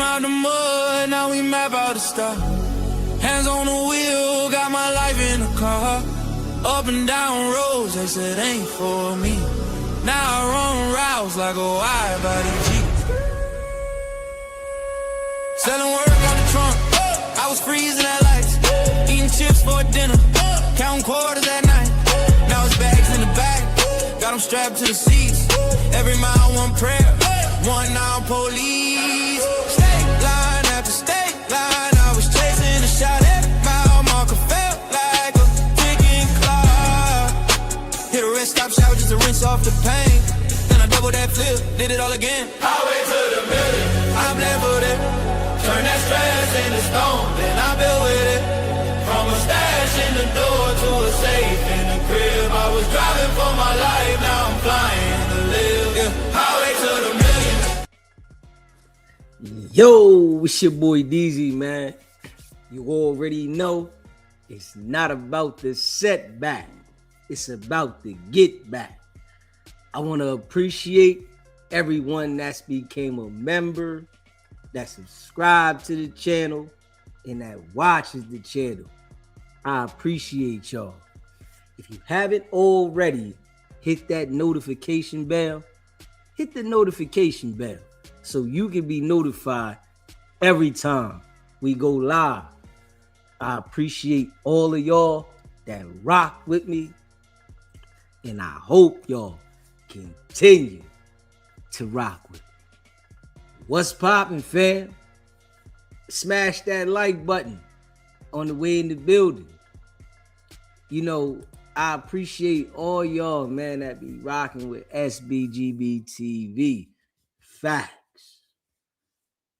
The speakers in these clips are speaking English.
Came out the mud, now we map out the star. Hands on the wheel, got my life in the car. Up and down roads, they said ain't for me. Now I run routes like a wide body Jeep. Selling work on the trunk, I was freezing at lights. Eating chips for dinner, counting quarters at night. Now it's bags in the back, got them strapped to the seats. Every mile one prayer, one now police. State line after state line, I was chasing a shot at mile marker. Felt like a ticking clock. Hit a rest stop shower just to rinse off the pain. Then I doubled that flip, did it all again. Highway to the million, I'm leveled it. Turn that stress into stone, then I built with it. From a stash in the door to a safe in the crib. I was driving for my life, now I'm flying to live. Yeah. Highway to the million. Yo, it's your boy DZ, man. You already know it's not about the setback. It's about the get back. I want to appreciate everyone that's became a member, that subscribe to the channel, and that watches the channel. I appreciate y'all. If you haven't already, hit that notification bell. Hit the notification bell so you can be notified every time we go live. I appreciate all of y'all that rock with me, and I hope y'all continue to rock with me. What's poppin', fam? Smash that like button on the way in the building. You know, I appreciate all y'all, man, that be rocking with SBGB TV. Facts.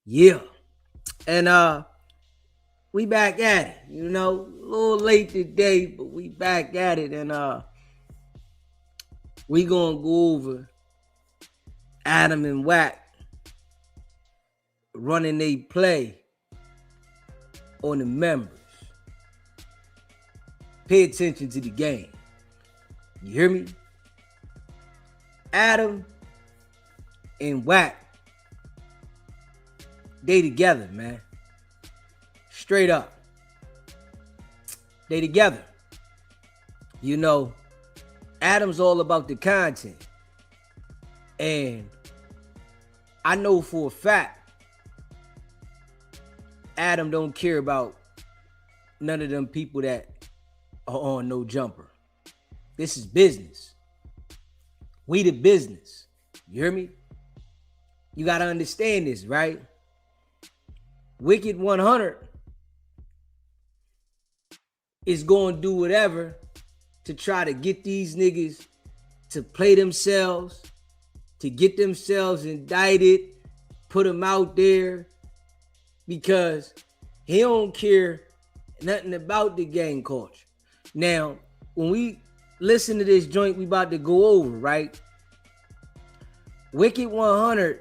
Yeah. And we back at it. You know, a little late today, but we back at it. And we gonna go over Adam and Wack running they play on the members. Pay attention to the game. You hear me? Adam and Wack, they together, man. Straight up. They together. You know, Adam's all about the content. And I know for a fact Adam don't care about none of them people that are on No Jumper. This is business. We the business. You hear me? You got to understand this, right? Wicked100 is going to do whatever to try to get these niggas to play themselves, to get themselves indicted, put them out there, because he don't care nothing about the gang culture. Now, when we listen to this joint we about to go over, right? Wicked100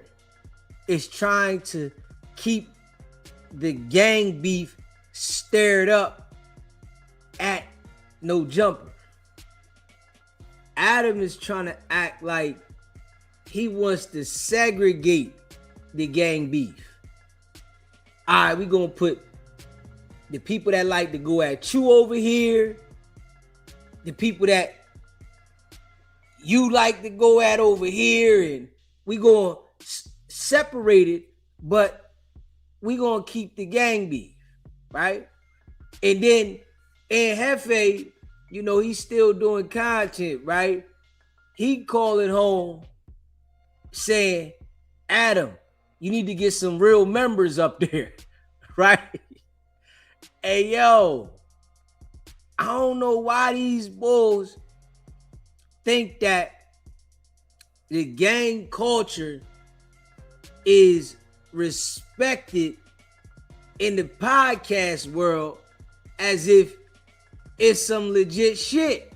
is trying to keep the gang beef stirred up at No Jumper. Adam is trying to act like he wants to segregate the gang beef. All right, we gonna put the people that like to go at you over here, the people that you like to go at over here, and we gonna separate it, but we gonna keep the gang beef, right? And then Hefe, you know, he's still doing content, right? He calling home saying, Adam, you need to get some real members up there, right? Hey, yo, I don't know why these bulls think that the gang culture is respected in the podcast world as if it's some legit shit.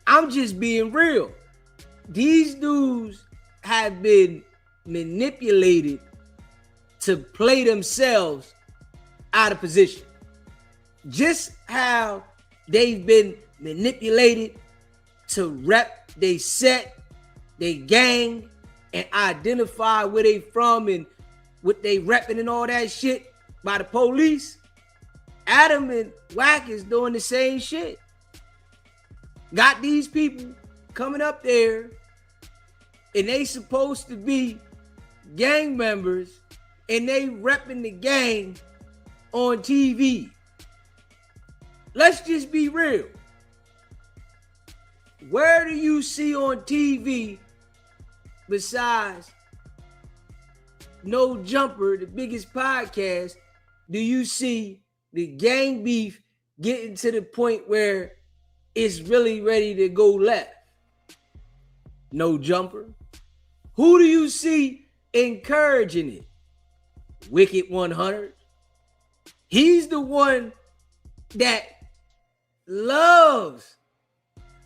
I'm just being real. These dudes have been manipulated to play themselves out of position. Just how they've been manipulated to rep they set, they gang, and identify where they from and what they repping and all that shit by the police, Adam and Wack is doing the same shit. Got these people coming up there and they supposed to be gang members and they repping the gang on TV. Let's just be real. Where do you see on TV besides No Jumper, the biggest podcast, do you see the gang beef getting to the point where it's really ready to go left? No Jumper. Who do you see encouraging it? Wicked100. He's the one that loves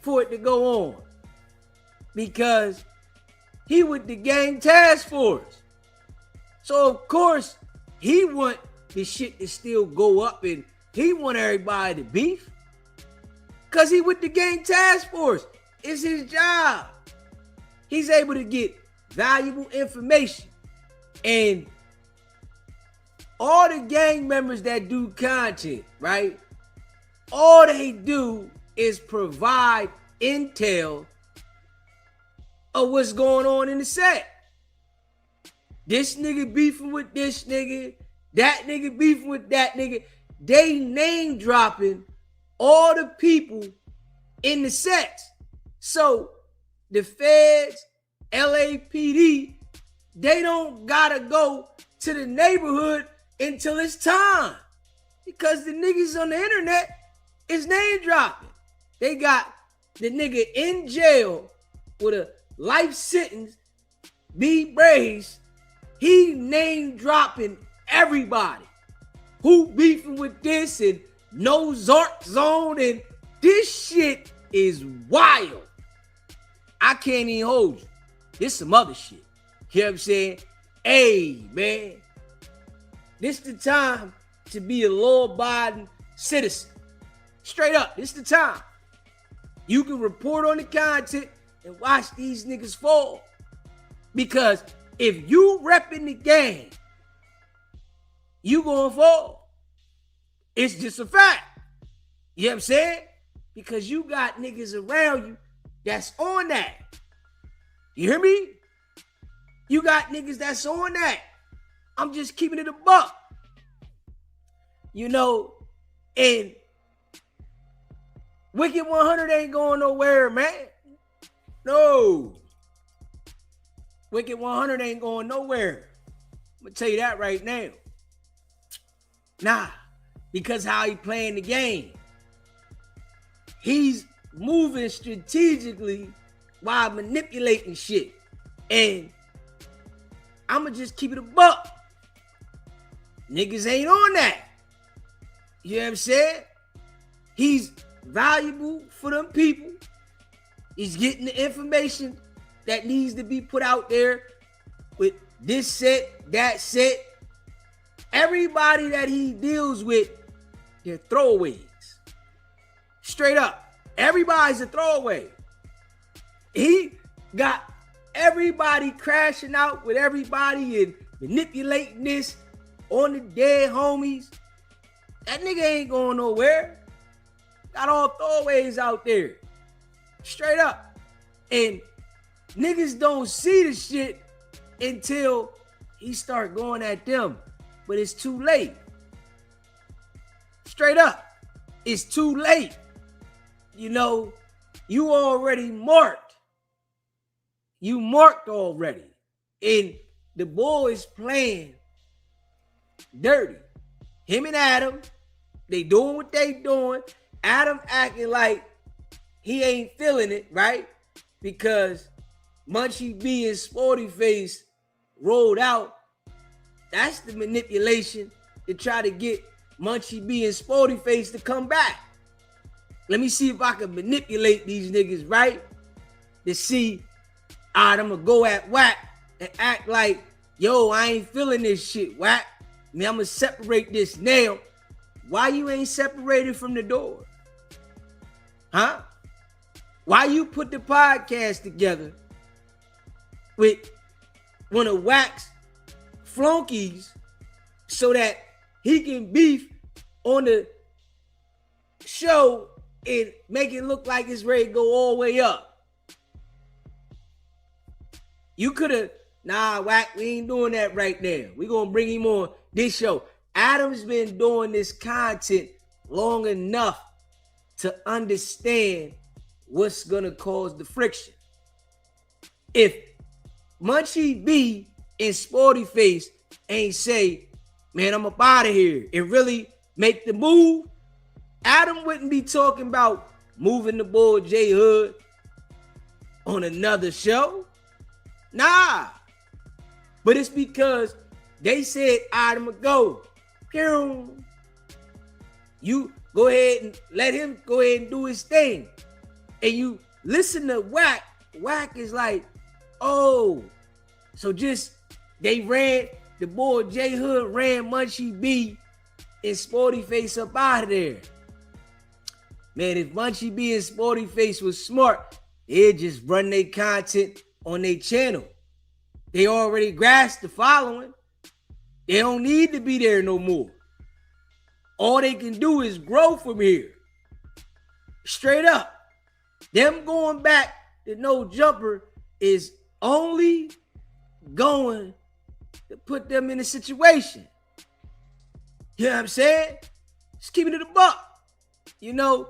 for it to go on because he with the gang task force. So of course he want the shit to still go up and he want everybody to beef because he with the gang task force. It's his job. He's able to get valuable information, and all the gang members that do content, right? All they do is provide intel of what's going on in the set. This nigga beefing with this nigga, that nigga beefing with that nigga. They name dropping all the people in the sets. So the feds, LAPD, they don't gotta go to the neighborhood until it's time because the niggas on the internet is name dropping. They got the nigga in jail with a life sentence, B. Brace. He name dropping everybody who beefing with this and no Zark Zone, and this shit is wild. I can't even hold you. This some other shit. You know what I'm saying? Hey, man. This the time to be a law-abiding citizen. Straight up, this the time. You can report on the content and watch these niggas fall. Because if you repping the gang, you gonna fall. It's just a fact. You know what I'm saying? Because you got niggas around you that's on that. You hear me? You got niggas that's on that. I'm just keeping it a buck. You know, and Wicked100 ain't going nowhere, man. No. Wicked100 ain't going nowhere. I'm gonna tell you that right now. Nah, because how he playing the game. He's moving strategically while manipulating shit. And I'ma just keep it a buck. Niggas ain't on that. You know what I'm saying? He's valuable for them people. He's getting the information that needs to be put out there with this set, that set. Everybody that he deals with, they're throwaways. Straight up. Everybody's a throwaway. He got everybody crashing out with everybody and manipulating this on the dead homies. That nigga ain't going nowhere. Got all throwaways out there. Straight up. And niggas don't see the shit until he start going at them. But it's too late. Straight up. It's too late. You know, you already marked. You marked already. And the boys playing dirty. Him and Adam, they doing what they doing. Adam acting like he ain't feeling it, right? Because Munchie B and Sporty Face rolled out. That's the manipulation to try to get Munchie B and Sporty Face to come back. Let me see if I can manipulate these niggas, right? To see, all right, I'm gonna go at Wack and act like, yo, I ain't feeling this shit, Wack. I mean, I'm gonna separate this now. Why you ain't separated from the door? Huh? Why you put the podcast together with one of Wack's flunkies so that he can beef on the show and make it look like it's ready to go all the way up. You could have, nah, Wack, we ain't doing that right now. We're going to bring him on this show. Adam's been doing this content long enough to understand what's going to cause the friction. If Munchie B and Sporty Face ain't say, man, I'm up out of here, and really make the move, Adam wouldn't be talking about moving the boy J Hood on another show. Nah. But it's because they said Adam would go. You go ahead and let him go ahead and do his thing. And you listen to Wack. Wack is like, oh, so just they ran, the boy J Hood ran Munchie B and Sporty Face up out of there. Man, if Munchie B and Sporty Face was smart, they'd just run their content on their channel. They already grasped the following. They don't need to be there no more. All they can do is grow from here. Straight up. Them going back to no jumper is only going to put them in a situation. You know what I'm saying? Just keeping it a buck. You know,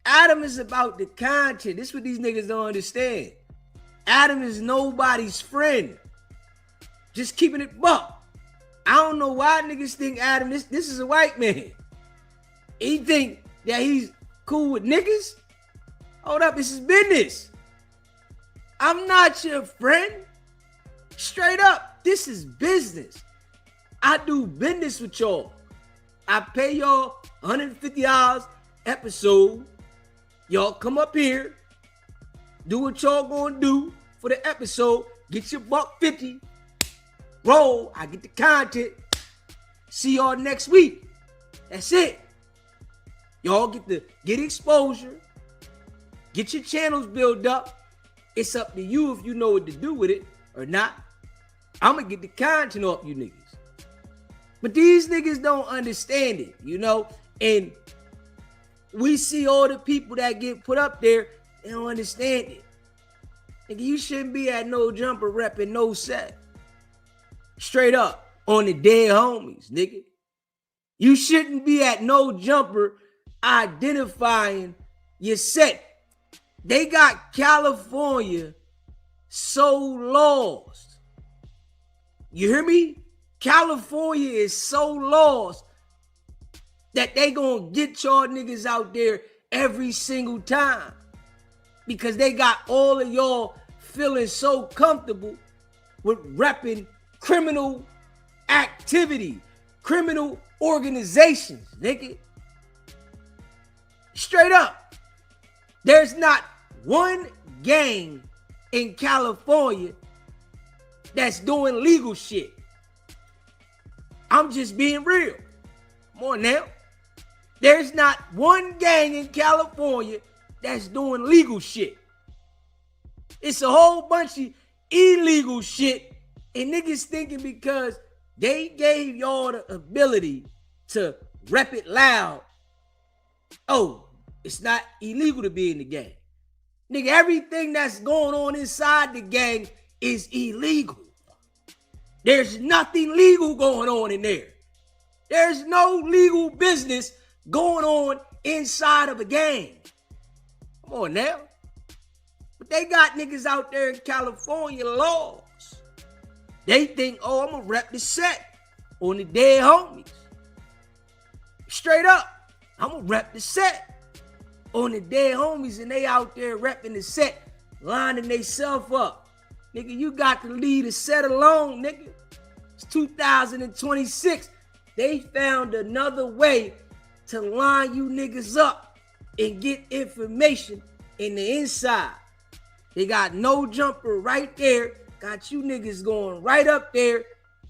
Adam is about the content. This is what these niggas don't understand. Adam is nobody's friend. Just keeping it buck. I don't know why niggas think Adam, this is a white man. He think that he's cool with niggas? Hold up, this is business. I'm not your friend. Straight up, this is business. I do business with y'all. I pay y'all $150 episode. Y'all come up here, do what y'all gonna do for the episode, get your $150, roll, I get the content, see y'all next week. That's it. Y'all get exposure, get your channels built up. It's up to you if you know what to do with it or not. I'm gonna get the content off you niggas. But these niggas don't understand it, you know? And we see all the people that get put up there, they don't understand it. Nigga, you shouldn't be at no jumper repping no set. Straight up, on the dead homies, nigga. You shouldn't be at no jumper identifying your set. They got California so lost. You hear me? California is so lost that they gonna get y'all niggas out there every single time because they got all of y'all feeling so comfortable with repping criminal activity, criminal organizations, nigga. Straight up. There's not one gang in California that's doing legal shit. I'm just being real. Come on now. There's not one gang in California that's doing legal shit. It's a whole bunch of illegal shit, and niggas thinking because they gave y'all the ability to rep it loud, oh, it's not illegal to be in the gang. Nigga, everything that's going on inside the gang is illegal. There's nothing legal going on in there. There's no legal business going on inside of a gang. Come on now. But they got niggas out there in California laws. They think, oh, I'm gonna rep the set on the dead homies. Straight up, I'm gonna rep the set on the dead homies, and they out there repping the set, lining themselves up. Nigga, you got to leave the set alone, nigga. It's 2026. They found another way to line you niggas up and get information in the inside. They got no jumper right there. Got you niggas going right up there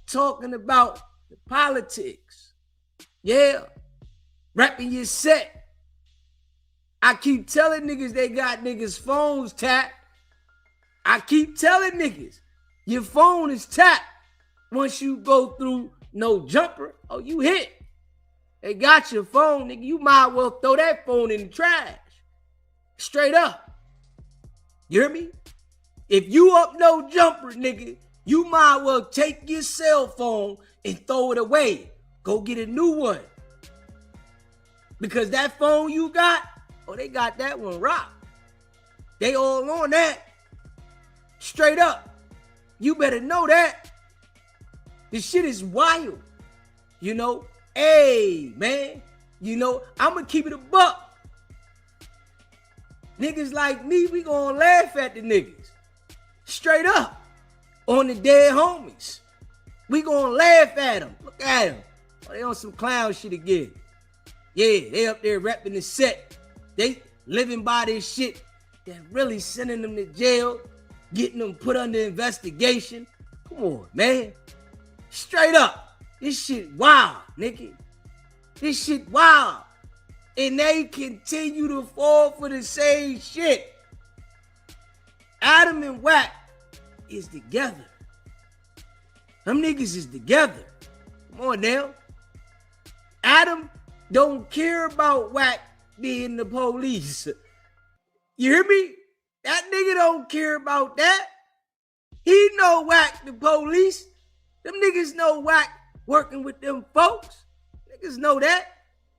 talking about the politics. Yeah. Repping your set. I keep telling niggas they got niggas' phones tapped. I keep telling niggas your phone is tapped. Once you go through no jumper, oh, you hit. They got your phone, nigga. You might well throw that phone in the trash. Straight up. You hear me? If you up no jumper, nigga, you might well take your cell phone and throw it away. Go get a new one. Because that phone you got, oh, they got that one rocked. They all on that. Straight up. You better know that. This shit is wild. You know? Hey, man. You know, I'm going to keep it a buck. Niggas like me, we gonna laugh at the niggas. Straight up. On the dead homies. We gonna laugh at them. Look at them. Oh, they on some clown shit again. Yeah, they up there repping the set. They living by this shit. They're really sending them to jail. Getting them put under investigation. Come on, man. Straight up. This shit wild, nigga. This shit wild. And they continue to fall for the same shit. Adam and Wack is together. Them niggas is together. Come on now. Adam don't care about Wack being the police. You hear me? That nigga don't care about that. He know Wack the police. Them niggas know Wack working with them folks. Niggas know that.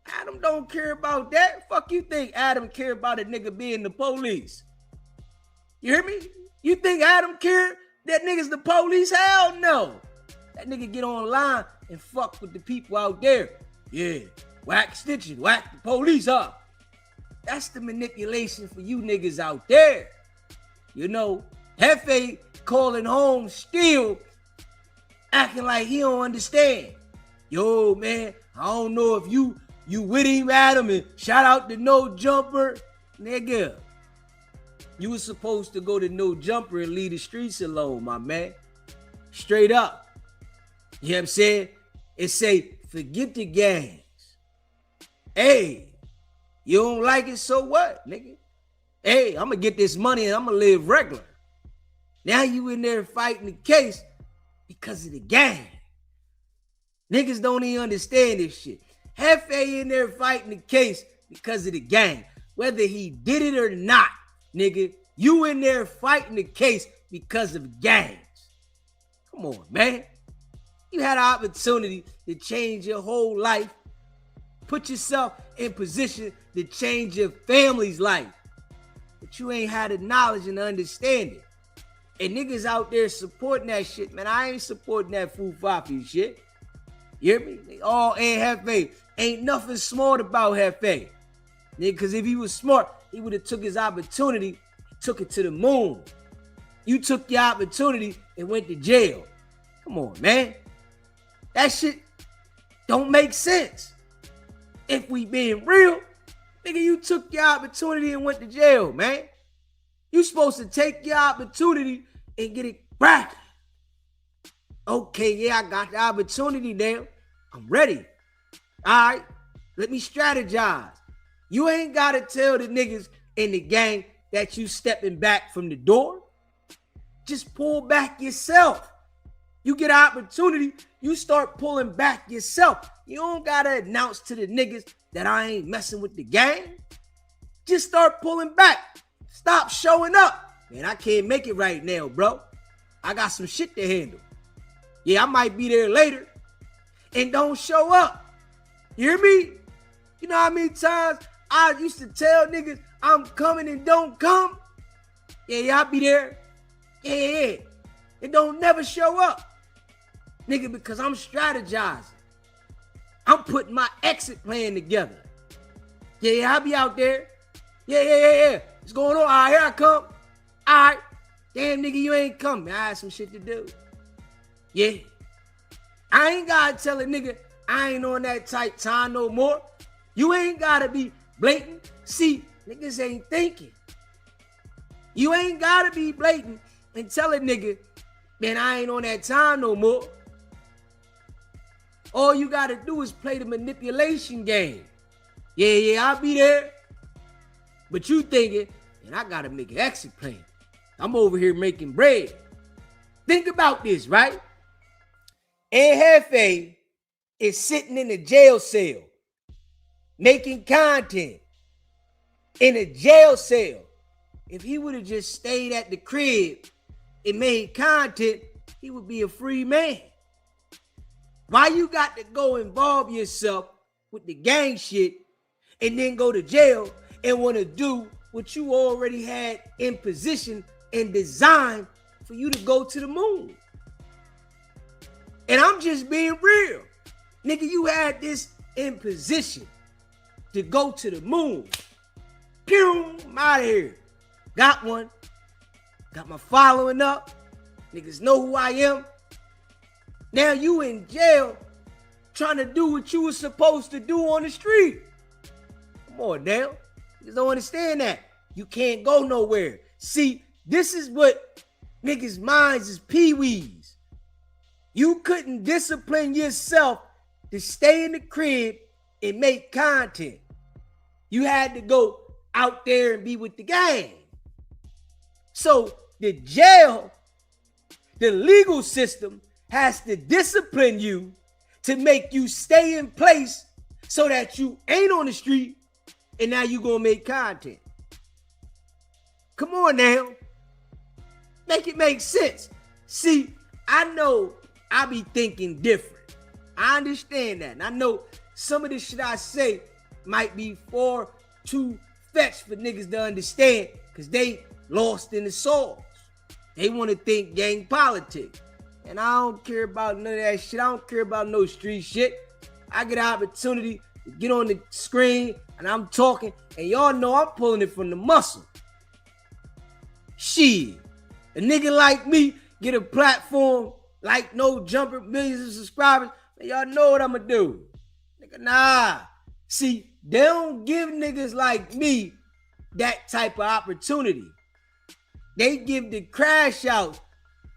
Adam don't care about that. Fuck you think Adam care about a nigga being the police? You hear me? You think Adam care that nigga's the police? Hell no. That nigga get online and fuck with the people out there. Yeah, Wack stitching, Wack the police up. That's the manipulation for you niggas out there. You know, Hefe calling home still acting like he don't understand. Yo, man, I don't know if you with him, Adam, and shout out to No Jumper. Nigga, you was supposed to go to No Jumper and leave the streets alone, my man. Straight up. You know what I'm saying? It say, forget the gangs. Hey, you don't like it, so what, nigga? Hey, I'm going to get this money and I'm going to live regular. Now you in there fighting the case because of the gang. Niggas don't even understand this shit. Hefe in there fighting the case because of the gang. Whether he did it or not, nigga, you in there fighting the case because of gangs. Come on, man. You had an opportunity to change your whole life. Put yourself in position to change your family's life. But you ain't had the knowledge and the understanding. And niggas out there supporting that shit, man. I ain't supporting that foo-fafi shit. You hear me? They all ain't Hefe. Ain't nothing smart about Hefe. Nigga, because if he was smart, he would have took his opportunity, took it to the moon. You took your opportunity and went to jail. Come on, man. That shit don't make sense. If we being real, nigga, you took your opportunity and went to jail, man. You supposed to take your opportunity and get it cracking. Okay, yeah, I got the opportunity now. I'm ready. All right, let me strategize. You ain't got to tell the niggas in the gang that you stepping back from the door. Just pull back yourself. You get an opportunity, you start pulling back yourself. You don't got to announce to the niggas that I ain't messing with the gang. Just start pulling back. Stop showing up. Man, I can't make it right now, bro. I got some shit to handle. Yeah, I might be there later. And don't show up. You hear me? You know how many times I used to tell niggas I'm coming and don't come? Yeah, I'll be there. Yeah. And don't never show up. Nigga, because I'm strategizing. I'm putting my exit plan together. Yeah, I'll be out there. Yeah. What's going on? All right, here I come. All right. Damn, nigga, you ain't coming. I had some shit to do. Yeah. I ain't got to tell a nigga I ain't on that tight time no more. You ain't got to be blatant. See, niggas ain't thinking. You ain't got to be blatant and tell a nigga, man, I ain't on that time no more. All you got to do is play the manipulation game. Yeah, I'll be there. But you thinking, man, I got to make an exit plan. I'm over here making bread. Think about this, right? and Hefe is sitting in a jail cell making content in a jail cell. If he would have just stayed at the crib and made content, he would be a free man. Why you got to go involve yourself with the gang shit and then go to jail and want to do what you already had in position and designed for you to go to the moon? And I'm just being real. Nigga, you had this in position to go to the moon. Pew, I'm out of here. Got one. Got my following up. Niggas know who I am. Now you in jail trying to do what you were supposed to do on the street. Come on now. Niggas don't understand that. You can't go nowhere. See, this is what niggas' minds is peewees. You couldn't discipline yourself to stay in the crib and make content. You had to go out there and be with the gang. So the jail, the legal system has to discipline you to make you stay in place so that you ain't on the street and now you gonna make content. Come on now. Make it make sense. See, I know I be thinking different. I understand that. And I know some of the shit I say might be far too fetched for niggas to understand because they lost in the sauce. They want to think gang politics. And I don't care about none of that shit. I don't care about no street shit. I get an opportunity to get on the screen and I'm talking and y'all know I'm pulling it from the muscle. Shit. A nigga like me get a platform like No Jumper, millions of subscribers, and y'all know what I'ma do. Nigga, nah. See, they don't give niggas like me that type of opportunity. They give the crash out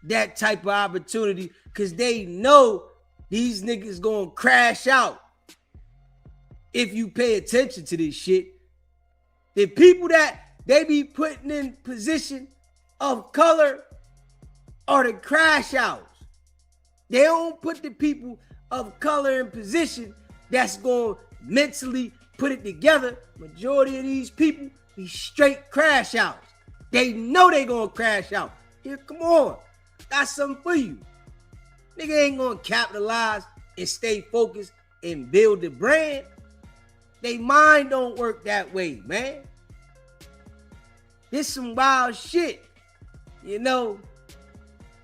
that type of opportunity because they know these niggas gonna crash out if you pay attention to this shit. The people that they be putting in position of color are the crash outs. They don't put the people of color in position that's gonna mentally put it together. Majority of these people be straight crash outs. They know they gonna crash out. Here, come on. Got something for you. Nigga ain't gonna capitalize and stay focused and build the brand. They mind don't work that way, man. This some wild shit. You know,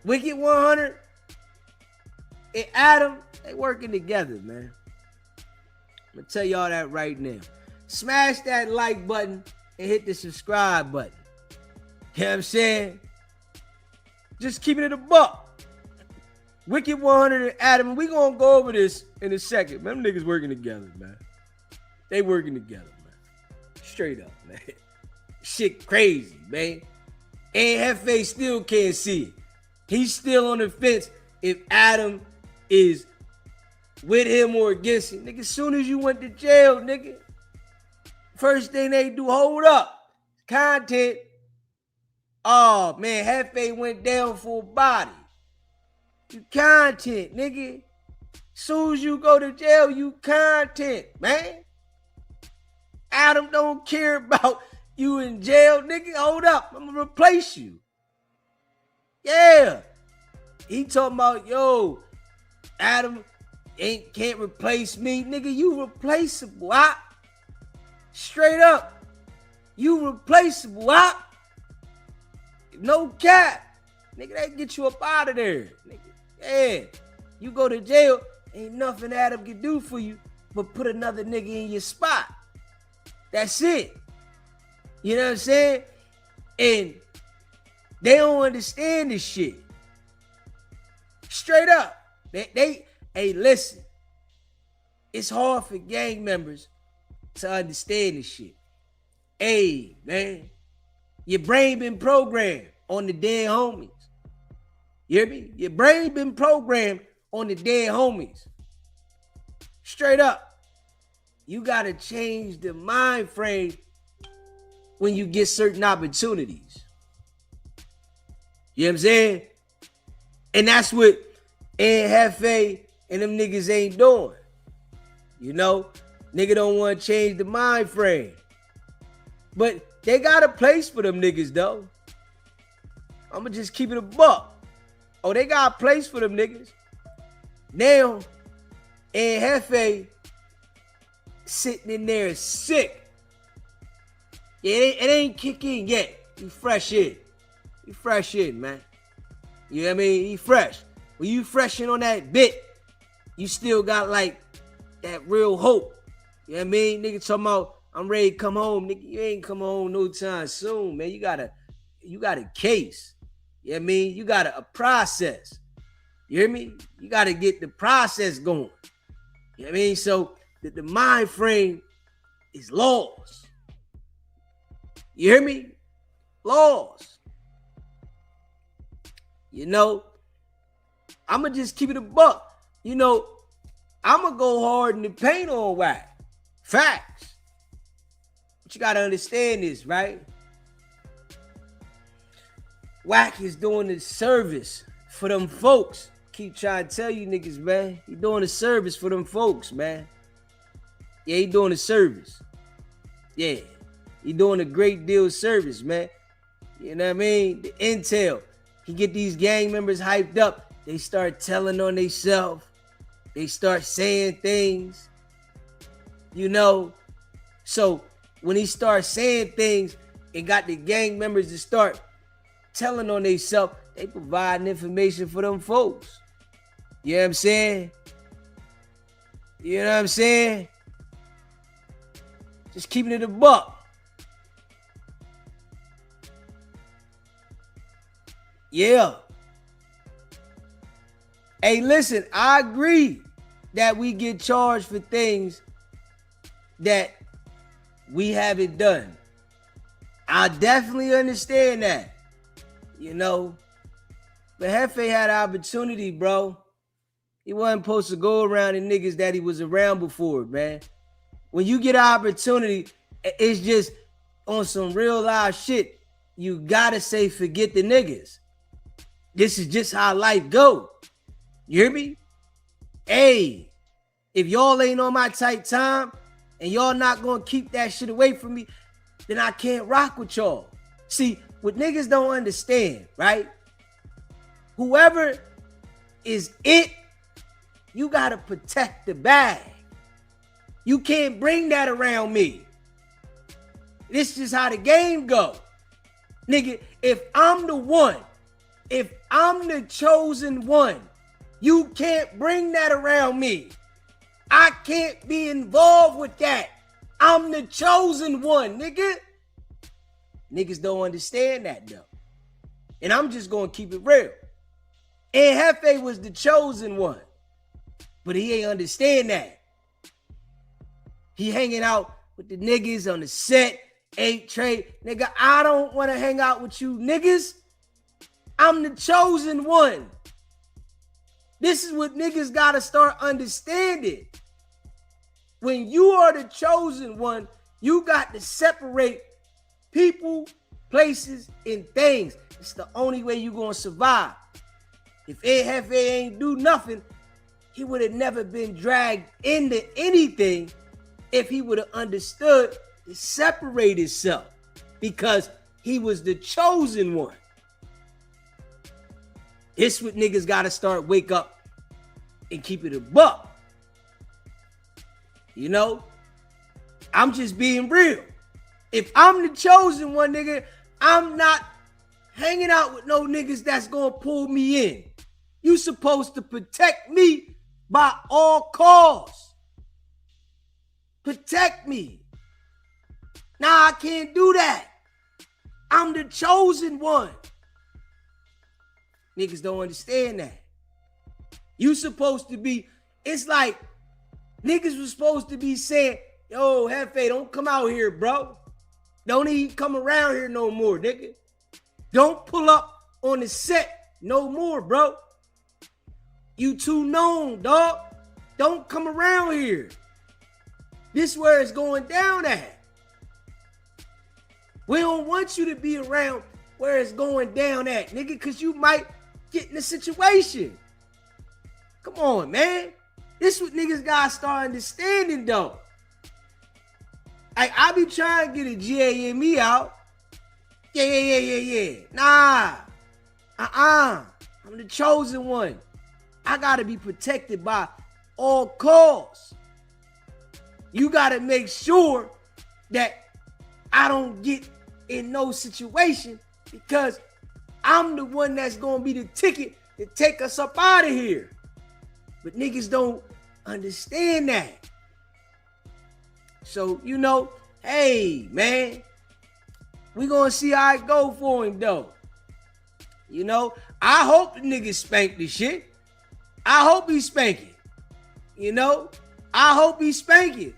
Wicked100 and Adam, they working together, man. I'm gonna tell y'all that right now. Smash that like button and hit the subscribe button. You know what I'm saying? Just keeping it a buck. Wicked100 and Adam, we gonna go over this in a second. Man, them niggas working together, man. They working together, man. Straight up, man. Shit crazy, man. And Hefe still can't see it. He's still on the fence if Adam is with him or against him. Nigga, as soon as you went to jail, nigga, first thing they do, hold up. Content. Oh, man, Hefe went down for a body. You content, nigga. Soon as you go to jail, you content, man. Adam don't care about you in jail, nigga. Hold up, I'm gonna replace you. Yeah. He talking about, yo, Adam can't replace me. Nigga, you replaceable, Straight up. You replaceable, No cap. Nigga, they get you up out of there. Nigga, yeah. You go to jail, ain't nothing Adam can do for you but put another nigga in your spot. That's it. You know what I'm saying? And they don't understand this shit. Straight up. Hey, listen. It's hard for gang members to understand this shit. Hey, man. Your brain been programmed on the dead homies. You hear me? Your brain been programmed on the dead homies. Straight up. You got to change the mind frame when you get certain opportunities. You know what I'm saying? And that's what And Hefe and them niggas ain't doing. You know, nigga don't want to change the mind frame. But they got a place for them niggas though. I'ma just keep it a buck. Oh, they got a place for them niggas. Now, and Hefe sitting in there sick. Yeah, it ain't kicking yet. He fresh in. He fresh in, man. You know what I mean? He fresh. When you freshen on that bit, you still got like that real hope. You know what I mean? Nigga talking about, I'm ready to come home. Nigga, you ain't come home no time soon, man. You got a case. You know what I mean? You got a process. You hear me? You got to get the process going. You know what I mean? So the mind frame is lost. You hear me? Lost. You know, I'ma just keep it a buck. You know, I'ma go hard in the paint on Wack. Facts. But you gotta understand this, right? Wack is doing the service for them folks. Keep trying to tell you niggas, man. He doing a service for them folks, man. Yeah, he doing a service. Yeah. He doing a great deal of service, man. You know what I mean? The intel. He get these gang members hyped up. They start telling on themselves. They start saying things. You know? So when he starts saying things, it got the gang members to start telling on themselves. They providing information for them folks. You know what I'm saying? You know what I'm saying? Just keeping it a buck. Yeah. Hey, listen, I agree that we get charged for things that we haven't done. I definitely understand that. You know, but Hefe had an opportunity, bro. He wasn't supposed to go around the niggas that he was around before, man. When you get an opportunity, it's just on some real live shit. You gotta say, forget the niggas. This is just how life go. You hear me? Hey, if y'all ain't on my tight time and y'all not gonna keep that shit away from me, then I can't rock with y'all. See, what niggas don't understand, right? Whoever is it, you gotta protect the bag. You can't bring that around me. This is how the game go. Nigga, if I'm the one, if I'm the chosen one, you can't bring that around me. I can't be involved with that. I'm the chosen one, nigga. Niggas don't understand that though. And I'm just gonna keep it real. And Hefe was the chosen one. But he ain't understand that. He hanging out with the niggas on the set, 8 trade. Nigga, I don't want to hang out with you niggas. I'm the chosen one. This is what niggas gotta start understanding. When you are the chosen one, you got to separate people, places, and things. It's the only way you gonna survive. If Hefe ain't do nothing, he would have never been dragged into anything if he would have understood to separate himself, because he was the chosen one. It's what niggas gotta start wake up and keep it a buck. You know, I'm just being real. If I'm the chosen one, nigga, I'm not hanging out with no niggas that's gonna pull me in. You supposed to protect me by all costs. Protect me. Nah, I can't do that. I'm the chosen one. Niggas don't understand that. You supposed to be, it's like niggas was supposed to be saying, yo, Hefe, don't come out here, bro. Don't even come around here no more, nigga. Don't pull up on the set no more, bro. You too known, dog. Don't come around here. This where it's going down at. We don't want you to be around where it's going down at, nigga, because you might get in a situation. Come on, man. This what niggas gotta start understanding, though. I be trying to get a GAME out. Yeah. Nah. I'm the chosen one. I gotta be protected by all costs. You gotta make sure that I don't get in no situation because I'm the one that's gonna be the ticket to take us up out of here. But niggas don't understand that. So, hey, man, we gonna see how it go for him, though. I hope the niggas spank the shit. I hope he spank it. I hope he spank it.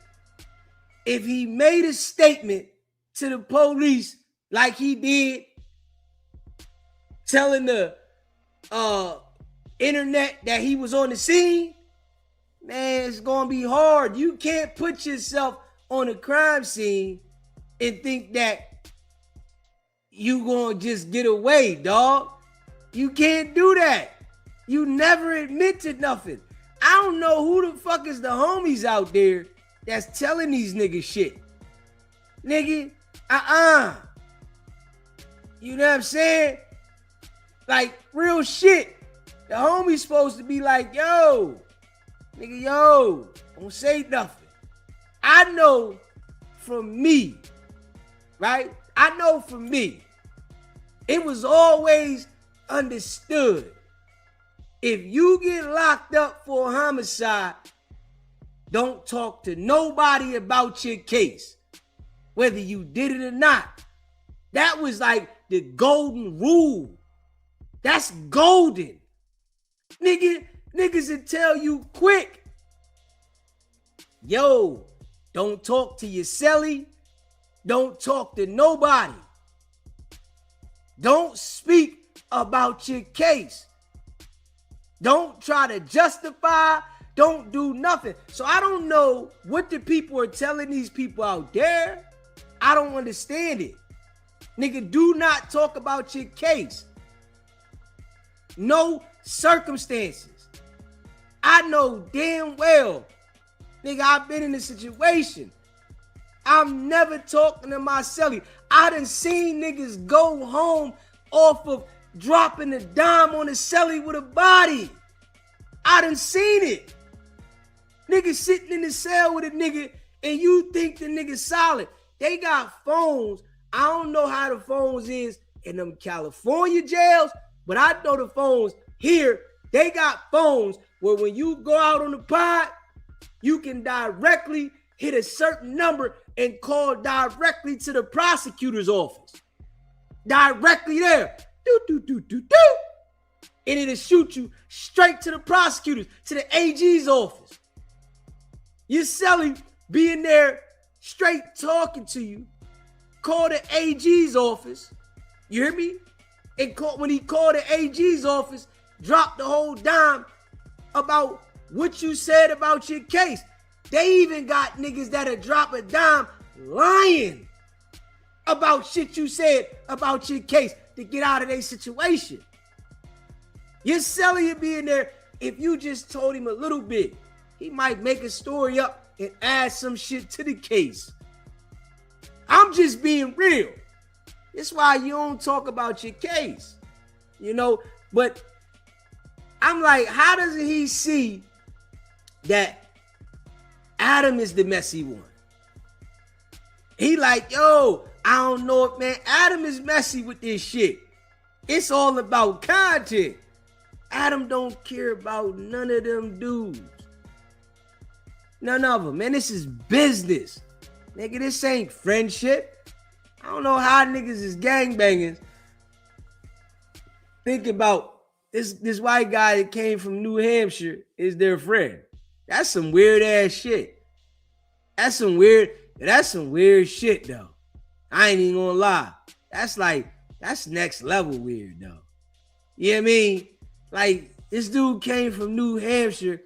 If he made a statement to the police like he did, telling the internet that he was on the scene, man, it's gonna be hard. You can't put yourself on a crime scene and think that you gonna just get away, dog. You can't do that. You never admit to nothing. I don't know who the fuck is the homies out there that's telling these niggas shit. Nigga, You know what I'm saying? Like, real shit. The homie's supposed to be like, yo, nigga, don't say nothing. I know from me, right? I know from me, it was always understood. If you get locked up for a homicide, don't talk to nobody about your case, whether you did it or not. That was like the golden rule. That's golden. Niggas will tell you quick. Yo, don't talk to your celly. Don't talk to nobody. Don't speak about your case. Don't try to justify. Don't do nothing. So I don't know what the people are telling these people out there. I don't understand it. Nigga, do not talk about your case. No circumstances. I know damn well, nigga, I've been in a situation. I'm never talking to my celly. I done seen niggas go home off of dropping a dime on a celly with a body. I done seen it. Niggas sitting in the cell with a nigga and you think the nigga solid. They got phones. I don't know how the phones is in them California jails, but I know the phones here, they got phones where when you go out on the pod, you can directly hit a certain number and call directly to the prosecutor's office. Directly there. And it'll shoot you straight to the prosecutors, to the AG's office. Your celly being there straight talking to you. Call the AG's office. You hear me? And when he called the AG's office, drop the whole dime about what you said about your case. They even got niggas that'll drop a dime lying about shit you said about your case to get out of their situation. Your celly will be in there. If you just told him a little bit, he might make a story up and add some shit to the case. I'm just being real. That's why you don't talk about your case, but I'm like, how doesn't he see that Adam is the messy one? He like, yo, I don't know if, man, Adam is messy with this shit. It's all about content. Adam don't care about none of them dudes. None of them, man. This is business. Nigga, this ain't friendship. I don't know how niggas is gangbangers. Think about this white guy that came from New Hampshire is their friend. That's some weird ass shit. That's some weird shit though. I ain't even gonna lie. That's next level weird though. You know what I mean? Like, this dude came from New Hampshire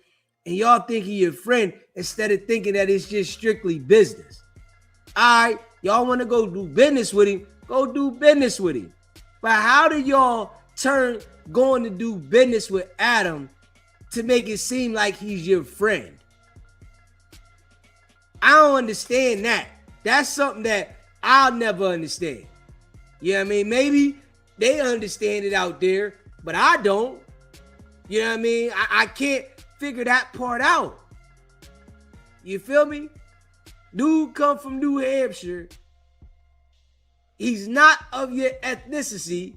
and y'all think he your friend instead of thinking that it's just strictly business. All right, y'all want to go do business with him, go do business with him. But how do y'all turn going to do business with Adam to make it seem like he's your friend. I don't understand that. That's something that I'll never understand. You know what I mean? Maybe they understand it out there, but I don't. You know what I mean? I can't figure that part out. You feel me? Dude come from New Hampshire. He's not of your ethnicity,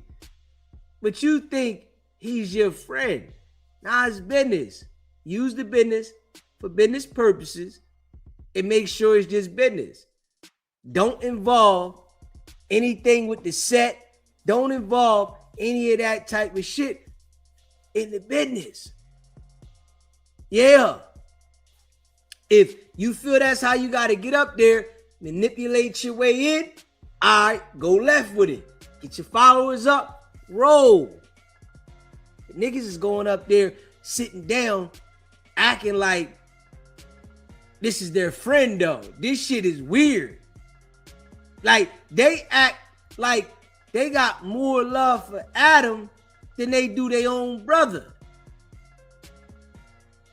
but you think he's your friend. Nah, it's business. Use the business for business purposes and make sure it's just business. Don't involve anything with the set. Don't involve any of that type of shit in the business. Yeah. If you feel that's how you got to get up there, manipulate your way in, all right, go left with it. Get your followers up, roll. The niggas is going up there, sitting down, acting like this is their friend though. This shit is weird. Like, they act like they got more love for Adam than they do their own brother.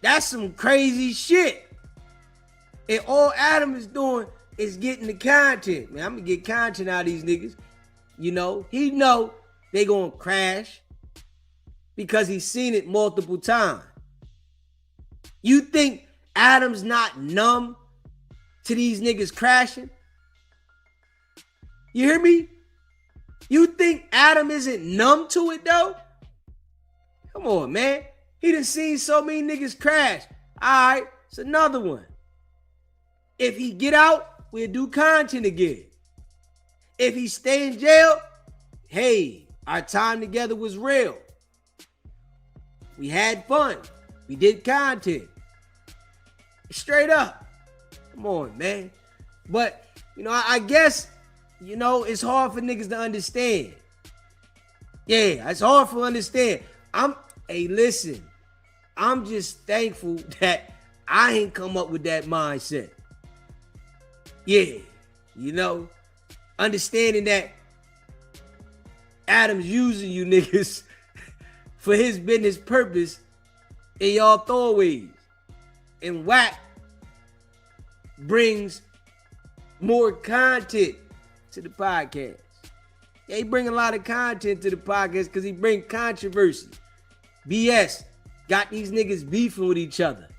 That's some crazy shit. And all Adam is doing is getting the content. Man, I'm gonna get content out of these niggas. You know, he know they gonna crash because he's seen it multiple times. You think Adam's not numb to these niggas crashing? You hear me? You think Adam isn't numb to it though? Come on, man. He done seen so many niggas crash. All right, it's another one. If he get out, we'll do content again. If he stay in jail, hey, our time together was real. We had fun. We did content. Straight up. Come on, man. But, you know, I guess, you know, it's hard for niggas to understand. Yeah, it's hard for understand. Hey, listen, I'm just thankful that I ain't come up with that mindset. Yeah, you know, understanding that Adam's using you niggas for his business purpose in y'all throwaways. And Wack brings more content to the podcast. Yeah, he bring a lot of content to the podcast because he bring controversy. BS got these niggas beefing with each other.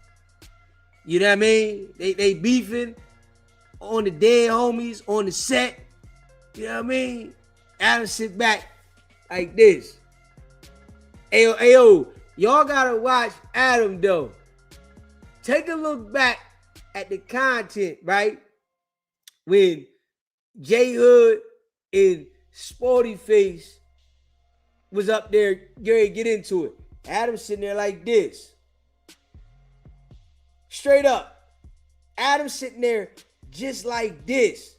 You know what I mean? They beefing on the dead homies, on the set. You know what I mean? Adam sit back like this. Ayo, y'all gotta watch Adam though. Take a look back at the content, right? When J Hood and Sporty Face was up there, get into it. Adam sitting there like this. Straight up. Adam sitting there just like this.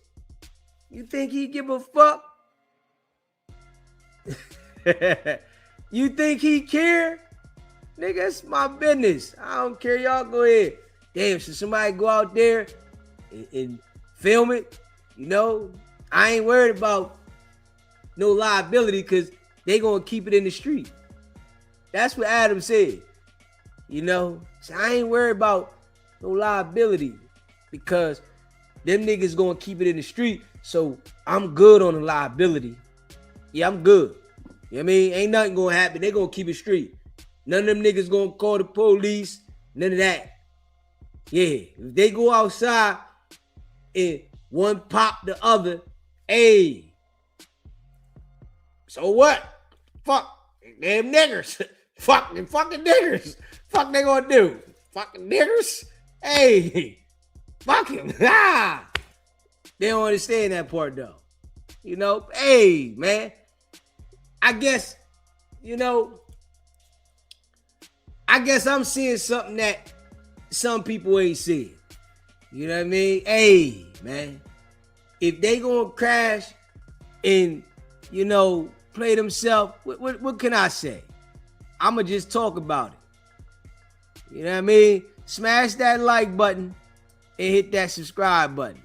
You think he give a fuck? You think he care? Nigga, it's my business. I don't care. Y'all go ahead. Damn, should somebody go out there and film it? You know, I ain't worried about no liability because they gonna keep it in the street. That's what Adam said. You know, so I ain't worried about no liability because them niggas gonna keep it in the street. So I'm good on the liability. Yeah, I'm good. You know what I mean? Ain't nothing gonna happen. They gonna keep it street. None of them niggas gonna call the police. None of that. Yeah, if they go outside and one pop the other, hey, so what? Fuck damn niggers. Fucking niggers. Fuck they gonna do? Fucking niggers? Hey, fuck him. Ah. They don't understand that part though. You know, hey, man. I guess, you know, I'm seeing something that some people ain't seeing. You know what I mean? Hey, man. If they gonna crash and, you know, play themselves, what can I say? I'ma just talk about it. You know what I mean? Smash that like button and hit that subscribe button.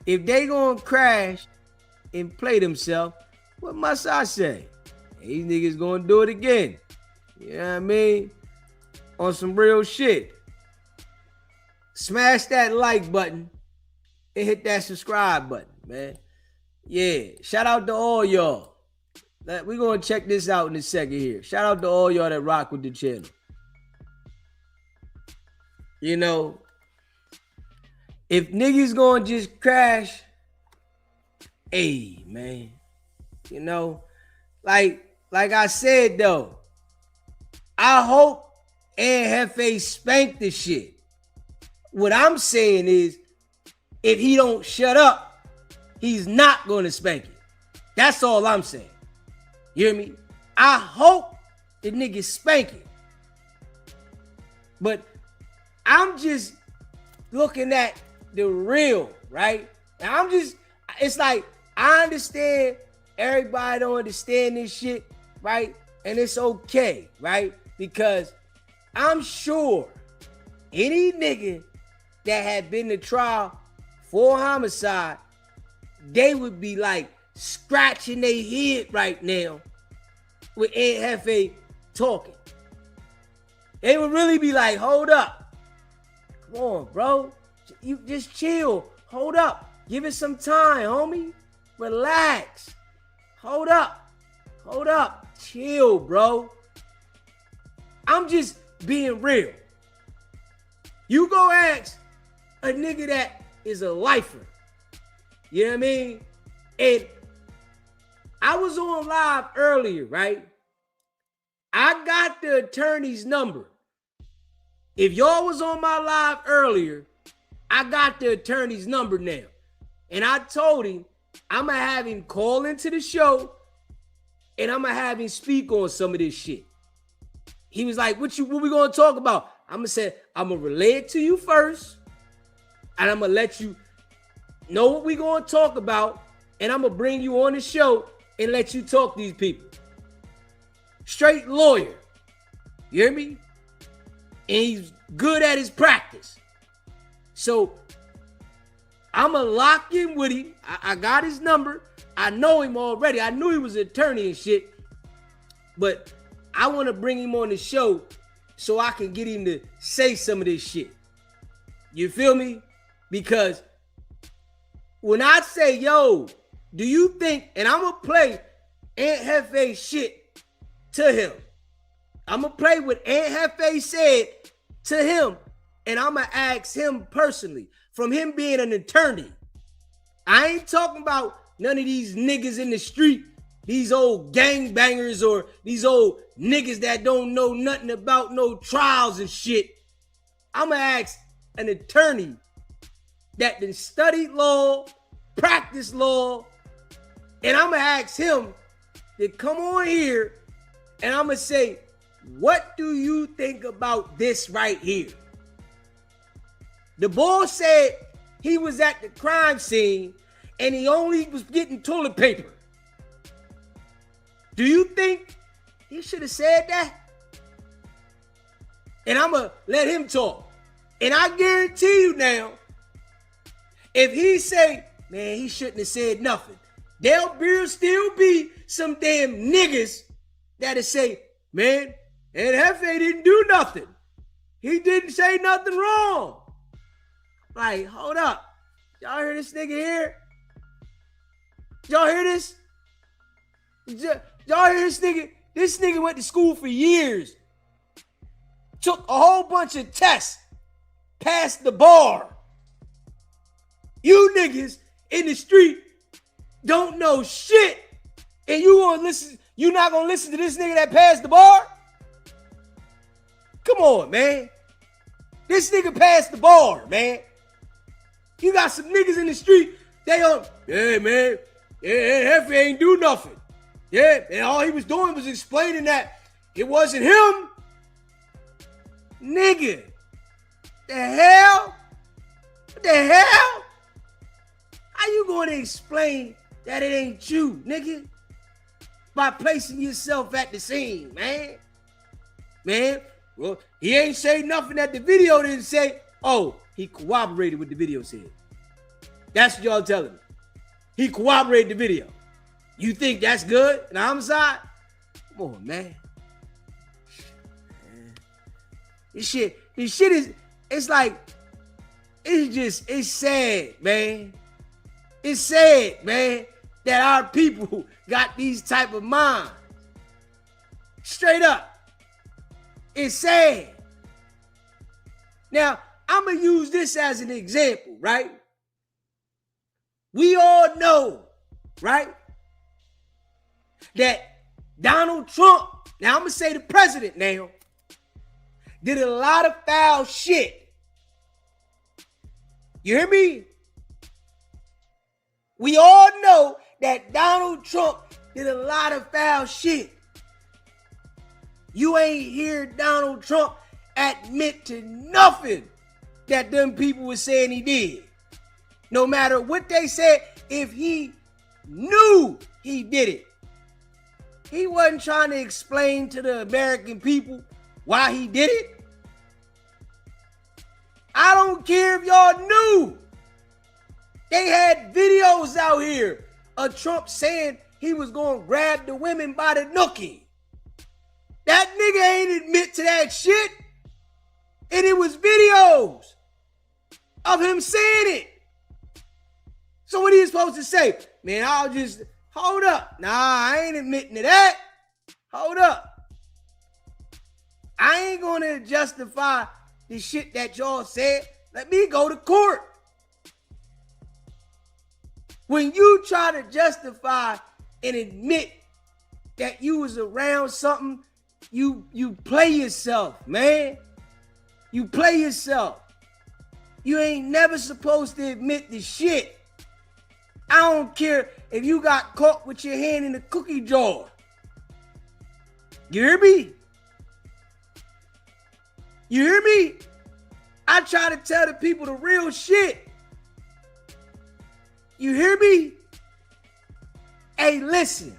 If they gonna crash and play themselves, what must I say? These niggas gonna do it again. You know what I mean? on some real shit. Smash that like button and hit that subscribe button, man. Yeah, shout out to all y'all. We're going to check this out in a second here. Shout out to all y'all that rock with the channel. You know, if niggas going to just crash, hey, man. You know, like I said, though, I hope Hefe spanked the shit. What I'm saying is, if he don't shut up, he's not going to spank it. That's all I'm saying. You hear me? I hope the nigga spank it. But I'm just looking at the real, right? And it's like, I understand everybody don't understand this shit, right? And it's okay, right? Because I'm sure any nigga that had been to trial for homicide, they would be like scratching their head right now with Aunt Hefe talking. They would really be like, hold up. Come on, bro. You just chill. Hold up. Give it some time, homie. Relax. Hold up. Hold up. Chill, bro. I'm just being real. You go ask a nigga that is a lifer. You know what I mean? And I was on live earlier, right? I got the attorney's number. If y'all was on my live earlier, I got the attorney's number now. And I told him I'm going to have him call into the show and I'm going to have him speak on some of this shit. He was like, what we going to talk about? I'm going to say, I'm going to relay it to you first. And I'm going to let you know what we going to talk about. And I'm going to bring you on the show and let you talk to these people. Straight lawyer. You hear me? And he's good at his practice. So I'm going to lock in with him. I got his number. I know him already. I knew he was an attorney and shit. But I want to bring him on the show so I can get him to say some of this shit. You feel me? Because when I say, yo, do you think, and I'm going to play Aunt Hefe shit to him. I'm going to play what Aunt Hefe said to him, and I'm going to ask him personally, from him being an attorney. I ain't talking about none of these niggas in the street, these old gangbangers or these old niggas that don't know nothing about no trials and shit. I'm going to ask an attorney that done studied law, practiced law, and I'm going to ask him to come on here and I'm going to say, what do you think about this right here? The boy said he was at the crime scene and he only was getting toilet paper. Do you think he should have said that? And I'm going to let him talk. And I guarantee you now, if he say, man, he shouldn't have said nothing, there'll still be some damn niggas that'll say, man, and Hefe didn't do nothing. He didn't say nothing wrong. Like, hold up. Y'all hear this nigga here? Y'all hear this? Y'all hear this nigga? This nigga went to school for years. Took a whole bunch of tests. Passed the bar. You niggas in the street don't know shit. And you not gonna listen to this nigga that passed the bar? Come on, man. This nigga passed the bar, man. You got some niggas in the street, they don't, yeah, man, yeah, Hefe ain't do nothing. Yeah, and all he was doing was explaining that it wasn't him. Nigga, the hell? What the hell? How you gonna explain that it ain't you, nigga? By placing yourself at the scene, man. Man, well, he ain't say nothing that the video didn't say. Oh, he cooperated with the video said. That's what y'all telling me. He cooperated the video. You think that's good? An homicide? Come on, man. This shit is, it's like, it's sad, man. It's sad, man, that our people got these type of minds. Straight up. It's sad. Now, I'm going to use this as an example, right? We all know, right, that Donald Trump, now I'm going to say the president now, did a lot of foul shit. You hear me? We all know that Donald Trump did a lot of foul shit. You ain't hear Donald Trump admit to nothing that them people were saying he did. No matter what they said, if he knew he did it, he wasn't trying to explain to the American people why he did it. I don't care if y'all knew. They had videos out here of Trump saying he was going to grab the women by the nookie. That nigga ain't admit to that shit. And it was videos of him saying it. So what are you supposed to say? Man, I'll just, hold up. Nah, I ain't admitting to that. Hold up. I ain't going to justify the shit that y'all said. Let me go to court. When you try to justify and admit that you was around something, you play yourself, man. You play yourself. You ain't never supposed to admit the shit. I don't care if you got caught with your hand in the cookie jar. You hear me? You hear me? I try to tell the people the real shit. You hear me? Hey, listen.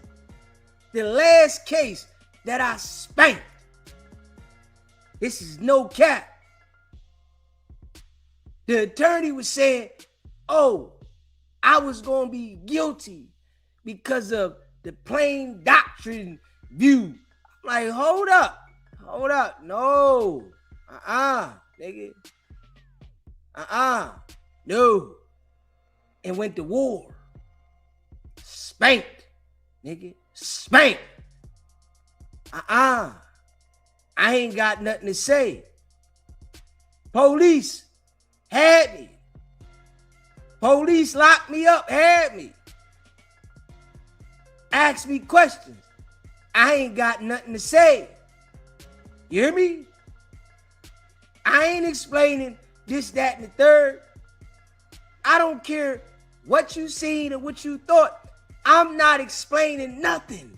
The last case that I spanked, this is no cap. The attorney was saying, oh, I was going to be guilty because of the plain doctrine view. I'm like, hold up. No. Nigga. No. And went to war. Spanked, nigga. Spanked. I ain't got nothing to say. Police had me. Police locked me up, had me. Asked me questions. I ain't got nothing to say. You hear me? I ain't explaining this, that, and the third. I don't care what you seen or what you thought. I'm not explaining nothing.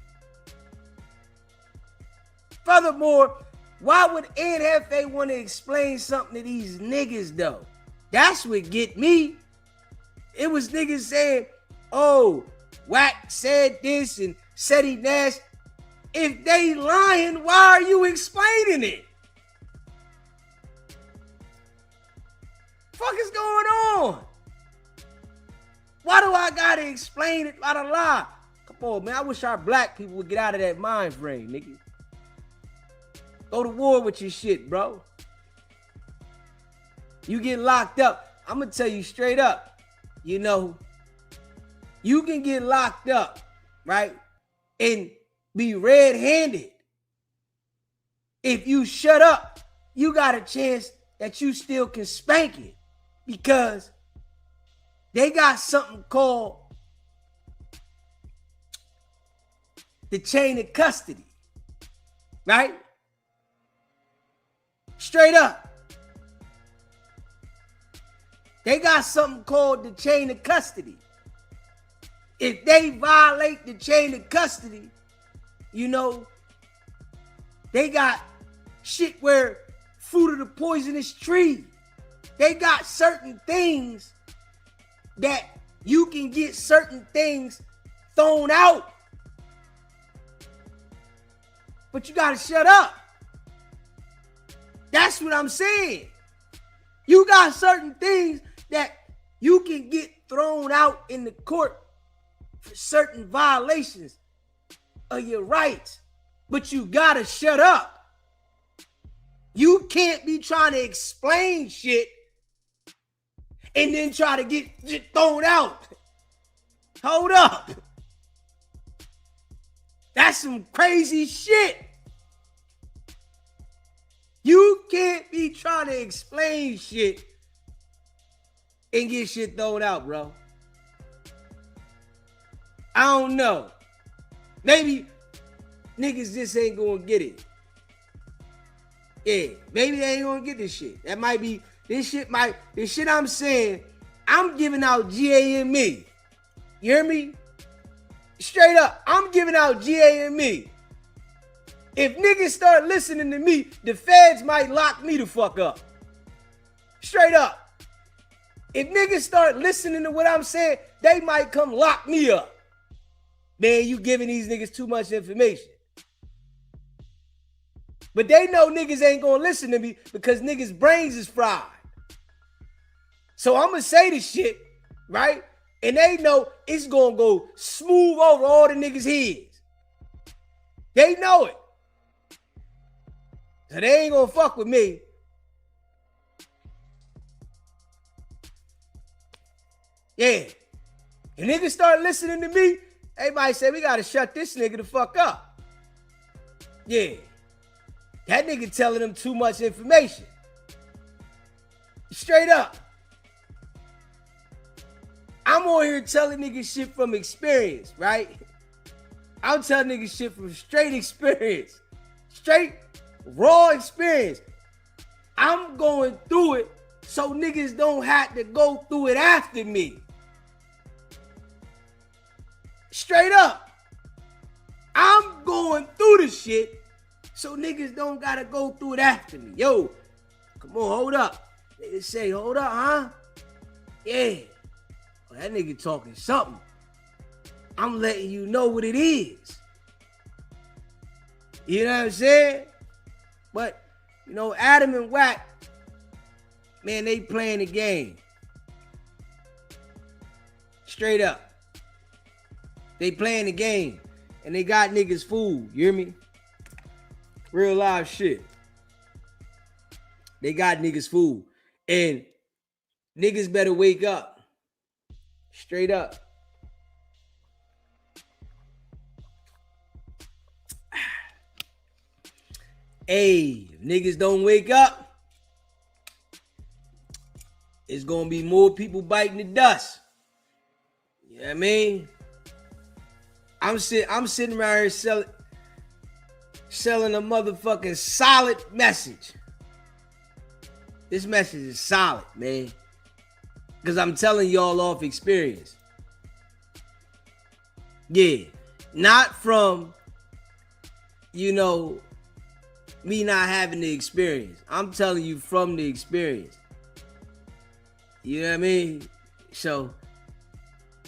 Furthermore, why would NFA want to explain something to these niggas though? That's what get me. It was niggas saying, oh, Wack said this and said he nasty. If they lying, why are you explaining it? Fuck is going on? Why do I gotta explain it by the lie? Come on, man. I wish our black people would get out of that mind frame, nigga. Go to war with your shit, bro. You get locked up. I'm gonna tell you straight up. You know, you can get locked up, right? And be red-handed. If you shut up, you got a chance that you still can spank it. Because they got something called the chain of custody, right? Straight up. They got something called the chain of custody. If they violate the chain of custody, you know, they got shit where fruit of the poisonous tree. They got certain things that you can get certain things thrown out. But you gotta shut up. That's what I'm saying. You got certain things that you can get thrown out in the court for certain violations of your rights. But you gotta shut up. You can't be trying to explain shit and then try to get thrown out. Hold up. That's some crazy shit. You can't be trying to explain shit and get shit thrown out, bro. I don't know. Maybe niggas just ain't gonna get it. Yeah, maybe they ain't gonna get this shit. That might be, this shit I'm saying, I'm giving out GAME. You hear me? Straight up, I'm giving out GAME. If niggas start listening to me, the feds might lock me the fuck up. Straight up. If niggas start listening to what I'm saying, they might come lock me up. Man, you giving these niggas too much information. But they know niggas ain't gonna listen to me because niggas' brains is fried. So I'm gonna say this shit, right? And they know it's gonna go smooth over all the niggas' heads. They know it. So they ain't gonna fuck with me. Yeah. If niggas start listening to me, everybody say we gotta shut this nigga the fuck up. Yeah. That nigga telling them too much information. Straight up. I'm on here telling niggas shit from experience, right? I'm telling niggas shit from straight experience. Straight raw experience. I'm going through it so niggas don't have to go through it after me. Straight up. I'm going through the shit so niggas don't gotta go through it after me. Yo, come on, hold up. Niggas say, hold up, huh? Yeah. Oh, that nigga talking something. I'm letting you know what it is. You know what I'm saying? But, you know, Adam and Wack, man, they playing the game. Straight up. They playing the game. And they got niggas fooled. You hear me? Real live shit. They got niggas fooled. And niggas better wake up. Straight up. Hey, if niggas don't wake up, it's gonna be more people biting the dust. You know what I mean? I'm sitting around here selling a motherfucking solid message. This message is solid, man. Because I'm telling y'all off experience. Yeah. Not from, you know, me not having the experience. I'm telling you from the experience. You know what I mean? So,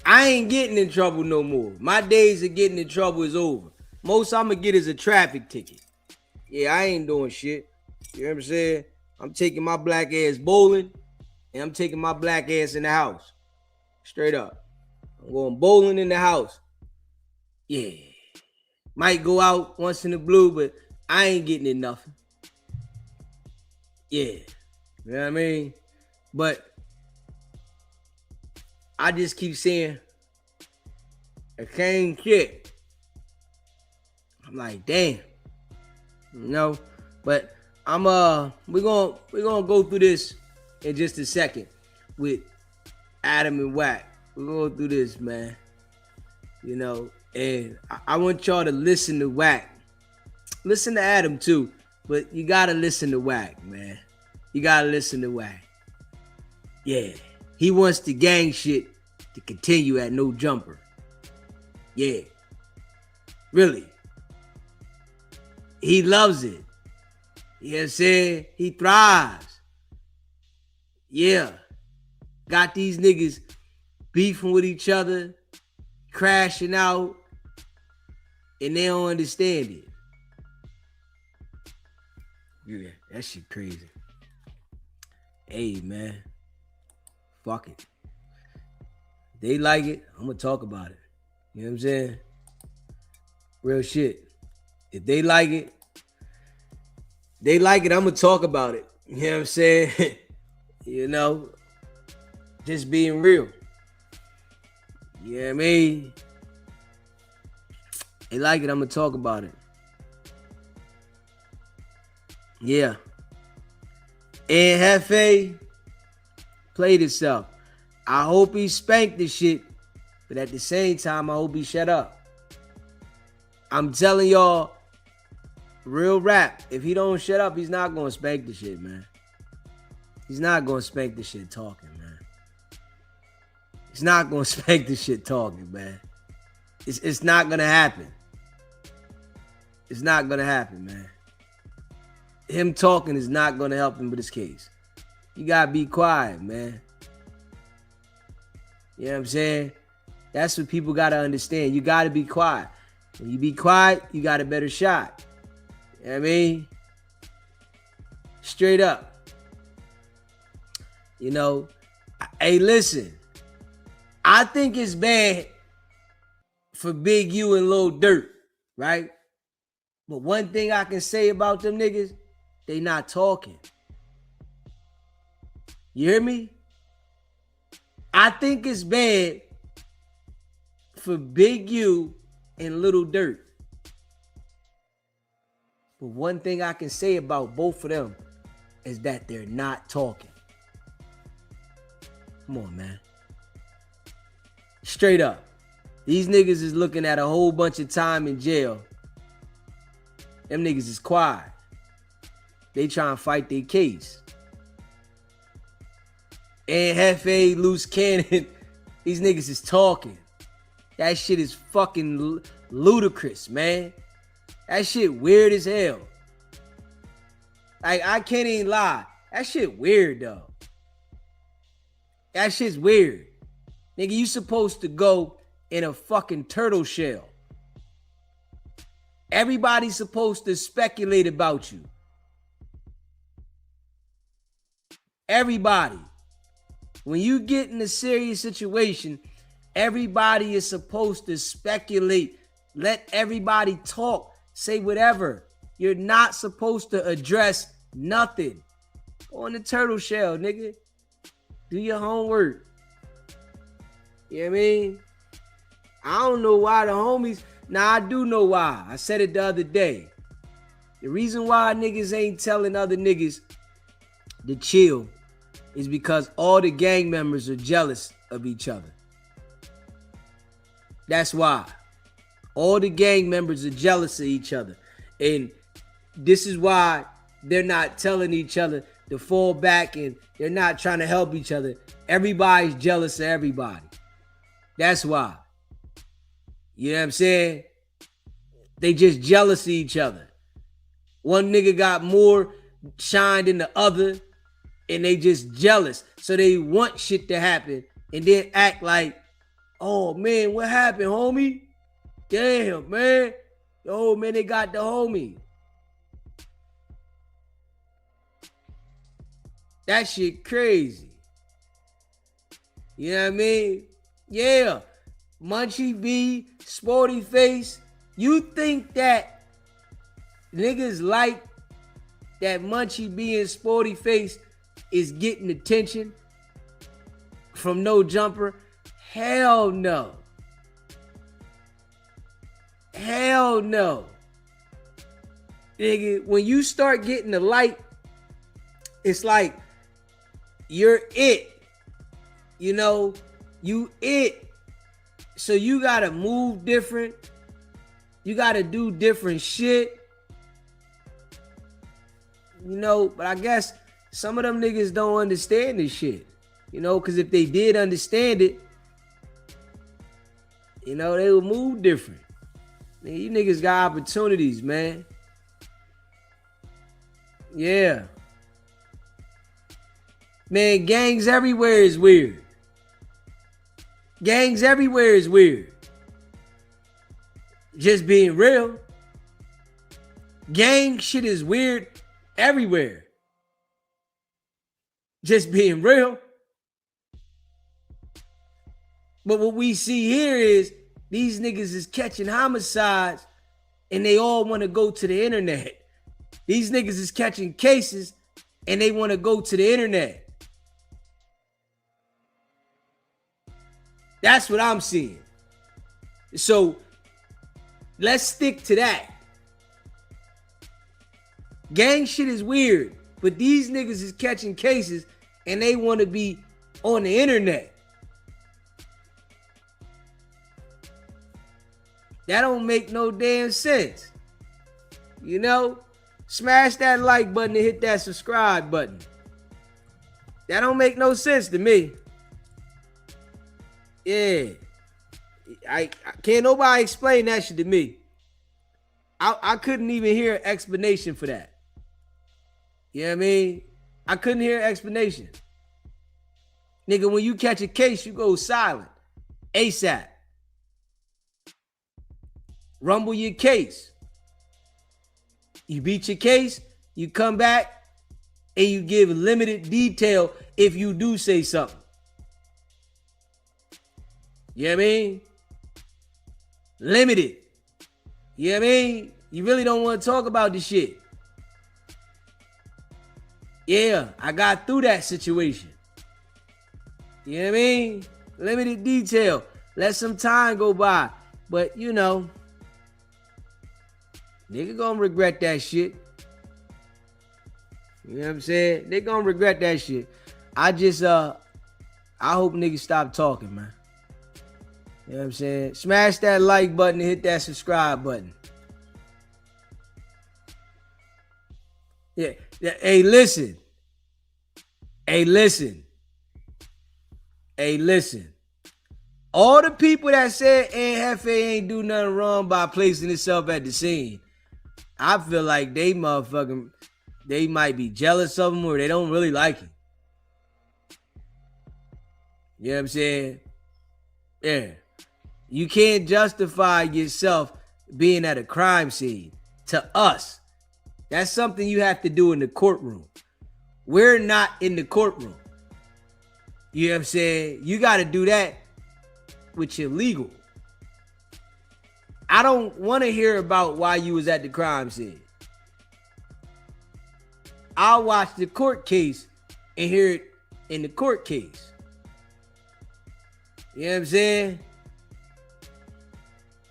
I ain't getting in trouble no more. My days of getting in trouble is over. Most I'm gonna get is a traffic ticket. Yeah, I ain't doing shit. You know what I'm saying? I'm taking my black ass bowling, and I'm taking my black ass in the house. Straight up. I'm going bowling in the house. Yeah. Might go out once in the blue, but I ain't getting in nothing. Yeah. You know what I mean? But I just keep saying a cane shit. I'm like, damn. You know? But we're gonna go through this in just a second with Adam and Wack. We're going through this, man. You know, and I want y'all to listen to Wack. Listen to Adam too, but you gotta listen to Wack, man. You gotta listen to Wack. Yeah, he wants the gang shit to continue at no jumper. Yeah, really. He loves it. You know what I'm saying? He thrives. Yeah, got these niggas beefing with each other, crashing out, and they don't understand it. Yeah, that shit crazy. Hey, man. Fuck it. They like it, I'm gonna talk about it. You know what I'm saying? Real shit. If they like it, They like it, I'm gonna talk about it. You know what I'm saying? You know, just being real. You know what I mean? They like it, I'm gonna talk about it. Yeah. And Hefe played himself. I hope he spanked the shit, but at the same time, I hope he shut up. I'm telling y'all, real rap, if he don't shut up, he's not gonna spank the shit, man. He's not gonna spank the shit talking, man. He's not gonna spank the shit talking, man. It's not gonna happen. It's not gonna happen, man. Him talking is not gonna help him with his case. You gotta be quiet, man. You know what I'm saying? That's what people gotta understand. You gotta be quiet. When you be quiet, you got a better shot. You know what I mean? Straight up. You know, hey, listen. I think it's bad for Big U and Lil Durk, right? But one thing I can say about them niggas, they not talking. You hear me? I think it's bad for Big U and Lil Durk. But one thing I can say about both of them is that they're not talking. Come on, man. Straight up. These niggas is looking at a whole bunch of time in jail. Them niggas is quiet. They trying to fight their case. And Hefe, Loose Cannon, these niggas is talking. That shit is fucking ludicrous, man. That shit weird as hell. Like, I can't even lie. That shit weird, though. That shit's weird. Nigga, you supposed to go in a fucking turtle shell. Everybody's supposed to speculate about you. Everybody. When you get in a serious situation, everybody is supposed to speculate. Let everybody talk. Say whatever. You're not supposed to address nothing. Go in the turtle shell, nigga. Do your homework. You know what I mean? I don't know why the homies... Now, I do know why. I said it the other day. The reason why niggas ain't telling other niggas to chill is because all the gang members are jealous of each other. That's why. All the gang members are jealous of each other. And this is why they're not telling each other to fall back, and they're not trying to help each other. Everybody's jealous of everybody. That's why. You know what I'm saying? They just jealous of each other. One nigga got more shine than the other, and they just jealous. So they want shit to happen and then act like, oh man, what happened, homie? Damn, man. Oh man, they got the homie. That shit crazy. You know what I mean? Yeah. Munchie B, Sporty Face. You think that niggas like that Munchie B and Sporty Face is getting attention from No Jumper? Hell no. Hell no. Nigga, when you start getting the light, it's like you're it. You know, you it. So you gotta move different. You gotta do different shit. You know, but I guess some of them niggas don't understand this shit. You know, because if they did understand it, you know, they would move different. Man, you niggas got opportunities, man. Yeah. Man, gangs everywhere is weird. Gangs everywhere is weird. Just being real. Gang shit is weird everywhere. Just being real. But what we see here is these niggas is catching homicides and they all want to go to the internet. These niggas is catching cases and they want to go to the internet. That's what I'm seeing. So let's stick to that. Gang shit is weird, but these niggas is catching cases and they want to be on the internet. That don't make no damn sense. You know? Smash that like button and hit that subscribe button. That don't make no sense to me. Yeah. I can't nobody explain that shit to me. I couldn't even hear an explanation for that. You know what I mean? I couldn't hear an explanation. Nigga, when you catch a case, you go silent. ASAP. Rumble your case. You beat your case, you come back, and you give limited detail if you do say something. You know what I mean? Limited. You know what I mean? You really don't want to talk about this shit. Yeah, I got through that situation. You know what I mean? Limited detail. Let some time go by. But, you know, nigga gonna regret that shit. You know what I'm saying? They gonna regret that shit. I hope niggas stop talking, man. You know what I'm saying? Smash that like button and hit that subscribe button. Yeah. Hey, listen. All the people that said Hefe ain't do nothing wrong by placing himself at the scene, I feel like they might be jealous of him or they don't really like him. You know what I'm saying? Yeah. You can't justify yourself being at a crime scene. To us, that's something you have to do in the courtroom. We're not in the courtroom. You know what I'm saying? You got to do that with your legal. I don't want to hear about why you was at the crime scene. I'll watch the court case and hear it in the court case. You know what I'm saying?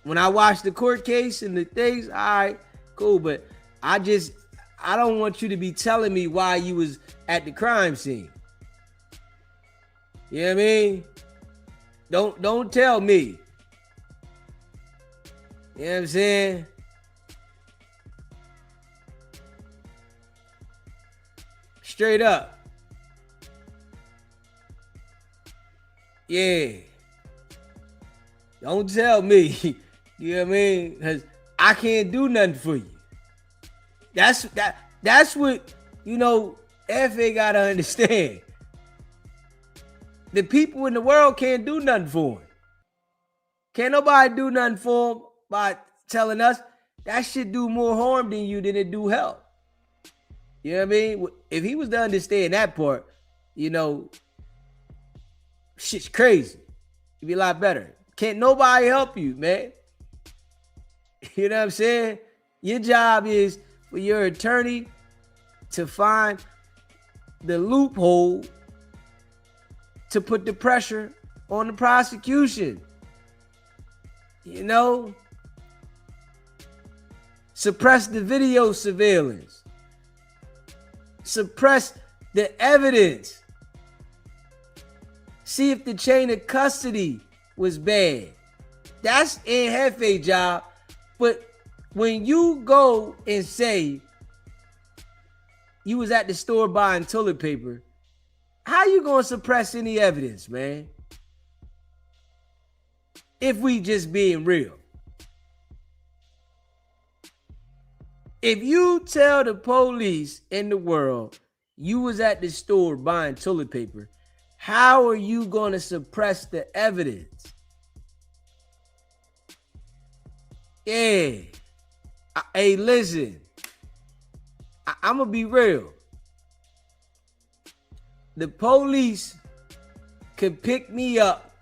When I watch the court case and the things, all right, cool. But I don't want you to be telling me why you was at the crime scene. You know what I mean? Don't tell me. You know what I'm saying? Straight up. Yeah. Don't tell me. You know what I mean? Because I can't do nothing for you. That's what, you know, FA gotta understand. The people in the world can't do nothing for him. Can't nobody do nothing for him by telling us. That shit do more harm than it do help. You know what I mean? If he was to understand that part, you know, shit's crazy. It'd be a lot better. Can't nobody help you, man. You know what I'm saying? Your job is for your attorney to find the loophole to put the pressure on the prosecution. You know? Suppress the video surveillance. Suppress the evidence. See if the chain of custody was bad. That's Hefe's job. But when you go and say you was at the store buying toilet paper, how you gonna suppress any evidence, man? If we just being real. If you tell the police in the world you was at the store buying toilet paper, how are you gonna suppress the evidence? Yeah. Hey, listen. I'm gonna be real. The police could pick me up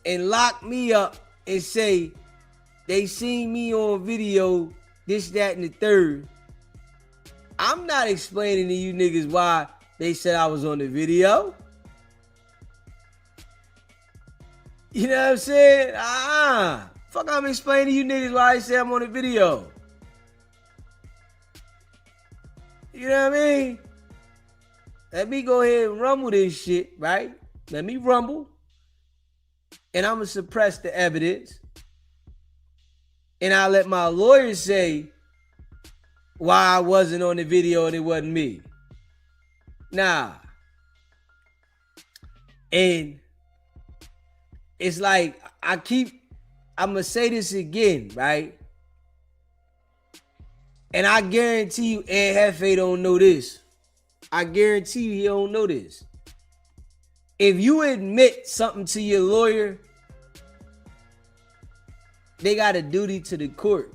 and lock me up and say they seen me on video this, that, and the third. I'm not explaining to you niggas why they said I was on the video. You know what I'm saying? Fuck, I'm explaining to you niggas why I say I'm on the video. You know what I mean? Let me go ahead and rumble this shit, right? Let me rumble. And I'm going to suppress the evidence. And I'll let my lawyer say why I wasn't on the video and it wasn't me. Nah. And it's like, I'm going to say this again, right? And I guarantee you Ed Hefe don't know this. I guarantee you he don't know this. If you admit something to your lawyer, they got a duty to the court.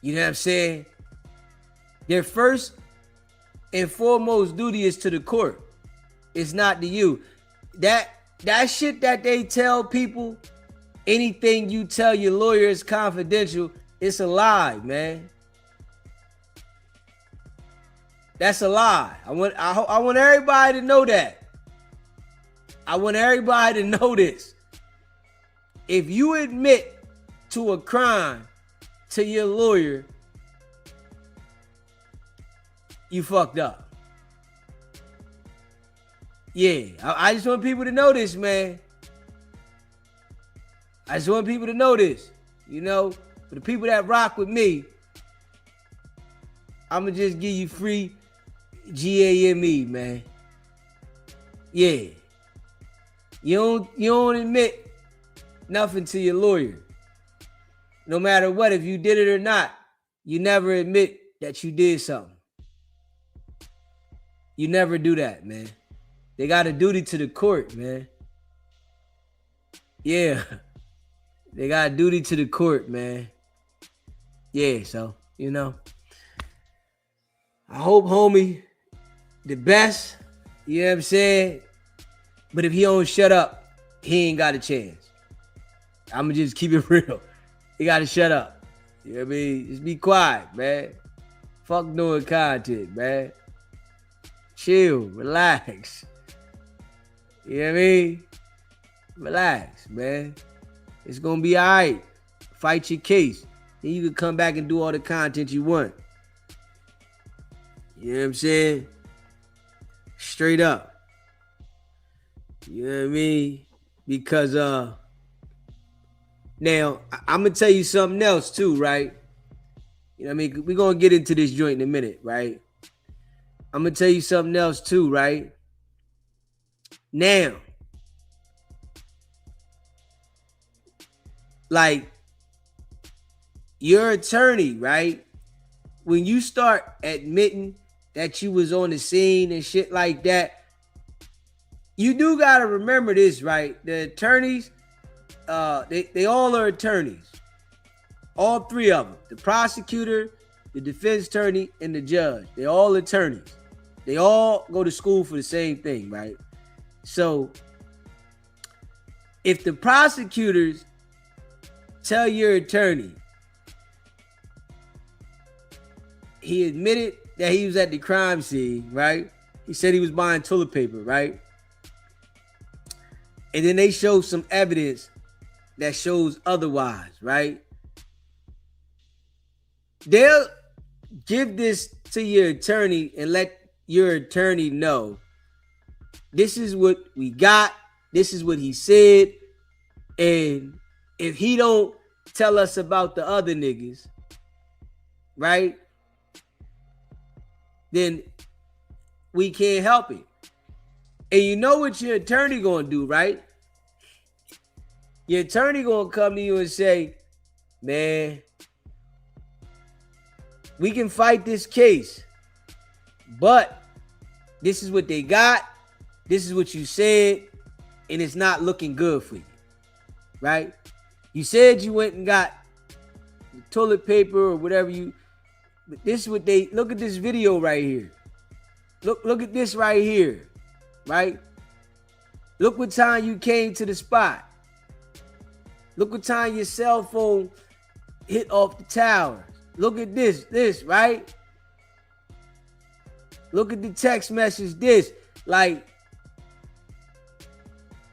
You know what I'm saying? Their first and foremost duty is to the court. It's not to you. That shit that they tell people, anything you tell your lawyer is confidential, it's a lie, man. That's a lie. I want everybody to know that. I want everybody to know this. If you admit to a crime to your lawyer, you fucked up. Yeah, I just want people to know this, man. I just want people to know this. You know, for the people that rock with me, I'm going to just give you free GAME, man. Yeah. You don't admit nothing to your lawyer. No matter what, if you did it or not, you never admit that you did something. You never do that, man. They got a duty to the court, man. Yeah. They got a duty to the court, man. Yeah, so, you know. I hope, homie, the best. You know what I'm saying? But if he don't shut up, he ain't got a chance. I'ma just keep it real. He gotta shut up. You know what I mean? Just be quiet, man. Fuck doing content, man. Chill, relax. You know what I mean? Relax, man. It's gonna be all right. Fight your case. Then you can come back and do all the content you want. You know what I'm saying? Straight up. You know what I mean? Because now I'm gonna tell you something else too, right? You know what I mean? We're gonna get into this joint in a minute, right? I'm gonna tell you something else too, right? Now, like your attorney, right? When you start admitting that you was on the scene and shit like that, you do gotta remember this, right? The attorneys, they all are attorneys. All three of them. The prosecutor, the defense attorney, and the judge. They're all attorneys. They all go to school for the same thing, right? So, if the prosecutors tell your attorney he admitted that he was at the crime scene, right? He said he was buying toilet paper, right? And then they show some evidence that shows otherwise, right? They'll give this to your attorney and let your attorney know this is what we got, this is what he said, and if he don't tell us about the other niggas, right, then we can't help it. And you know what your attorney gonna do, right? Your attorney gonna come to you and say, man, we can fight this case, but this is what they got, this is what you said, and it's not looking good for you, right? You said you went and got the toilet paper or whatever but this is what look at this video right here. Look at this right here, right? Look what time you came to the spot. Look what time your cell phone hit off the towers. Look at this, right? Look at the text message, this. Like,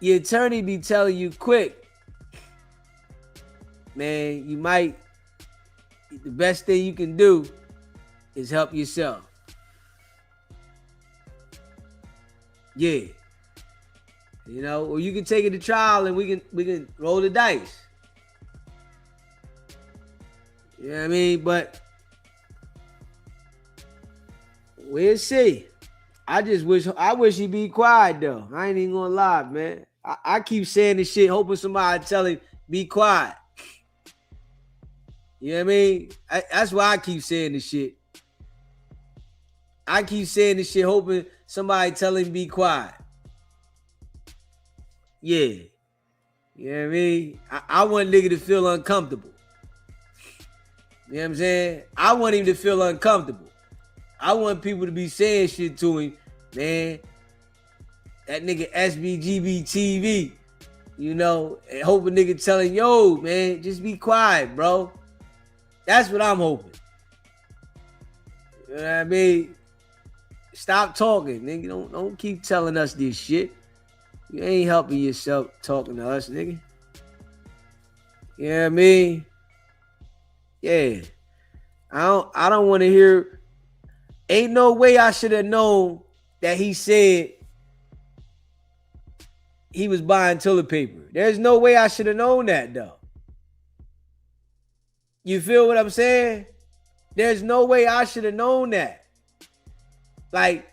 your attorney be telling you quick, man, the best thing you can do is help yourself. Yeah. You know, or you can take it to trial and we can roll the dice. You know what I mean? But we'll see. I wish he'd be quiet though. I ain't even gonna lie, man. I keep saying this shit, hoping somebody tell him be quiet. You know what I mean? That's why I keep saying this shit. I keep saying this shit, hoping somebody tell him be quiet. Yeah. You know what I mean? I want nigga to feel uncomfortable. You know what I'm saying? I want him to feel uncomfortable. I want people to be saying shit to him, man. That nigga SBGB TV, you know, and hope a nigga telling, yo, man, just be quiet, bro. That's what I'm hoping. You know what I mean? Stop talking, nigga. Don't keep telling us this shit. You ain't helping yourself talking to us, nigga. You know what I mean? Yeah. I don't want to hear. Ain't no way I should have known that he said he was buying toilet paper. There's no way I should have known that, though. You feel what I'm saying? There's no way I should have known that. Like,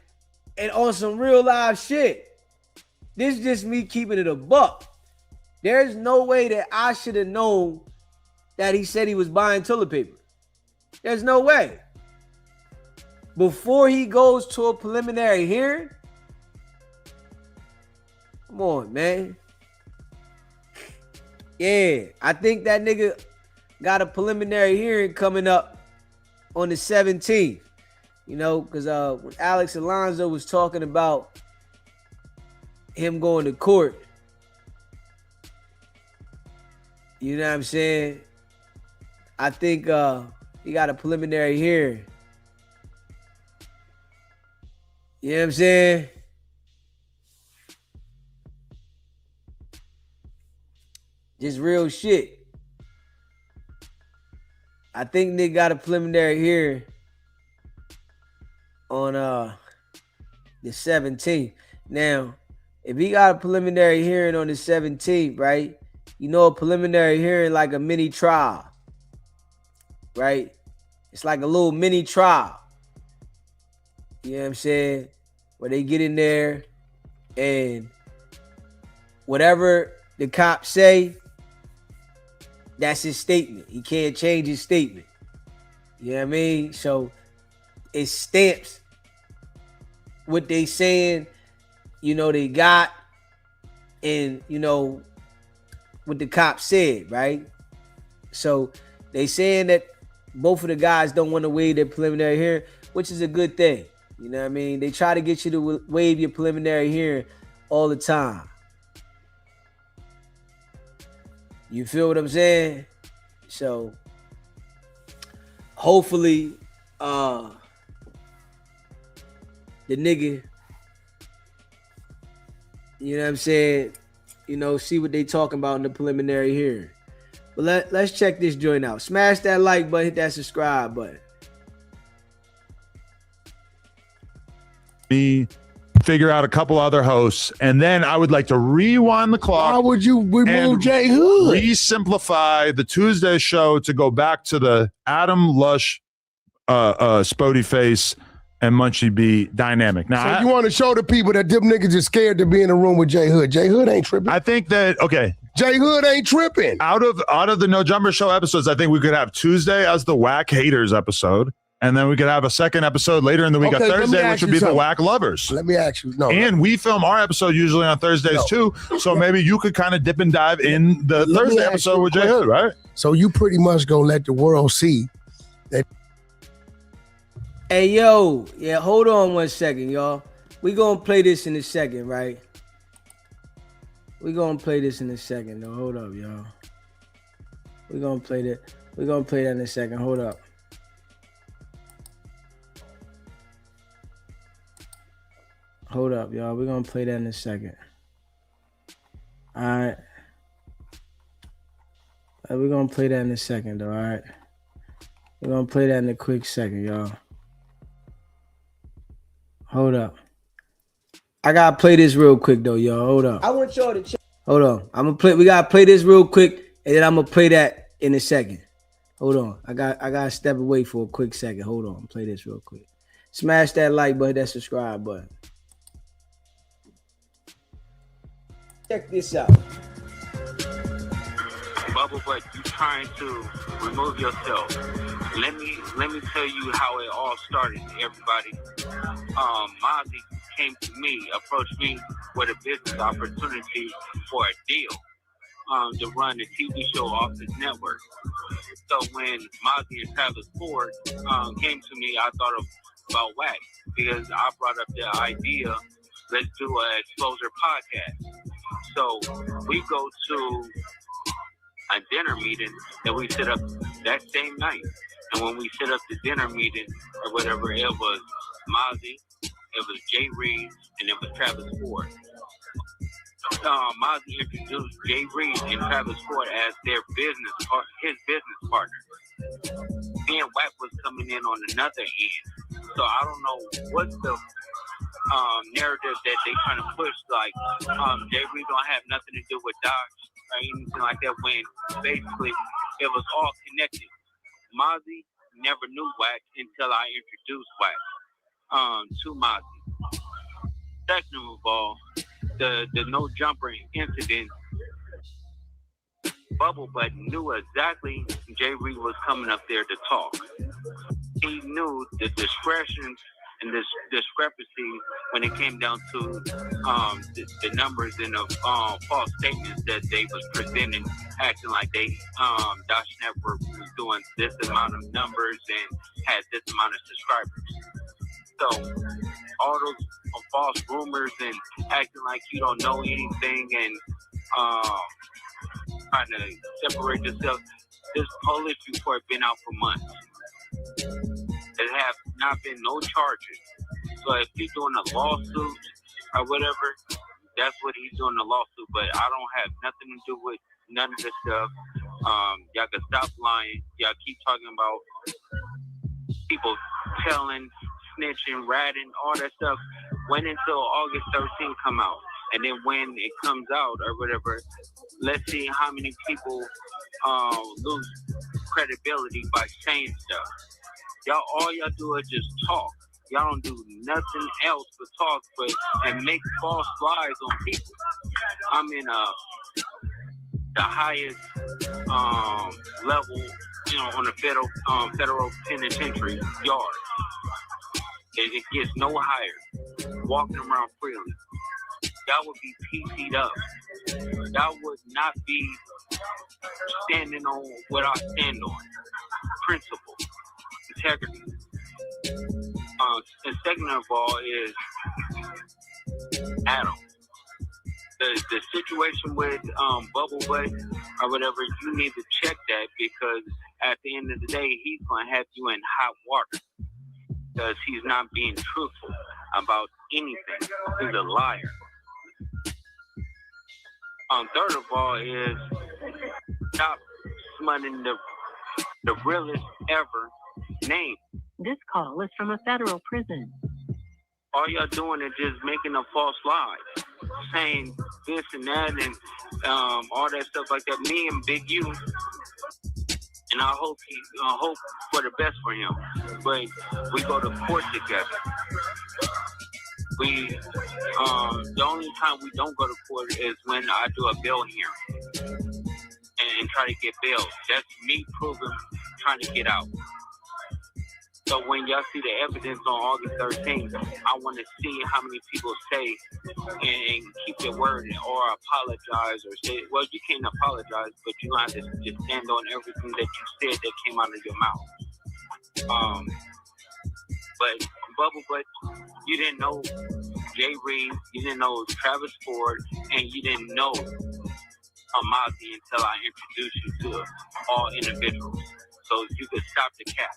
and on some real live shit. This is just me keeping it a buck. There's no way that I should have known that he said he was buying toilet paper. There's no way. Before he goes to a preliminary hearing? Come on, man. Yeah, I think that nigga got a preliminary hearing coming up on the 17th. You know, because when Alex Alonso was talking about him going to court, you know what I'm saying? I think he got a preliminary hearing. You know what I'm saying? Just real shit. I think they got a preliminary hearing on the 17th. Now, if he got a preliminary hearing on the 17th, right? You know, a preliminary hearing like a mini trial, right? It's like a little mini trial. You know what I'm saying? Where they get in there and whatever the cops say, that's his statement. He can't change his statement. You know what I mean? So it stamps what they saying, you know, they got, and, you know, what the cops said, right? So they saying that both of the guys don't want to waive their preliminary hearing, which is a good thing. You know what I mean? They try to get you to waive your preliminary hearing all the time. You feel what I'm saying? So hopefully the nigga, you know what I'm saying, you know, see what they talking about in the preliminary hearing. But let's check this joint out. Smash that like button, hit that subscribe button. Me figure out a couple other hosts, and then I would like to rewind the clock. Why would you remove J Hood? Re-simplify the Tuesday show to go back to the Adam Lush, Spody Face, and Munchie B dynamic. Now, So you want to show the people that them niggas is scared to be in a room with J Hood. J Hood ain't tripping. I think that, okay, J Hood ain't tripping. out of the No Jumper Show episodes, I think we could have Tuesday as the Whack Haters episode, and then we could have a second episode later in the week, Okay, on let me Thursday, ask which would you be the something. Whack Lovers. Let me ask you. No. And we film our episode usually on Thursdays too, so maybe you could kind of dip and dive in the Let me Thursday ask episode you a with J question. Hood, right? So you pretty much gonna let the world see that. Hey, yo. Yeah, hold on one second, y'all. We gonna play this in a second, right? We gonna play this in a second, though. Hold up, y'all. We gonna play that. We're gonna play that in a second. Hold up. Hold up, y'all. We're gonna play that in a second. All right. We're gonna play that in a second, though. All right. We're gonna play that in a quick second, y'all. Hold up. I gotta play this real quick, though, y'all. Hold up. I want y'all to check. Hold on. We gotta play this real quick, and then I'm gonna play that in a second. Hold on. I gotta step away for a quick second. Hold on. Play this real quick. Smash that like button, that subscribe button. Check this out. Bubble Butt, you trying to remove yourself. Let me tell you how it all started, everybody. Mozzie came to me, approached me with a business opportunity for a deal to run a TV show off his network. So when Mozzie and Travis Ford came to me, I thought about WAC because I brought up the idea, let's do an exposure podcast. So we go to a dinner meeting that we set up that same night. And when we set up the dinner meeting or whatever, it was Mozzie, it was Jay Reed, and it was Travis Ford. Mozzie introduced Jay Reed and Travis Ford as his business partners. Me and Wack was coming in on another end. So I don't know what's the narrative that they trying to push, like Jay Reed don't have nothing to do with Doc or anything like that, when basically it was all connected. Mozzie never knew Wack until I introduced Wack to Mozzie. Second of all, the no jumper incident, Bubble Butt knew exactly Jay Reed was coming up there to talk. He knew the discretion and this discrepancy when it came down to the numbers and the false statements that they was presenting, acting like they Dosh Network was doing this amount of numbers and had this amount of subscribers. So all those false rumors and acting like you don't know anything and trying to separate yourself. This police report been out for months. There have not been no charges. So if he's doing a lawsuit or whatever, that's what he's doing, a lawsuit. But I don't have nothing to do with none of this stuff. Y'all can stop lying. Y'all keep talking about people telling, snitching, ratting, all that stuff. Wait until August 13th come out. And then when it comes out or whatever, let's see how many people lose credibility by saying stuff. All y'all do is just talk. Y'all don't do nothing else but talk and make false lies on people. I'm in the highest level, on the federal penitentiary yard. It gets no higher. Walking around freely. Y'all would be PC'd up. Y'all would not be standing on what I stand on. Principle. Integrity. And second of all is Adam. The situation with Bubble Butt or whatever, you need to check that, because at the end of the day, he's going to have you in hot water because he's not being truthful about anything. He's a liar. Third of all is stop smutting the realest ever name. This call is from a federal prison. All y'all doing is just making a false lie, saying this and that and all that stuff like that. Me and Big U, and I hope for the best for him. But we go to court together. The only time we don't go to court is when I do a bail hearing and try to get bail. That's me proving trying to get out. So when y'all see the evidence on August 13th, I want to see how many people say and keep their word or apologize or say, well, you can't apologize, but you have to just stand on everything that you said that came out of your mouth. But Bubble Butt, you didn't know Jay Reed, you didn't know Travis Ford, and you didn't know Mozzie until I introduced you to all individuals. so you could stop the cap.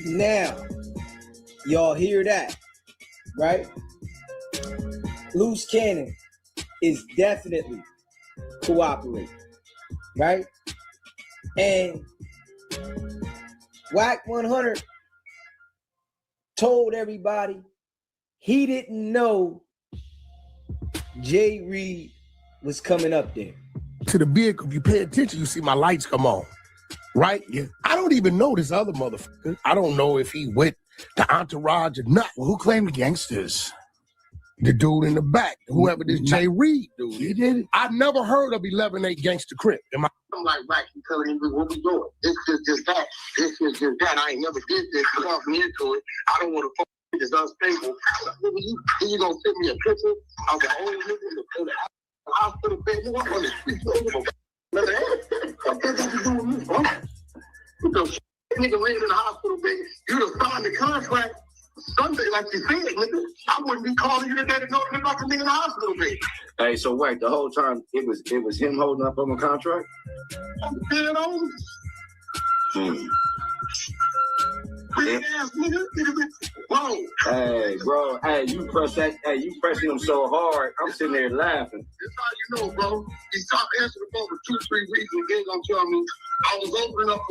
Now, y'all hear that, right? Loose Cannon is definitely cooperating, right? And Wicked100 told everybody he didn't know Jay Reed was coming up there. To the vehicle, if you pay attention, you see my lights come on, right? Yeah. I don't even know this other motherfucker. I don't know if he with the entourage or not. Well, who claimed the gangsters? The dude in the back, whoever this Jay Reed dude. He did it. I never heard of 11-8 Gangsta Crip. I'm like, right, you telling me what we doing? This is just that. This is just that. I ain't never did this. You talk me into it. I don't want to fuck with this unstable. You gonna send me a picture of the old nigga in the hospital bed? You want on the street? What got to do with me, bro? What the shit? Nigga laying in the hospital bed. You done signed the contract Sunday, like you said, nigga. I wouldn't be calling you today to know the nigga in the hospital bed. Hey, so wait, the whole time it was him holding up on the contract? I'm dead on. Ass nigga. Whoa. Hey, bro. Hey, you pressing him so hard. I'm sitting there laughing. That's how you know, bro. He stopped answering the phone for 2-3 weeks and then gonna tell me I was opening up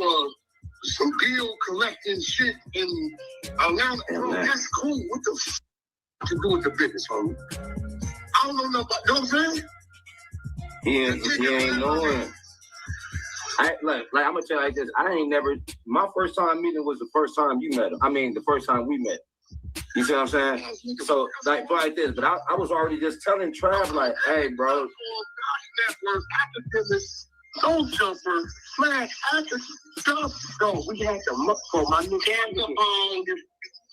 some deal collecting shit in Atlanta. Bro, that's cool. What the f to do with the business, homie? I don't know nothing about, you know what I'm saying? He ain't knowing. I'm gonna tell you like this. I ain't never. My first time meeting was the first time you met him. I mean, the first time we met. You see what I'm saying? So like this. But I was already just telling Trav like, hey, bro. Soul Jumper, Flash, after stuff. Go, we had to look for my nigga.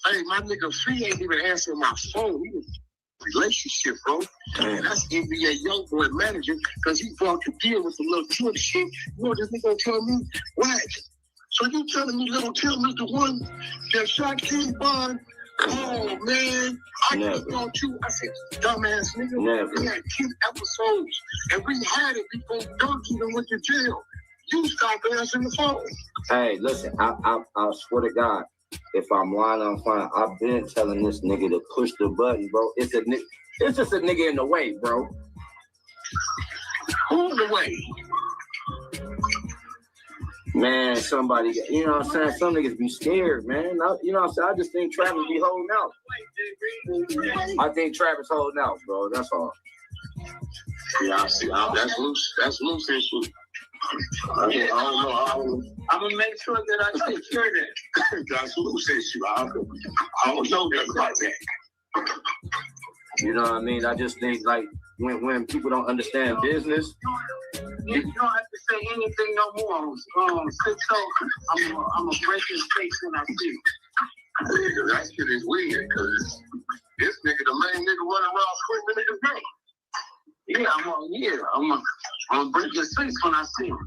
Hey, my nigga, she ain't even answering my phone. He was relationship, bro. And that's NBA YoungBoy manager, because he brought the deal with the little Tim shit. You know this nigga tell me? What? So you telling me little Tim is the one that shot King Bond? Oh, man. I just thought you. I said, dumbass nigga. Never. We had 10 episodes, and we had it before Dirk even went to jail. You stopped answering the phone. Hey, listen, I swear to God, if I'm lying, I'm fine. I've been telling this nigga to push the button, bro. It's just a nigga in the way, bro. Who's in the way? Man, somebody, you know what I'm saying? Some niggas be scared, man. You know what I'm saying? I just think Travis be holding out. I think Travis holding out, bro. That's all. Yeah, I see. That's loose. That's loose issue. I don't know. I'm gonna make sure that I take care of that. That's loose issue. I don't know that like that. You know what I mean? I just think like when people don't understand business. You don't have to say anything no more. I'm gonna break his face when I see him. That shit is weird, cause this nigga, the main nigga running around screaming niggas name. Yeah, I'm gonna break his face when I see him.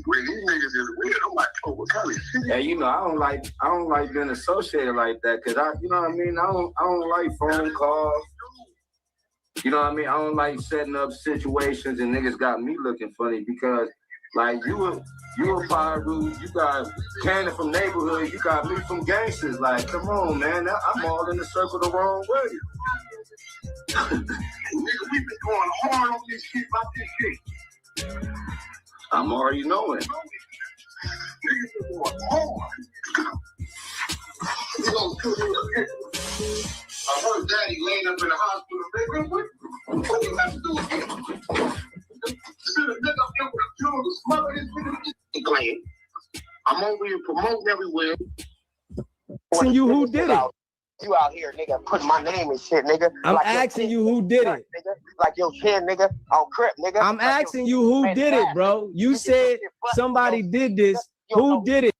When these niggas is weird, I'm like, oh, what kind of shit? Yeah, you know, I don't like being associated like that, cause you know what I mean? I don't like phone calls. You know what I mean? I don't like setting up situations and niggas got me looking funny because, like, you a Pyru, you got Cannon from neighborhood, you got me from gangsters. Like, come on, man. I'm all in the circle the wrong way. Nigga, we been going hard on this shit about this shit. I'm already knowing. Niggas been going hard. You gonna kill me again? I heard Daddy laying up in the hospital. What do you have to do with him? Should have nigga up here with a funeral to smother his nigga playing. I'm over here promoting everywhere. Asking you who did it. You out here, nigga, putting my name and shit, nigga. I'm like asking you who did it. Nigga. Like your chin, nigga, on Crip, nigga. I'm like asking you who did it, bro. You said somebody did this. Who did it?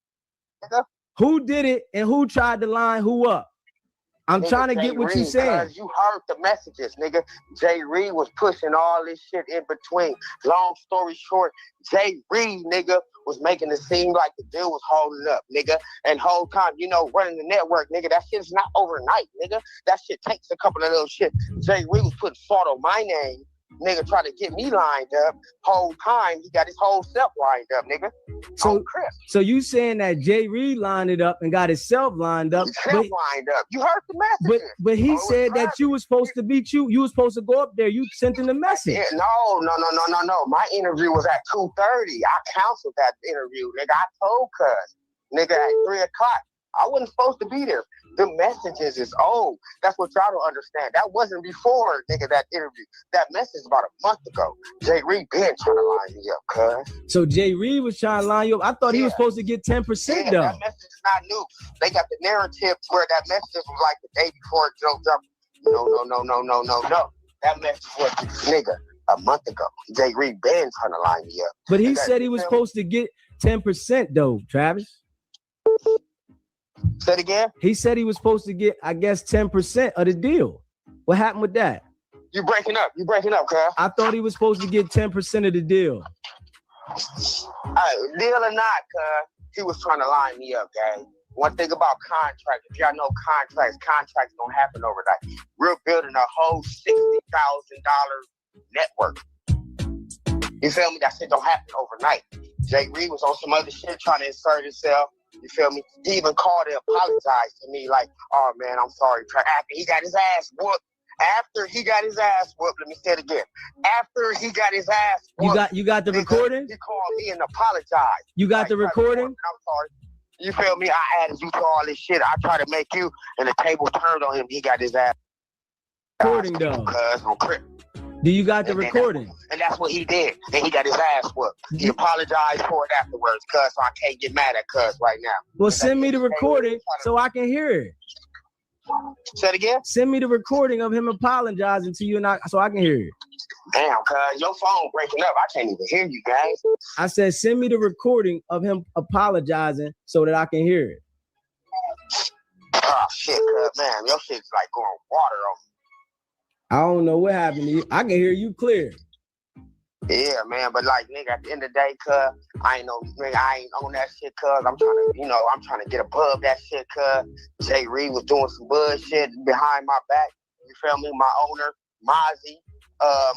Nigga. Who did it and who tried to line who up? I'm trying to get what you saying. You heard the messages, nigga. Jay Reed was pushing all this shit in between. Long story short, Jay Reed, nigga, was making it seem like the deal was holding up, nigga. And whole time, you know, running the network, nigga, that shit's not overnight, nigga. That shit takes a couple of little shit. Jay Reed was putting salt on my name nigga try to get me lined up. Whole time he got his whole self lined up, nigga. So you saying that Jay Reed lined it up and got himself lined up? Lined up. You heard the message. But he said that you was supposed to beat you. You was supposed to go up there. You sent him the message. Yeah, no. My interview was at 2:30. I canceled that interview, nigga. I told cuz, nigga, at 3 o'clock. I wasn't supposed to be there. The messages is old. That's what y'all don't understand. That wasn't before, nigga, that interview. That message about a month ago. Jay Reed been trying to line me up, cuz. So Jay Reed was trying to line you up. I thought he was supposed to get 10% though. That message is not new. They got the narrative where that message was like the day before Joe dropped. No. That message was, nigga, a month ago. Jay Reed been trying to line me up. But he said he was supposed to get 10% though, Travis. Say it again? He said he was supposed to get, I guess, 10% of the deal. What happened with that? You breaking up, cuz. I thought he was supposed to get 10% of the deal. Deal or not, cuz, he was trying to line me up, gang. One thing about contracts, if y'all know contracts don't happen overnight. We're building a whole $60,000 network. You feel me? That shit don't happen overnight. Jay Reed was on some other shit trying to insert himself. You feel me? He even called and apologized to me like, oh man, I'm sorry. After he got his ass whooped, let me say it again. After he got his ass whooped. You got the recording? He called me and apologized. You got the recording? I'm sorry. You feel me? I added you to all this shit. I tried to make you, and the table turned on him. He got his ass. Recording though. Cuz on Crip. Do you got the recording? And that's what he did. And he got his ass whooped. He apologized for it afterwards, cuz, so I can't get mad at cuz right now. Well, send me the recording so I can hear it. Say it again? Send me the recording of him apologizing to you so I can hear it. Damn, cuz, your phone breaking up. I can't even hear you, guys. I said, send me the recording of him apologizing so that I can hear it. Oh, shit, cuz, man. Your shit's like going water on me. I don't know what happened to you. I can hear you clear. Yeah, man, but like, nigga, at the end of the day, cuz, I ain't on that shit, cuz. I'm trying to get above that shit, cuz. Jay Reed was doing some bullshit behind my back. You feel me? My owner, Mozzie,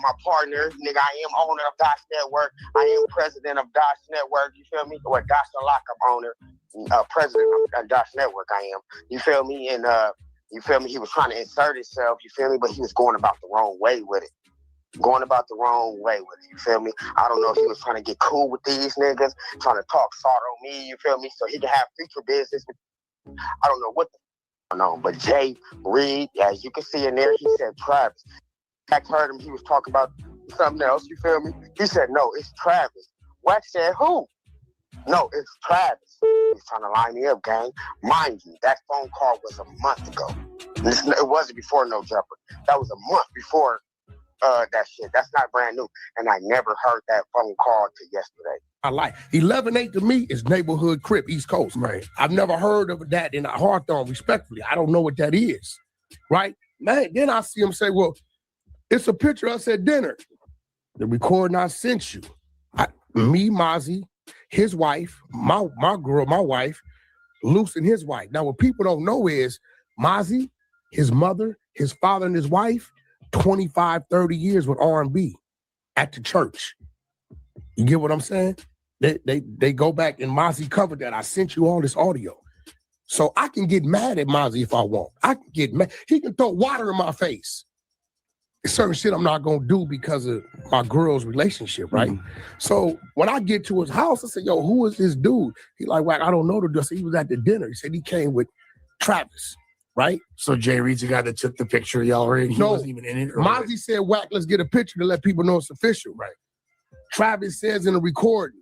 my partner, nigga, I am owner of Dosh Network. I am president of Dosh Network. You feel me? Or Dosh Lockup owner, president of Dosh Network. I am. You feel me? And you feel me? He was trying to insert himself. You feel me? But he was going about the wrong way with it. You feel me? I don't know if he was trying to get cool with these niggas, trying to talk salt on me. You feel me? So he can have future business. I don't know what the going on. But Jay Reed, as you can see in there, he said Travis. I heard him. He was talking about something else. You feel me? He said, no, it's Travis. Wack said, who? No, it's Travis. He's trying to line me up, gang. Mind you, that phone call was a month ago. It wasn't before No Jumper. That was a month before that shit. That's not brand new. And I never heard that phone call till yesterday. I like 11-8 to me is neighborhood Crip, East Coast. Right. I've never heard of that in Hawthorne, respectfully. I don't know what that is. Right? Man, then I see him say, well, it's a picture of us at dinner. The recording I sent you. Me, Mozzie, his wife, my girl, my wife, Luce and his wife. Now, what people don't know is Mozzie, his mother, his father, and his wife, 25, 30 years with R&B at the church. You get what I'm saying? They go back and Mozzie covered that. I sent you all this audio. So I can get mad at Mozzie if I want. I can get mad. He can throw water in my face. It's certain shit I'm not gonna do because of my girl's relationship, right? Mm-hmm. So when I get to his house, I say, yo, who is this dude? He like, well, I don't know the dude. So he was at the dinner. He said he came with Travis, right? So Jay Reed's the guy that took the picture. Y'all already, he wasn't even in it. Mozzie said, Wack, let's get a picture to let people know it's official, right? Travis says in the recording,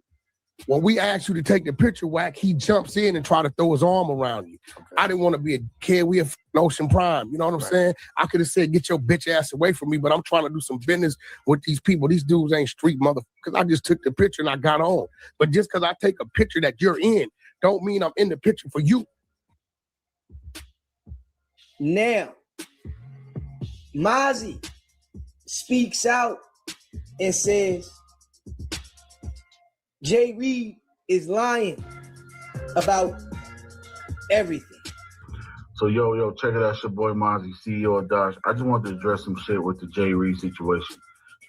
when we asked you to take the picture, Wack, he jumps in and try to throw his arm around you. Okay. I didn't want to be a kid. We have Ocean Prime. You know what I'm saying? I could have said, get your bitch ass away from me, but I'm trying to do some business with these people. These dudes ain't street motherfuckers. I just took the picture and I got on. But just because I take a picture that you're in, don't mean I'm in the picture for you. Now, Mozzie speaks out and says, Jay Reed is lying about everything. So, yo, check it out. It's your boy Mozzie, CEO of Dosh. I just wanted to address some shit with the Jay Reed situation.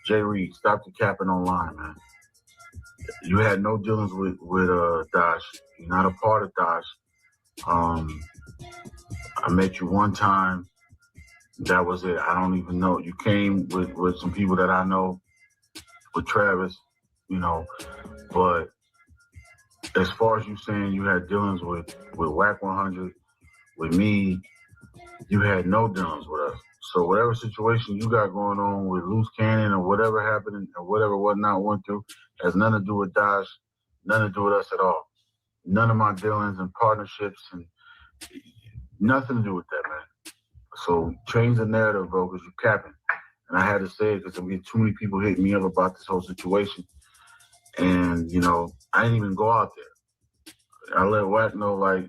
Jay Reed, stop the capping online, man. You had no dealings with Dash. You're not a part of Dash. I met you one time. That was it. I don't even know. You came with some people that I know, with Travis, you know. But as far as you saying you had dealings with Wicked100, with me, you had no dealings with us. So whatever situation you got going on with Loose Cannon or whatever happened or whatever whatnot went through has nothing to do with Dash, nothing to do with us at all. None of my dealings and partnerships and nothing to do with that, man. So change the narrative, bro, because you're capping. And I had to say it because I'm getting too many people hitting me up about this whole situation. And, you know, I didn't even go out there. I let Wack know, like,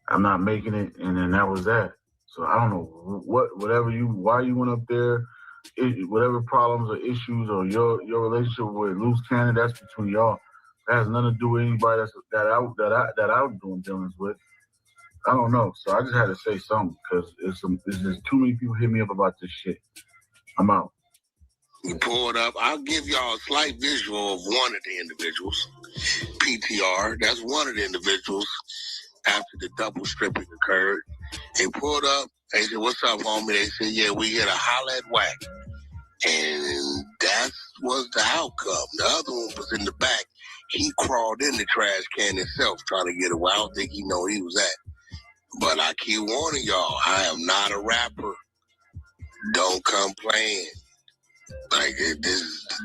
I'm not making it, and then that was that. So I don't know why you went up there, whatever problems or issues or your relationship with Loose Cannon, that's between y'all. That has nothing to do with anybody that I was doing dealings with. I don't know. So I just had to say something because there's too many people hit me up about this shit. I'm out. You pulled up. I'll give y'all a slight visual of one of the individuals. PTR. That's one of the individuals after the double stripping occurred. They pulled up. They said, "What's up, homie?" They said, "Yeah, we here to holler at Wack." And that was the outcome. The other one was in the back. He crawled in the trash can himself trying to get away. I don't think he know he was at. But I keep warning y'all, I am not a rapper. Don't come playing. Like,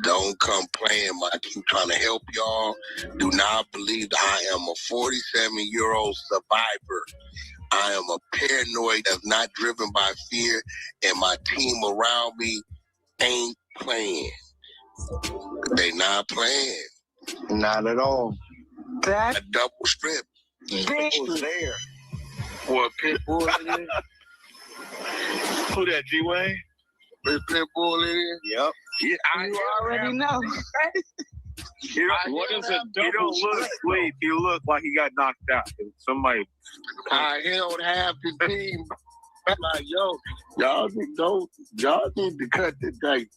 don't come playing. I keep trying to help y'all. Do not believe that I am a 47-year-old survivor. I am a paranoid that's not driven by fear, and my team around me ain't playing. They not playing. Not at all. A double strip. Who's there? What, Pitbull in there? Who that, G-Wayne? Is Pitbull in there? Yep. Yeah, you already know. He don't look asleep. He look like he got knocked out. Somebody. I held half the team. Like, yo, y'all need to cut the date.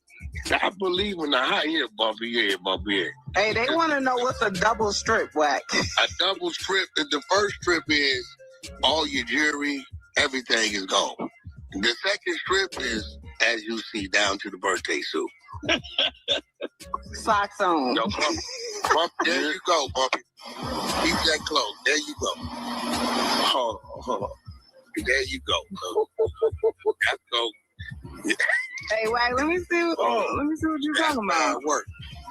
I believe in the high here, Bumpy. Yeah, Bumpy. Yeah. Hey, they want to know what's a double strip, Wack. A double strip, the first strip is all your jewelry, everything is gone. The second strip is, as you see, down to the birthday suit. Socks on. Yo, Bumpy. There you go, Bumpy. Keep that close. There you go. Oh. There you go. Let's go. Hey, Wack, let me see what you're talking about. Work.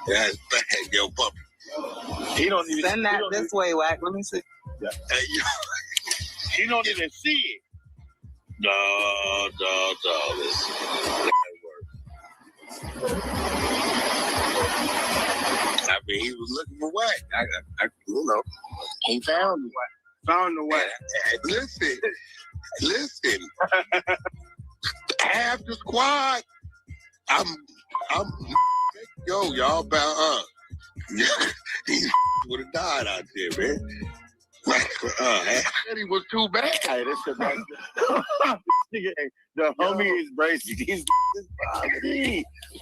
That's bad, yo, Bumpy. He don't even send that this way, Wack. Let me see. Yeah. Hey, yo. He don't even see it. No. I mean, he was looking for Wack. I he found the Wack. Found the Wack. Listen. Half the squad. Y'all about he would have died out there, man. He was too bad. Hey, the homie is crazy.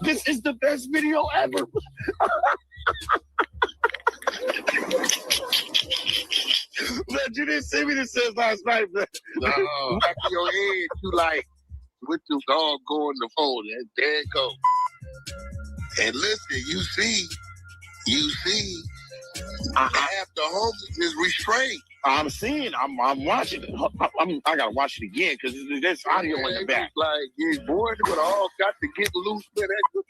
This is the best video ever. But you didn't see me this since last night, bro. No, back in your head, you like, with the dog going to phone, and there it goes. And listen, you see, half the homies is restrained. I'm seeing, I'm watching it. I gotta watch it again because there's audio in the back. Like these boys would all got to get loose with that.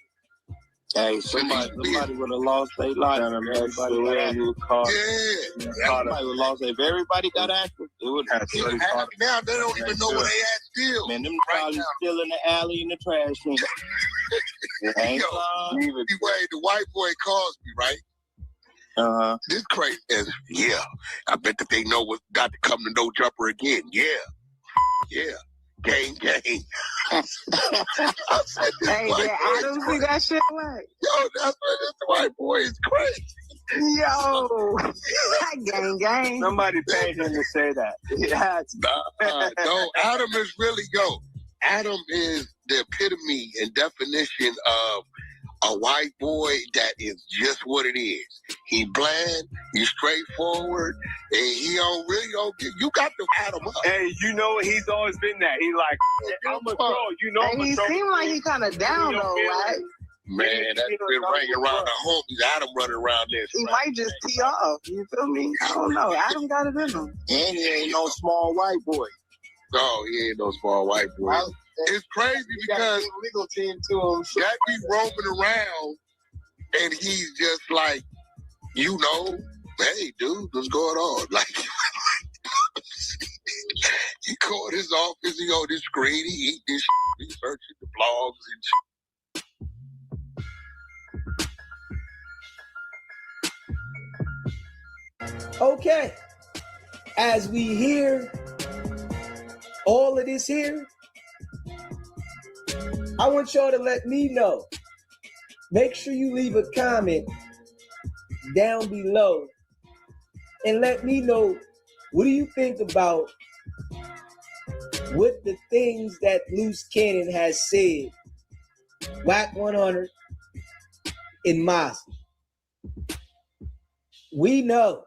Hey, somebody would have lost their life. Everybody got caught. Yeah. Somebody would have lost. If everybody got active, it would have been now they don't even know where they at still. Man, them probably still in the alley in the trash can. The white boy calls me, right? This crazy is, I bet that they know what's got to come to No Jumper again. Yeah. Gang. I said, hey, I don't see that shit like. Yo, that's why this white boy is crazy. Yo, gang. Somebody paid him to say that. No, Adam is really, Adam is the epitome and definition of a white boy that is just what it is. He bland, he's straightforward, and he don't really you got to add him up. Hey, you know he's always been that. He like, I'm a troll. You know, And he seemed like he kind of down though, right? Man, that's been ringing around the homies. Adam running around this. He might just tee off. You feel me? I don't know. Adam got it in him. And he ain't no small white boy. No, he ain't no small white boy. It's crazy because legal team to him. Jack be roaming around, and he's just like, you know, hey, dude, what's going on? Like, he called his office, he on his screen, he eat this shit, he searching the blogs and shit. Okay, as we hear all of this here, I want y'all to let me know. Make sure you leave a comment down below and let me know, what do you think about what the things that Loose Cannon has said, Wicked100 in Mosley. We know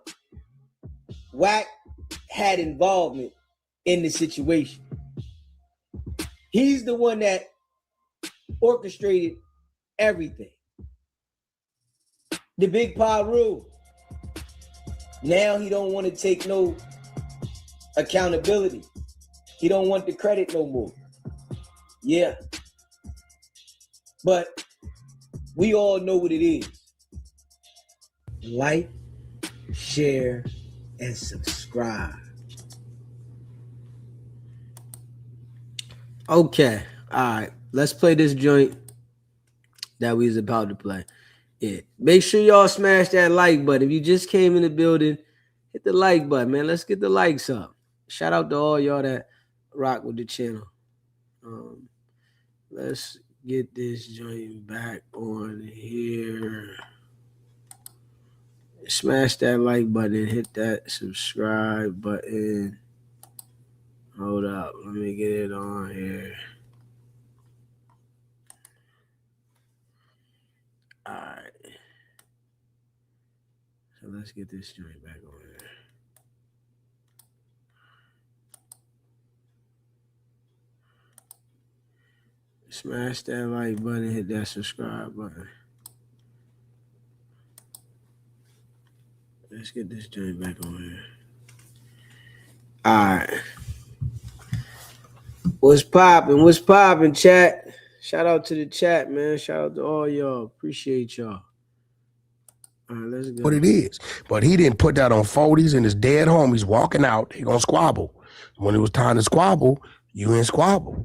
Wack had involvement in the situation. He's the one that orchestrated everything. The Big Pa rule. Now he don't want to take no accountability. He don't want the credit no more. Yeah. But we all know what it is. Like, share, and subscribe. Okay. All right. Let's play this joint that we was about to play. Yeah. Make sure y'all smash that like button. If you just came in the building, hit the like button, man. Let's get the likes up. Shout out to all y'all that rock with the channel. Let's get this joint back on here. Smash that like button. Hit that subscribe button. Hold up. Let me get it on here. All right. So let's get this joint back on here. Smash that like button. Hit that subscribe button. Let's get this joint back on here. All right. What's poppin'? What's poppin', chat? Shout out to the chat, man. Shout out to all y'all. Appreciate y'all. All right, let's go. What it is. But he didn't put that on 40s and his dead homies walking out. He gonna squabble. When it was time to squabble, you ain't squabble.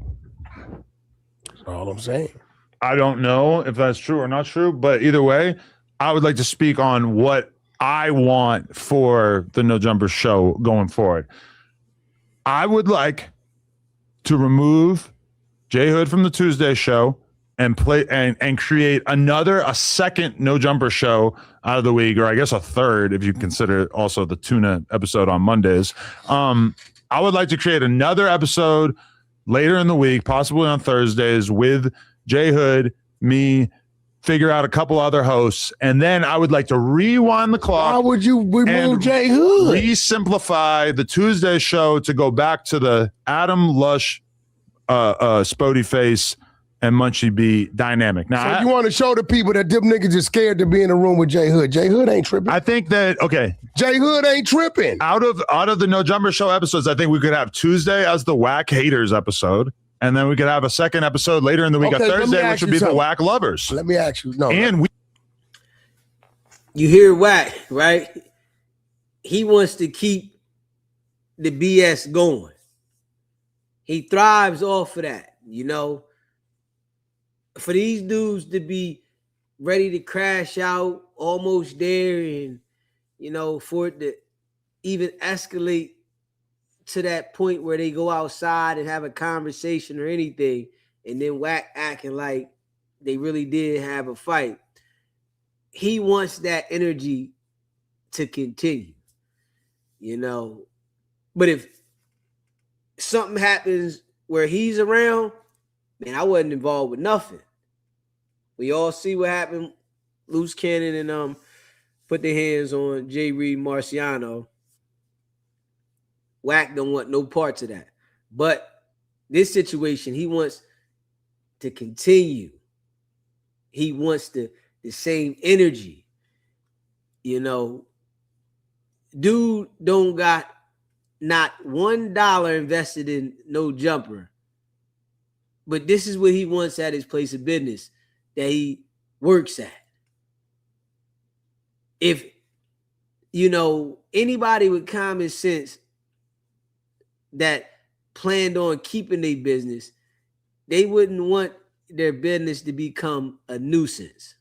That's all I'm saying. I don't know if that's true or not true, but either way, I would like to speak on what I want for the No Jumper show going forward. I would like to remove J Hood from the Tuesday show and play and create a second No Jumper show out of the week, or I guess a third if you consider also the tuna episode on Mondays. I would like to create another episode later in the week, possibly on Thursdays, with J Hood, me, figure out a couple other hosts, and then I would like to rewind the clock. Why would you remove J Hood? Re-simplify the Tuesday show to go back to the Adam Lush, Spody Face, and Munchie B dynamic. Now, so you want to show the people that them niggas is scared to be in a room with J Hood. J Hood ain't tripping. I think that, okay. J Hood ain't tripping. Out of the No Jumper show episodes, I think we could have Tuesday as the Whack Haters episode. And then we could have a second episode later in the week, a Thursday, which would be the Whack Lovers. Let me ask you. No. And you hear Whack, right? He wants to keep the BS going. He thrives off of that, you know. For these dudes to be ready to crash out, almost there, and, you know, for it to even escalate to that point where they go outside and have a conversation or anything, and then Whack acting like they really did have a fight. He wants that energy to continue, you know. But if something happens where he's around, man, I wasn't involved with nothing. We all see what happened. Loose Cannon and put their hands on J. Reed Marciano. Wack don't want no parts of that. But this situation, he wants to continue. He wants the same energy. You know, dude don't got not $1 invested in no jumper. But this is what he wants at his place of business that he works at. If, you know, anybody with common sense that planned on keeping their business, they wouldn't want their business to become a nuisance.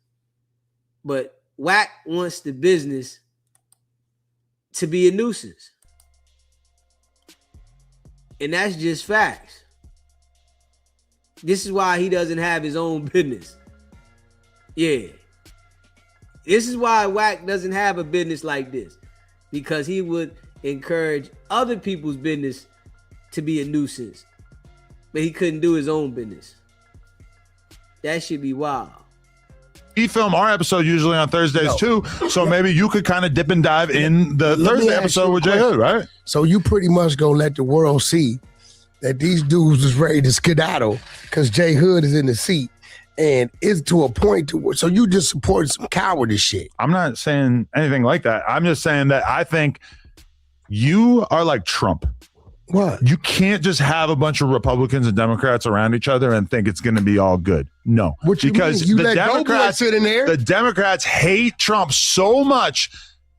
But Wack wants the business to be a nuisance. And that's just facts. This is why he doesn't have his own business. Yeah. This is why Wack doesn't have a business like this. Because he would encourage other people's business to be a nuisance. But he couldn't do his own business. That should be wild. We film our episode usually on Thursdays too. So maybe you could kind of dip and dive in the Thursday episode with J Hood, right? So you pretty much gonna let the world see that these dudes is ready to skedaddle because J Hood is in the seat. And it's to a point to where, so you just supported some cowardice shit. I'm not saying anything like that. I'm just saying that I think you are like Trump. What? You can't just have a bunch of Republicans and Democrats around each other and think it's going to be all good. No. What you because mean? You the let Democrats sit in there? The Democrats hate Trump so much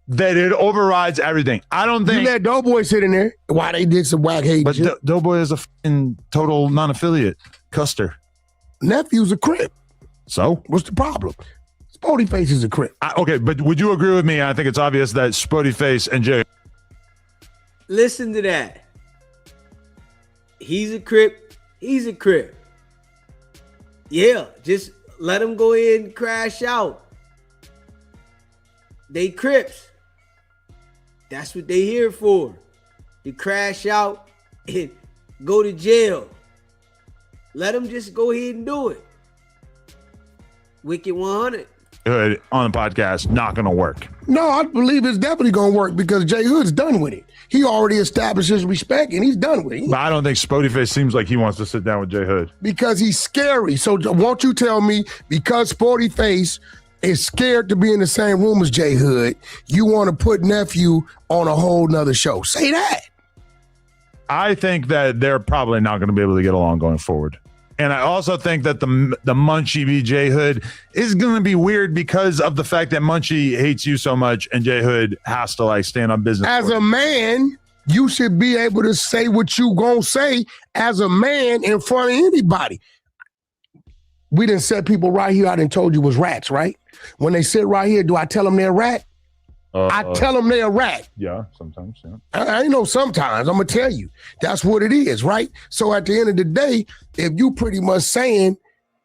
that it overrides everything. I don't think you let Doughboy sit in there. Why they did some whack hate? But Doughboy is a fucking total non-affiliate. Custer. Nephew's a Crip. So? What's the problem? Spody Face is a Crip. Okay, but would you agree with me? I think it's obvious that Spody Face and Jay. Listen to that. He's a Crip. He's a Crip. Yeah, just let him go ahead and crash out. They Crips. That's what they here for. To crash out and go to jail. Let them just go ahead and do it. Wicked100. Hood on the podcast, not going to work. No, I believe it's definitely going to work because J Hood's done with it. He already established his respect and he's done with it. But I don't think Spodyface seems like he wants to sit down with J Hood. Because he's scary. So won't you tell me, because Spodyface is scared to be in the same room as J Hood, you want to put Nephew on a whole nother show? Say that. I think that they're probably not going to be able to get along going forward. And I also think that the Munchie v. J Hood is going to be weird because of the fact that Munchie hates you so much and J Hood has to like stand on business. As a man, you should be able to say what you gonna say as a man in front of anybody. We done set people right here I done told you was rats, right? When they sit right here, do I tell them they're a rat? I tell them they're a rat. Yeah, sometimes, yeah. I know sometimes. I'm going to tell you. That's what it is, right? So at the end of the day, if you pretty much saying,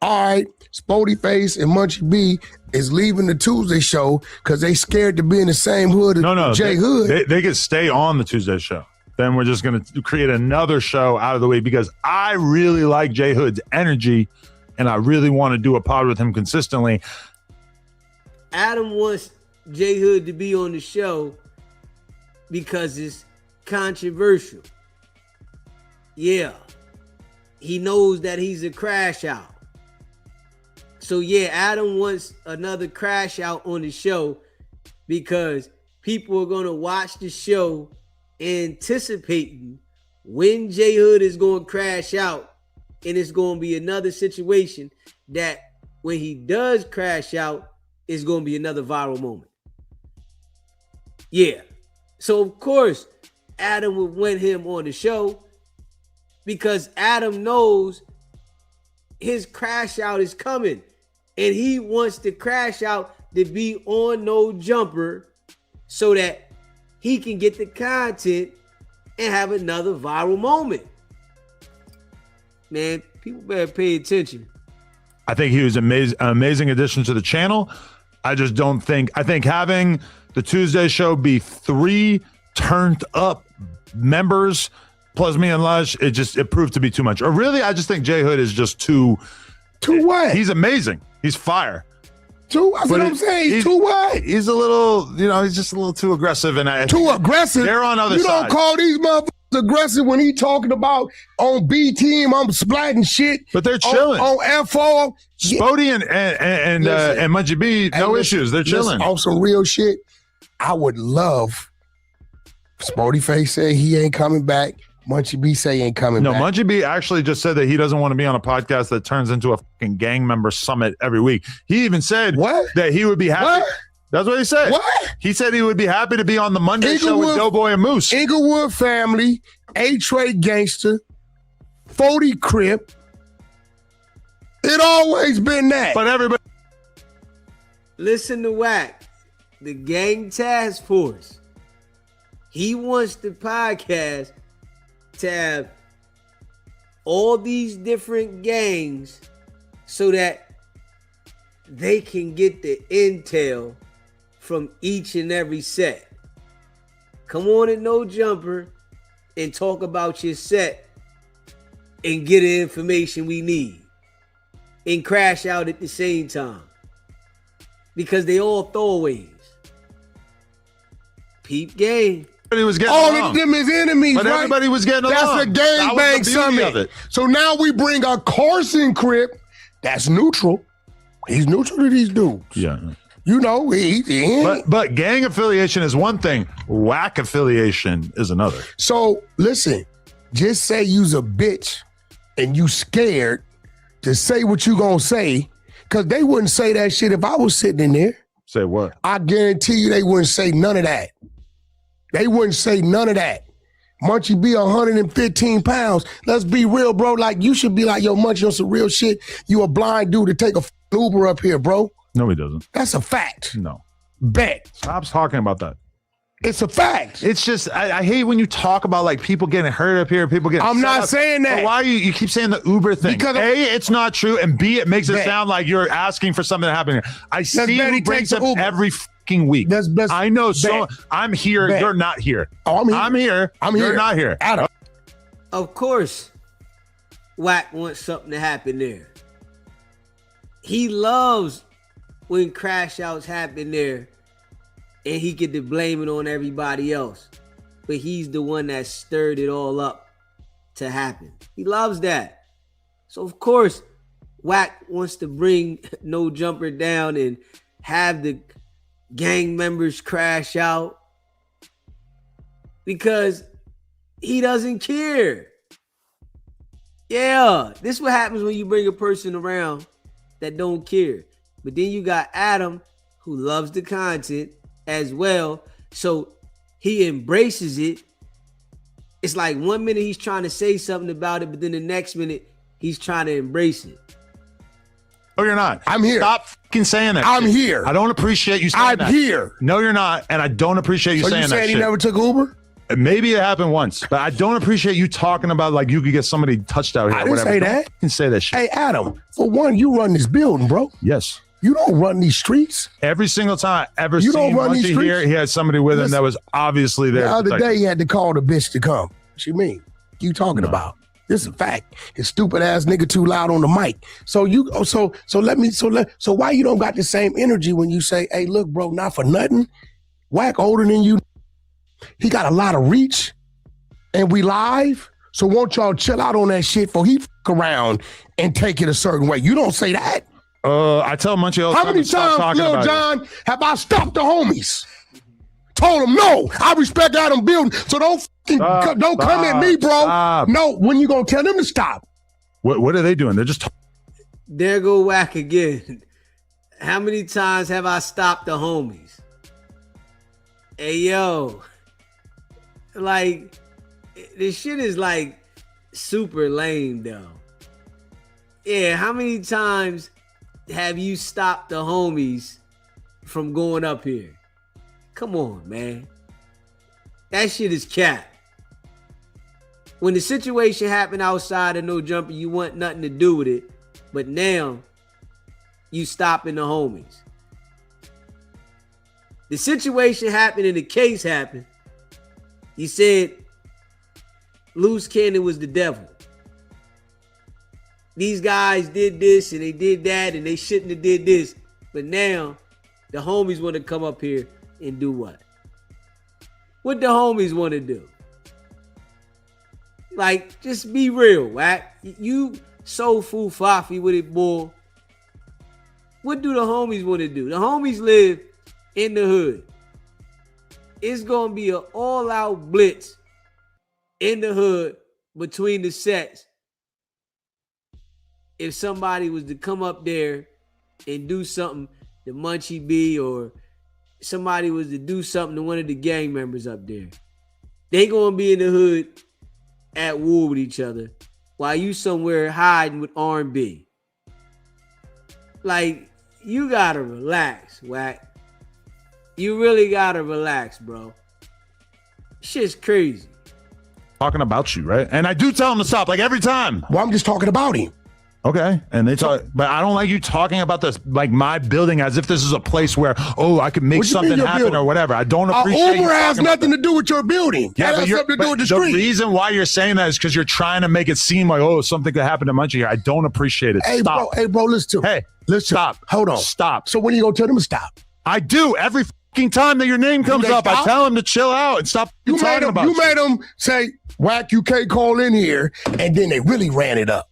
all right, Spodyface and Munchie B is leaving the Tuesday show because they scared to be in the same hood as J Hood. They could stay on the Tuesday show. Then we're just going to create another show out of the way because I really like J Hood's energy and I really want to do a pod with him consistently. Adam wants J Hood to be on the show because it's controversial. Yeah. He knows that he's a crash out. So yeah, Adam wants another crash out on the show because people are going to watch the show anticipating when J Hood is going to crash out, and it's going to be another situation that when he does crash out, it's going to be another viral moment. Yeah. So, of course, Adam would want him on the show because Adam knows his crash out is coming and he wants the crash out to be on No Jumper so that he can get the content and have another viral moment. Man, people better pay attention. I think he was an amazing addition to the channel. I just don't think, I think having the Tuesday show be 3 turned up members plus me and Lush, it proved to be too much. Or really, I just think J Hood is just too what? He's amazing. He's fire. That's what I'm saying. He's too what? He's a little, he's just a little too aggressive. And too aggressive? They're on other sides. You sides. don't call these motherfuckers aggressive when he talking about on B team, I'm splatting shit. But they're chilling. On FO. Spody and Munchie B, no issues. They're chilling. On some real shit, I would love Spody Face say he ain't coming back. Munchie B say he ain't coming back. No, Munchie B actually just said that he doesn't want to be on a podcast that turns into a fucking gang member summit every week. He even said that he would be happy. What? That's what he said. What? He said he would be happy to be on the Monday show with Doughboy and Moose. Inglewood family, A-Trey Gangster, 40 Crip. It always been that. But everybody. Listen to Wack, the gang task force. He wants the podcast to have all these different gangs so that they can get the intel from each and every set. Come on at No Jumper and talk about your set and get the information we need and crash out at the same time because they all throwaways. Peep game. Was getting all along. of them is enemies, but right? Everybody was getting That's along. A gangbang summit. So now we bring a Carson Crip that's neutral. He's neutral to these dudes. Yeah. But gang affiliation is one thing. Whack affiliation is another. So listen, just say you's a bitch and you scared to say what you gonna say, because they wouldn't say that shit if I was sitting in there. Say what? I guarantee you they wouldn't say none of that. They wouldn't say none of that. Munchie be 115 pounds. Let's be real, bro. Like, you should be like, yo, Munchie on some real shit. You a blind dude to take a Uber up here, bro. No, he doesn't. That's a fact. No. Bet. Stop talking about that. It's a fact. It's just, I hate when you talk about like people getting hurt up here, people getting I'm not saying that. But why you keep saying the Uber thing? Because A, it's not true, and B, it makes it sound like you're asking for something to happen here. I see you brings up every fucking week. I know. So I'm here. You're not here. Oh, I'm here. You're not here. Adam. Of course, Wack wants something to happen there. He loves when crash outs happen there and he get to blame it on everybody else. But he's the one that stirred it all up to happen. He loves that. So, of course, Wack wants to bring No Jumper down and have the gang members crash out because he doesn't care. Yeah, this is what happens when you bring a person around that don't care. But then you got Adam, who loves the content as well, so he embraces it. It's like 1 minute he's trying to say something about it, but then the next minute he's trying to embrace it. Oh, you're not. I'm here. Stop fucking saying that. I'm shit. here. I don't appreciate you saying that. I'm here. No, you're not, and I don't appreciate you saying that. So you saying he shit. never took Uber? Maybe it happened once, but I don't appreciate you talking about like you could get somebody touched out here. I didn't say that. You can say that shit. Hey, Adam, for one, you run this building, bro. Yes. You don't run these streets. Every single time I ever You seen don't run these Munchie streets? here, he had somebody with him that was obviously there. The other day, he had to call the bitch to come. What you mean? You talking about? This is a fact. His stupid ass nigga too loud on the mic. So why you don't got the same energy when you say, hey, look, bro, not for nothing. Wack older than you. He got a lot of reach. And we live. So won't y'all chill out on that shit for he f around and take it a certain way? You don't say that. I tell Munchie all the How time many to stop times, talking Lil about John, have I stopped the homies? Told them, no, I respect Adam building, so don't come at me, bro. Stop. No, when you gonna tell them to stop? What are they doing? They're just There go Wack again. How many times have I stopped the homies? Hey, yo. Like, this shit is like super lame, though. Yeah, how many times have you stopped the homies from going up here? Come on, man. That shit is cap. When the situation happened outside of No Jumper, you want nothing to do with it. But now, you stopping the homies. The situation happened and the case happened. You said Loose Cannon was the devil. these guys did this and they did that and they shouldn't have did this. But now the homies want to come up here and do what? What the homies want to do? Like, just be real, Wack. You so foo-faffy with it, boy. What do the homies want to do? The homies live in the hood. It's going to be an all-out blitz in the hood between the sets. If somebody was to come up there and do something to Munchie B, or somebody was to do something to one of the gang members up there, they going to be in the hood at war with each other while you somewhere hiding with R&B. Like, you got to relax, Wack. You really got to relax, bro. Shit's crazy. Talking about you, right? And I do tell him to stop, like, every time. Well, I'm just talking about him. Okay, and they talk, but I don't like you talking about this, like my building, as if this is a place where, I could make something happen building? or whatever. I don't appreciate. Uber has nothing to do with your building. Yeah, that has something to do with the street. The reason why you're saying that is because you're trying to make it seem like, something could happen to Munchie here. I don't appreciate it. Hey, stop. Bro, listen to me. Hey, listen. Stop. Hold on. Stop. So when are you gonna tell them to stop? I do every fucking time that your name comes up. Stop? I tell him to chill out and stop talking about. You made them say, Wack, you can't call in here, and then they really ran it up.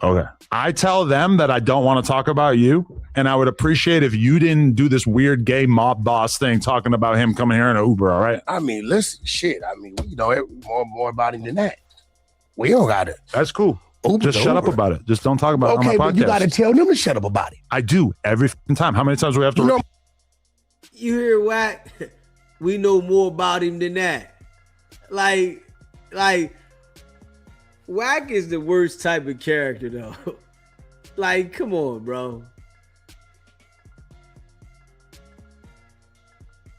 Okay. I tell them that I don't want to talk about you, and I would appreciate if you didn't do this weird gay mob boss thing talking about him coming here in an Uber, all right? I mean, listen, shit. I mean, we know more about him than that. We don't got it. That's cool. Just shut up about it. Just don't talk about it on my podcast. Okay, but you got to tell them to shut up about it. I do every time. How many times do we have to? You hear Wack? We know more about him than that. Like, Wack is the worst type of character, though. Like, come on, bro.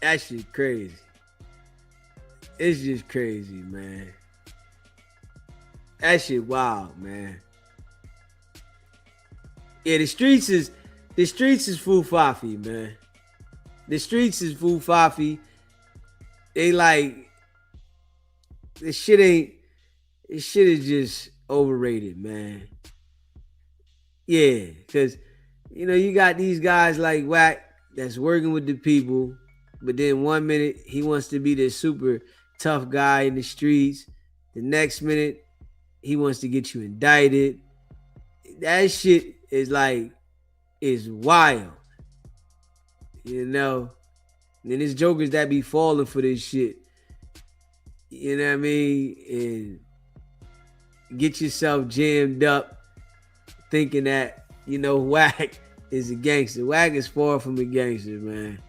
That shit crazy. It's just crazy, man. That shit wild, man. Yeah, the streets is foo-faffy, man. The streets is foo-faffy. They like, this shit is just overrated, man. Yeah, because, you got these guys like Wack that's working with the people, but then 1 minute he wants to be this super tough guy in the streets. The next minute he wants to get you indicted. That shit is wild. And then there's jokers that be falling for this shit. You know what I mean? And get yourself jammed up thinking that, Wack is a gangster. Wack is far from a gangster, man.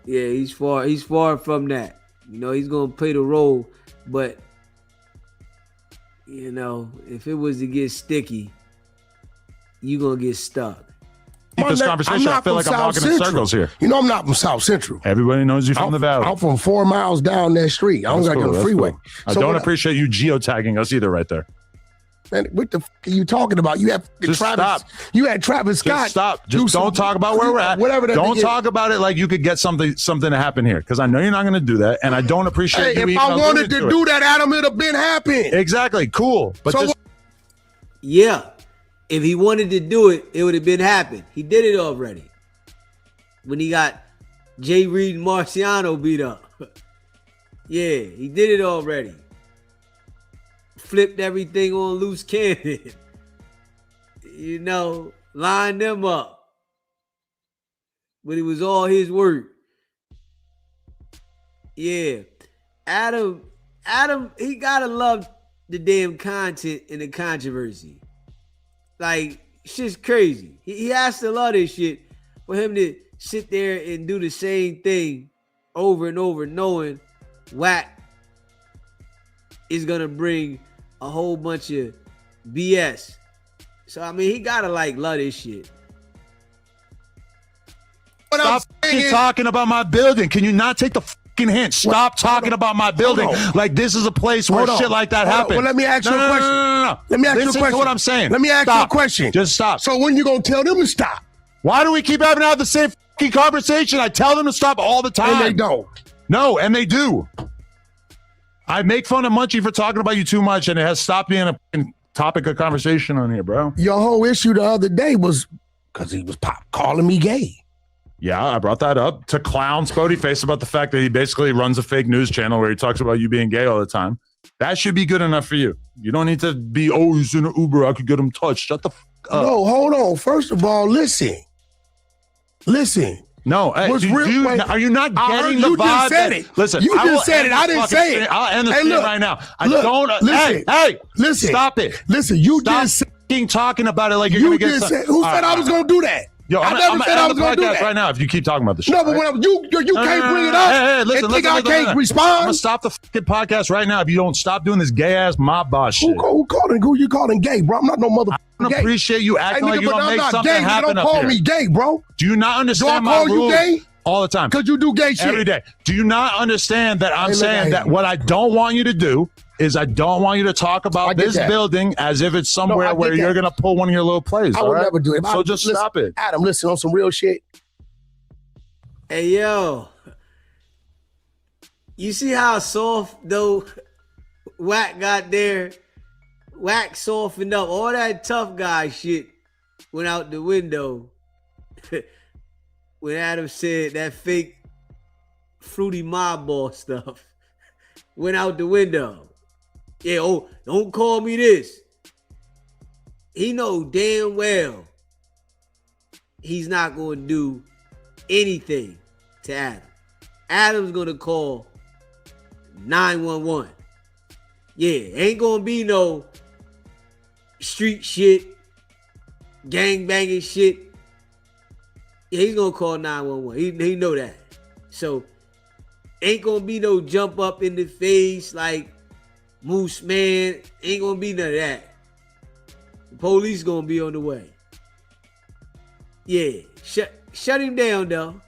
Yeah, he's far from that. He's gonna play the role, but if it was to get sticky, you gonna get stuck. This conversation, I feel like I'm walking in circles here. I'm not from South Central. Everybody knows you from the Valley. I'm from 4 miles down that street. I don't got to go to the freeway. Cool. I don't appreciate you geotagging us either right there. Man, what the f*** are you talking about? You had Travis. You had Travis Scott. Just stop. Just don't talk about where we're at. Whatever. Don't talk about it like you could get something to happen here, because I know you're not going to do that, and I don't appreciate you. If I wanted to do that, Adam, it'd have been happening. Exactly. Cool. But yeah, if he wanted to do it, it would have been happened. He did it already when he got J. Reed and Marciano beat up. Yeah, he did it already. Flipped everything on loose cannon. Lined them up. But it was all his work. Yeah. Adam, he gotta love the damn content and the controversy. Like, shit's crazy. He has to love this shit for him to sit there and do the same thing over and over, knowing Wack is gonna bring a whole bunch of BS. So, he gotta love this shit. Stop talking about my building. Can you not take the fucking hint? Stop talking about my building like this is a place where shit like that happens. Well, let me ask you a question. No. Let me ask you a Listen question. to what I'm saying. Let me ask you a question. Just stop. So when you gonna tell them to stop? Why do we keep having to have the same fucking conversation? I tell them to stop all the time. And they don't. No, and they do. I make fun of Munchie for talking about you too much, and it has stopped being a topic of conversation on here, bro. Your whole issue the other day was because he was calling me gay. Yeah, I brought that up to clown Spody Face about the fact that he basically runs a fake news channel where he talks about you being gay all the time. That should be good enough for you. You don't need to be, oh, he's in an Uber, I could get him touched. Shut the fuck up. No, hold on. First of all, listen. No, hey, are you not getting the vibe? You just said it. Listen, you just said it. I didn't say it. I'll end this hey, look, right now. Listen, listen. Stop it. Listen, you just said talking about it like you're going to get said, who said I was going to do that? Yo, I never said I was going to do that. Right now, if you keep talking about this shit. No, but when you can't bring it up. Hey, listen, I can't respond. I'm going to stop the fucking podcast right now if you don't stop doing this gay-ass mob boss shit. Who you calling gay, bro? I'm not no motherfucker. I don't appreciate you acting like you don't make something happen up here. Don't call me gay, bro. Do you not understand my rules? Do I call you gay? All the time. Because you do gay shit. Every day. Do you not understand that I'm saying that what I don't want you to do is I don't want you to talk about this building as if it's somewhere where you're going to pull one of your little plays. I would never do it. So just stop it. Adam, listen, on some real shit. Hey, yo. You see how soft, though, Wack got there? Wack softened up. All that tough guy shit went out the window. When Adam said that fake fruity mob ball stuff went out the window. Yeah, oh, don't call me this. He know damn well he's not going to do anything to Adam. Adam's going to call 911. Yeah, ain't going to be no street shit, gang banging shit. Yeah, he's going to call 911. He know that. So, ain't going to be no jump up in the face like Moose Man. Ain't going to be none of that. The police going to be on the way. Yeah, shut him down, though.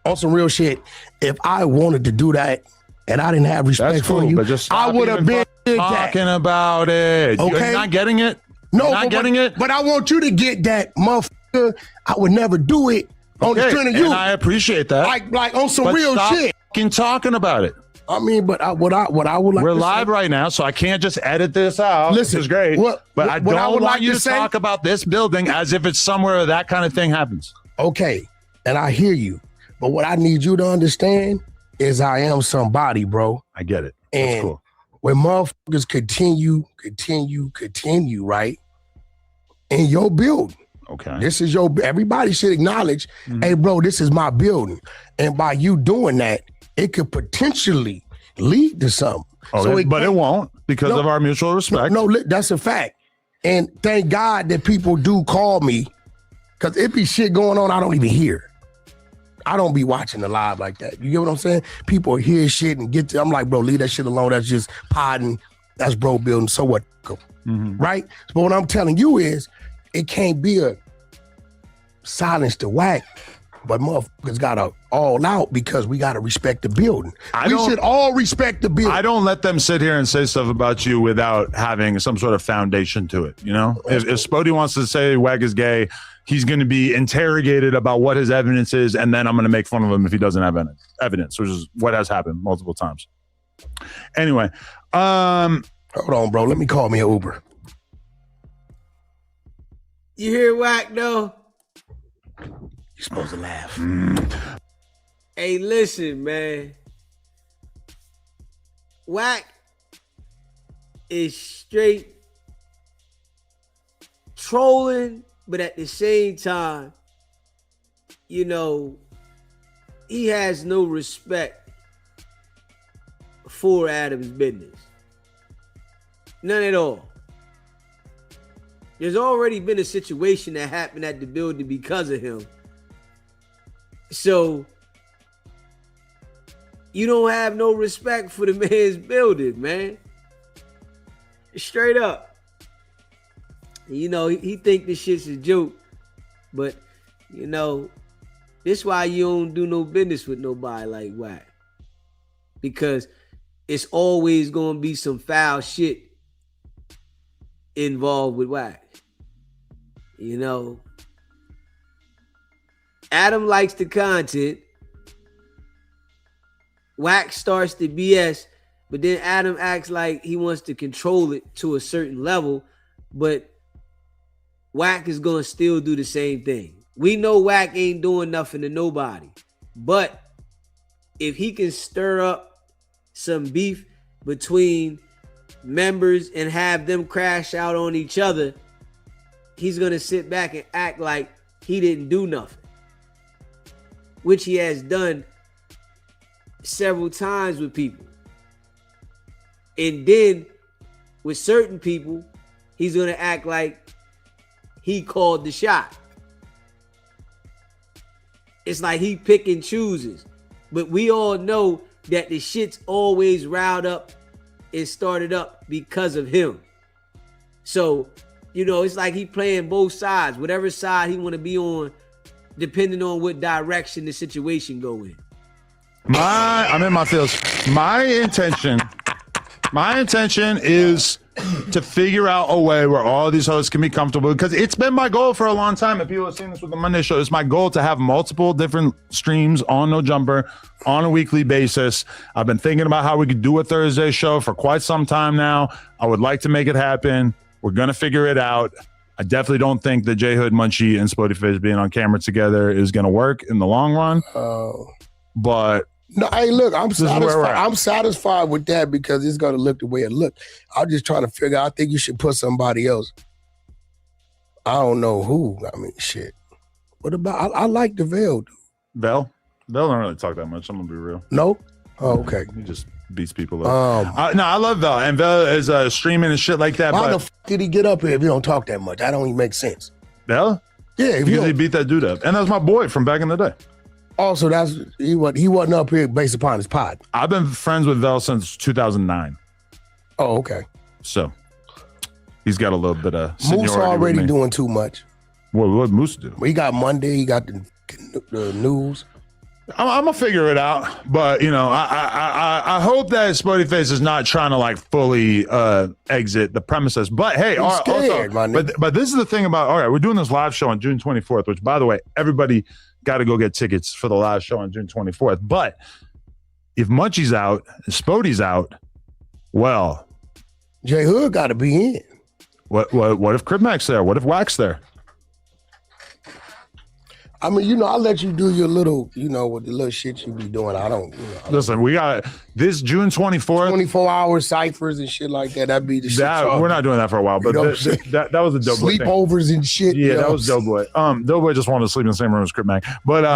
On some real shit, if I wanted to do that and I didn't have respect for you, I would have been talking about it. Okay? You're not getting it? No, You're not getting it? But I want you to get that, motherfucker. I would never do it on the strength of you. And I appreciate that. Like on some real shit. Fucking talking about it. I mean, but what I would like. We're live right now, so I can't just edit this out. Listen, this is great. But I don't want you to say, talk about this building as if it's somewhere that kind of thing happens. Okay, and I hear you. But what I need you to understand is I am somebody, bro. I get it. And that's cool. When motherfuckers continue, right? In your building. Okay. This is everybody should acknowledge, hey, bro, this is my building. And by you doing that, it could potentially lead to something. Okay, but it won't because of our mutual respect. No, that's a fact. And thank God that people do call me because it be shit going on I don't even hear. I don't be watching the live like that. You get what I'm saying? People hear shit and I'm like, bro, leave that shit alone. That's just podding. That's bro building. So what? Right? But what I'm telling you is it can't be a silence to Wack, but motherfuckers gotta all out because we gotta respect the building. We should all respect the building. I don't let them sit here and say stuff about you without having some sort of foundation to it. You know, if Spody wants to say Wack is gay, he's going to be interrogated about what his evidence is, and then I'm going to make fun of him if he doesn't have evidence, which is what has happened multiple times. Anyway, hold on, bro. Let me call me an Uber. You hear Wack though? You're supposed to laugh. Hey, listen, man. Wack is straight trolling, but at the same time, you know, he has no respect for Adam's business. None at all. There's already been a situation that happened at the building because of him. So, you don't have no respect for the man's building, man. Straight up. You know, he think this shit's a joke. But, you know, this why you don't do no business with nobody like Wack. Because it's always going to be some foul shit involved with Wack. You know, Adam likes the content. Wack starts the BS, but then Adam acts like he wants to control it to a certain level but Wack is gonna still do the same thing. We know Wack ain't doing nothing to nobody, but if he can stir up some beef between members and have them crash out on each other, he's gonna sit back and act like he didn't do nothing, which he has done several times with people. And then with certain people, he's gonna act like he called the shot. It's like he pick and chooses. But we all know that the shit's always riled up and started up because of him. So, it's like he playing both sides, whatever side he want to be on, depending on what direction the situation go in. I'm in my feels. My intention is to figure out a way where all these hosts can be comfortable, because it's been my goal for a long time. If people have seen this with the Monday show, it's my goal to have multiple different streams on No Jumper on a weekly basis. I've been thinking about how we could do a Thursday show for quite some time now. I would like to make it happen. We're going to figure it out. I definitely don't think that J Hood, Munchie, and Spotify being on camera together is going to work in the long run. But no, hey, look, I'm satisfied. I'm satisfied with that because it's gonna look the way it looked. I'm just trying to figure out. I think you should put somebody else. I don't know who. I mean, shit. What about? I like DeVale, dude. Vel don't really talk that much. I'm gonna be real. No. Oh, okay. He just beats people up. No, I love Vel, and Vel is streaming and shit like that. Why but the did he get up here if he don't talk that much? That don't even make sense. Vel? Yeah, because he beat that dude up, and that was my boy from back in the day. Also, he wasn't up here based upon his pod. I've been friends with Vel since 2009. Oh, okay. So he's got a little bit of seniority. Moose already doing too much. What Moose do? He got Monday. He got the news. I'm gonna figure it out, but I hope that Spotify is not trying to like fully exit the premises. But hey, scared, but this is the thing about we're doing this live show on June 24th, which by the way, everybody got to go get tickets for the live show on June 24th. But if Munchie's out, and Spody's out, well, J Hood got to be in. What if Crip Mac's there? What if Wack's there? I mean, I'll let you do your little, with the little shit you be doing. I don't, Listen, we got this June 24th. 24-hour ciphers and shit like that. That'd be the shit. We're not doing that for a while, but that was a dope boy thing. Sleepovers and shit. Yeah, that was Doughboy. Doughboy just wanted to sleep in the same room as Crip Mac. But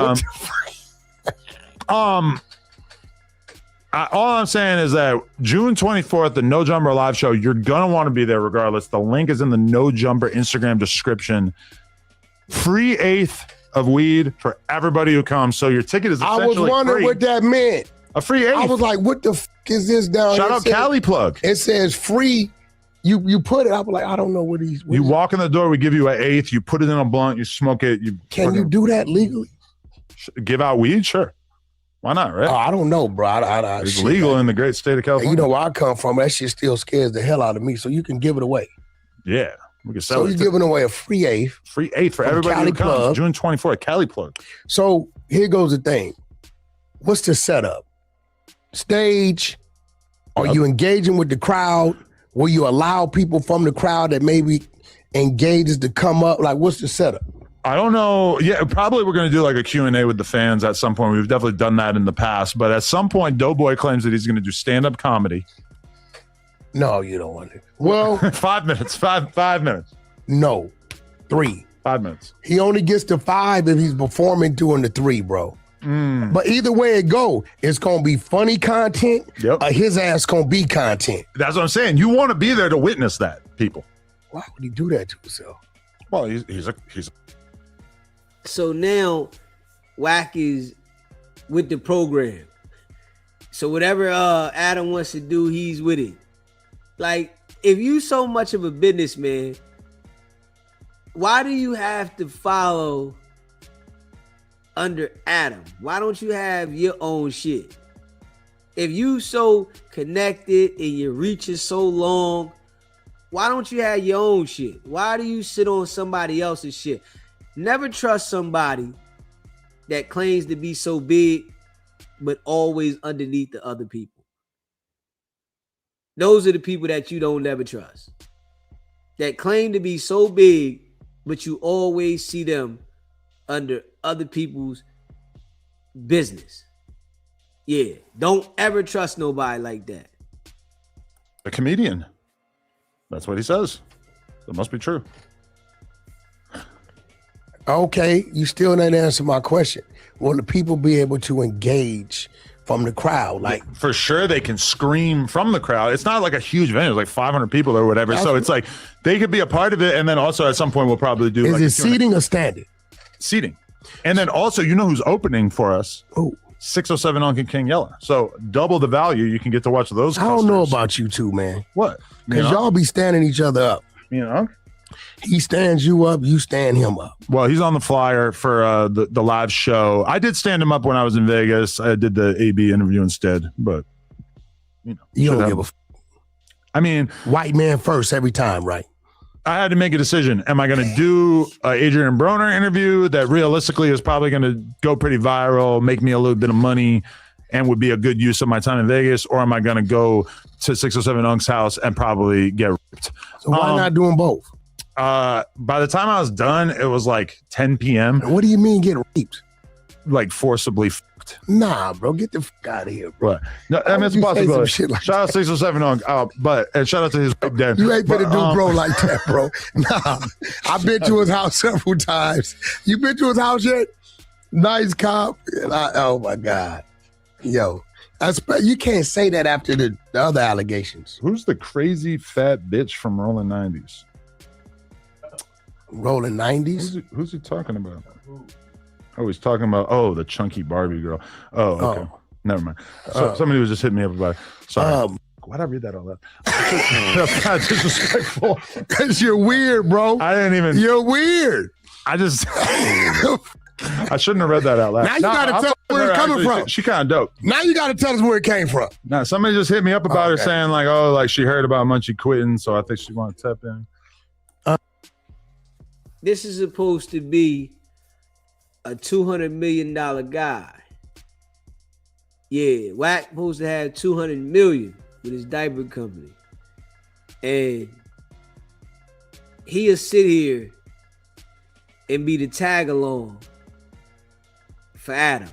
all I'm saying is that June 24th, the No Jumper live show, you're gonna want to be there regardless. The link is in the No Jumper Instagram description. Free eighth of weed for everybody who comes. So your ticket is essentially I was wondering free. what that meant. A free eighth. I was like, what the is this down here? Shout out Cali Plug. It says free. You put it. I was like, I don't know what these. You walk in the door, we give you an eighth. You put it in a blunt. You smoke it. Can you do that legally? Give out weed? Sure. Why not, right? I don't know, bro. It's legal in the great state of California. You know where I come from. That shit still scares the hell out of me. So you can give it away. Yeah. We can sell so it. you're giving away a free eighth. Free eighth for everybody Cali who comes. Plug. June 24th, Cali Plug. So here goes the thing. What's the setup? Stage? Are you engaging with the crowd? Will you allow people from the crowd that maybe engages to come up? Like, what's the setup? I don't know. Yeah, probably we're going to do like a Q&A with the fans at some point. We've definitely done that in the past. But at some point, Doughboy claims that he's going to do stand-up comedy. No, you don't want it. Well, 5 minutes. Five minutes. No, 3. 5 minutes. He only gets to 5 if he's performing during the 3, bro. But either way it go, it's gonna be funny content. Yep. His ass gonna be content. That's what I'm saying. You want to be there to witness that, people. Why would he do that to himself? Well, he's a. So now, Wack is with the program. So whatever Adam wants to do, he's with it. Like, if you so much of a businessman, why do you have to follow under Adam? Why don't you have your own shit? If you so connected and your reach is so long, why don't you have your own shit? Why do you sit on somebody else's shit? Never trust somebody that claims to be so big, but always underneath the other people. Those are the people that you don't never trust. that claim to be so big, but you always see them under other people's business. Yeah, don't ever trust nobody like that. A comedian. That's what he says. It must be true. Okay, you still didn't answer my question. Will the people be able to engage from the crowd? Like, for sure, they can scream from the crowd. It's not like a huge venue; it's like 500 people or whatever. So it's like they could be a part of it, and then also at some point we'll probably do. Is like it seating or standing? Seating, and then also you know who's opening for us? Oh. 607 Uncle King Yeller. So double the value. You can get to watch those. I don't know about you two, man. What? Because y'all be standing each other up. You know? He stands you up, you stand him up. Well, he's on the flyer for the live show. I did stand him up when I was in Vegas. I did the AB interview instead, but you know. You don't give a I mean, white man first every time, right? I had to make a decision. Am I going to do an Adrian Broner interview that realistically is probably going to go pretty viral, make me a little bit of money, and would be a good use of my time in Vegas? Or am I going to go to 607 Unk's house and probably get ripped? So why not doing both? By the time I was done, it was like 10 p.m. What do you mean get raped? Like forcibly fucked. Nah, bro, get the fuck out of here, bro. What? No, I mean, it's possible. Shout out 607 Unk, and shout out to his dad. You ain't been to do bro like that, bro. Nah, I've been to his house several times. You been to his house yet? Nice cop. And oh my God, yo, you can't say that after the other allegations. Who's the crazy fat bitch from Rolling 90s? Rolling 90s? Who's he talking about? Oh, he's talking about, the chunky Barbie girl. Oh, okay. Never mind. So somebody was just hitting me up about it. Sorry. Why'd I read that all that? That's kind of disrespectful. Because you're weird, bro. I didn't even. You're weird. I just. I shouldn't have read that out loud. Now you got to tell us where it's coming from. She kind of dope. Now you got to tell us where it came from. Now, somebody just hit me up about her saying, like she heard about Munchie quitting, so I think she want to tap in. This is supposed to be a $200 million guy. Yeah, Wack supposed to have $200 million with his diaper company. And he'll sit here and be the tag along for Adam.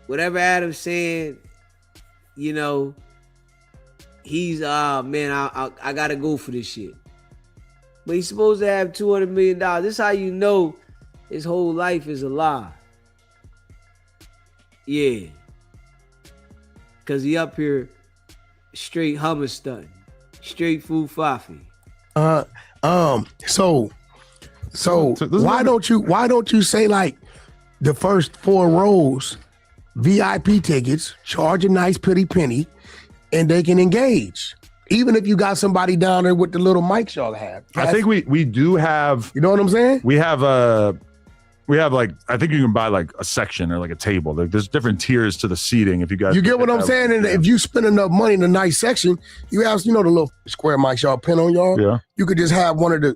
Whatever Adam's saying, you know, he's man, I gotta go for this shit. But he's supposed to have $200 million. This is how you know his whole life is a lie. Yeah. Cause he up here straight hummer stunting. Straight food faffy. So why don't you say like the first 4 rows, VIP tickets, charge a nice pretty penny, and they can engage. Even if you got somebody down there with the little mics y'all have. I think we do have. You know what I'm saying? We have like, I think you can buy like a section or like a table. There's different tiers to the seating. If you guys, you get what I'm saying, and if you spend enough money in a nice section, you have the little square mics y'all pin on y'all. Yeah, you could just have one of the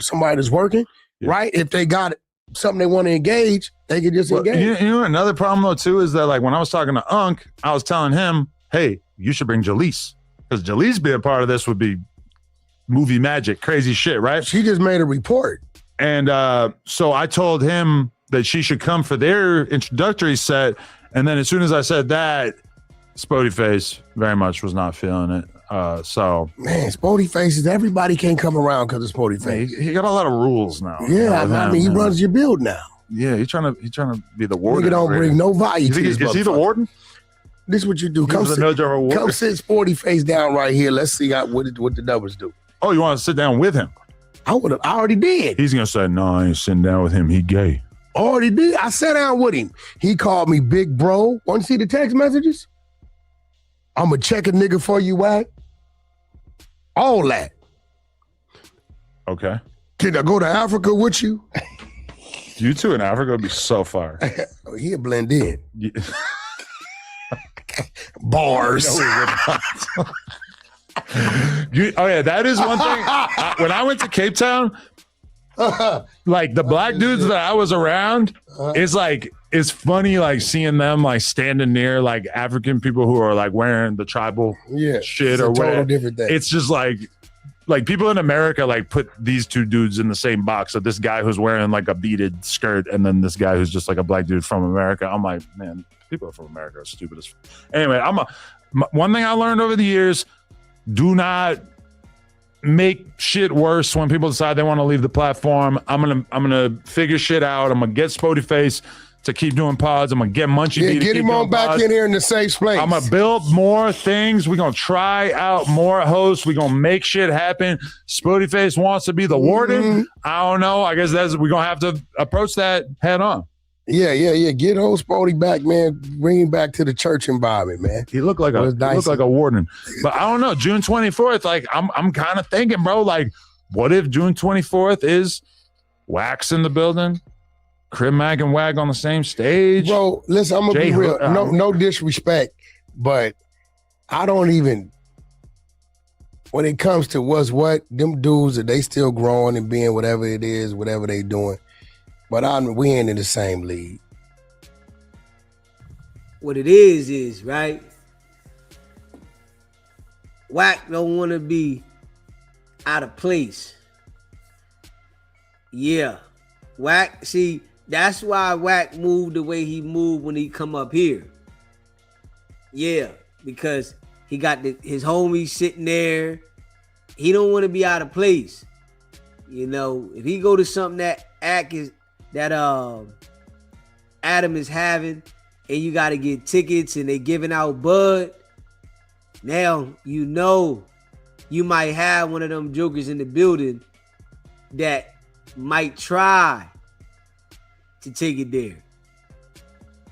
somebody that's working, right? If they got something they want to engage, they could just engage. You know, another problem though too is that like when I was talking to Unk, I was telling him, hey, you should bring Jalise. Because Jalise being a part of this would be movie magic, crazy shit, right? She just made a report. And so I told him that she should come for their introductory set. And then as soon as I said that, Spody Face very much was not feeling it. So man, Spody Faces, everybody can't come around because of Spody Face. He got a lot of rules now. Yeah, I mean, he runs your build now. Yeah, he's trying to be the warden. Nigga don't bring no value to this. Is he the warden? This is what you do. Come sit Spody Face down right here. Let's see what the numbers do. Oh, you want to sit down with him? I already did. He's gonna say, no, I ain't sitting down with him. He gay. Already did. I sat down with him. He called me big bro. Want to see the text messages? I'm gonna check a nigga for you, Wack. All that. Okay. Can I go to Africa with you? You two in Africa would be so fire. Oh, he'll blend in. Yeah. Bars. That is one thing. When I went to Cape Town, like the black dudes that I was around, it's funny like seeing them like standing near like African people who are like wearing the tribal shit or whatever. Different thing. It's just like like people in America like put these two dudes in the same box. So this guy who's wearing like a beaded skirt, and then this guy who's just like a black dude from America. I'm like, man, people from America are stupid as. Anyway, one thing I learned over the years: do not make shit worse when people decide they want to leave the platform. I'm gonna figure shit out. I'm gonna get Spotify to keep doing pods. I'm gonna get Munchie B to get keep him on doing back pods. in here in the safe place. I'm gonna build more things. We're gonna try out more hosts. We're gonna make shit happen. Spotify wants to be the warden. I don't know. I guess we're gonna have to approach that head on. Yeah. Get old Spody back, man. Bring him back to the church environment, man. He looked like a warden. But I don't know. June 24th, like I'm kind of thinking, bro, like, what if June 24th is Wax in the building? Crib Mag and Wag on the same stage? Bro, listen, I'm gonna be real. No disrespect, but I don't even, when it comes to what's what, them dudes, they still growing and being whatever it is, whatever they doing. But we ain't in the same league. What it is, right? Wack don't want to be out of place. Yeah. Wack, see, that's why Wack moved the way he moved when he come up here. Yeah, because he got his homies sitting there. He don't want to be out of place. You know, if he go to something that Adam is having, and you got to get tickets and they giving out bud, now you know you might have one of them jokers in the building that might try to take it there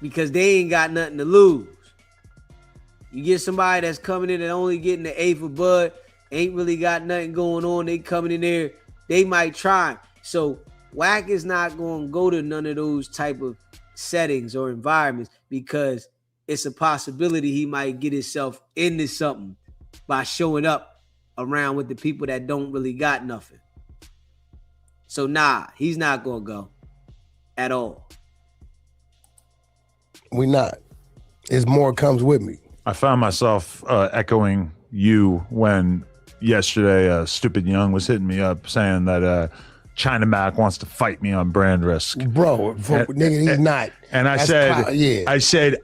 because they ain't got nothing to lose. You get somebody that's coming in and only getting the eighth of bud, ain't really got nothing going on, they coming in there, they might try. So Wack is not going to go to none of those type of settings or environments because it's a possibility he might get himself into something by showing up around with the people that don't really got nothing. So nah, he's not going to go at all. We not. It's more comes with me. I found myself echoing you when yesterday Stupid Young was hitting me up saying that China Mac wants to fight me on brand risk. Bro, nigga, he's not. And I said,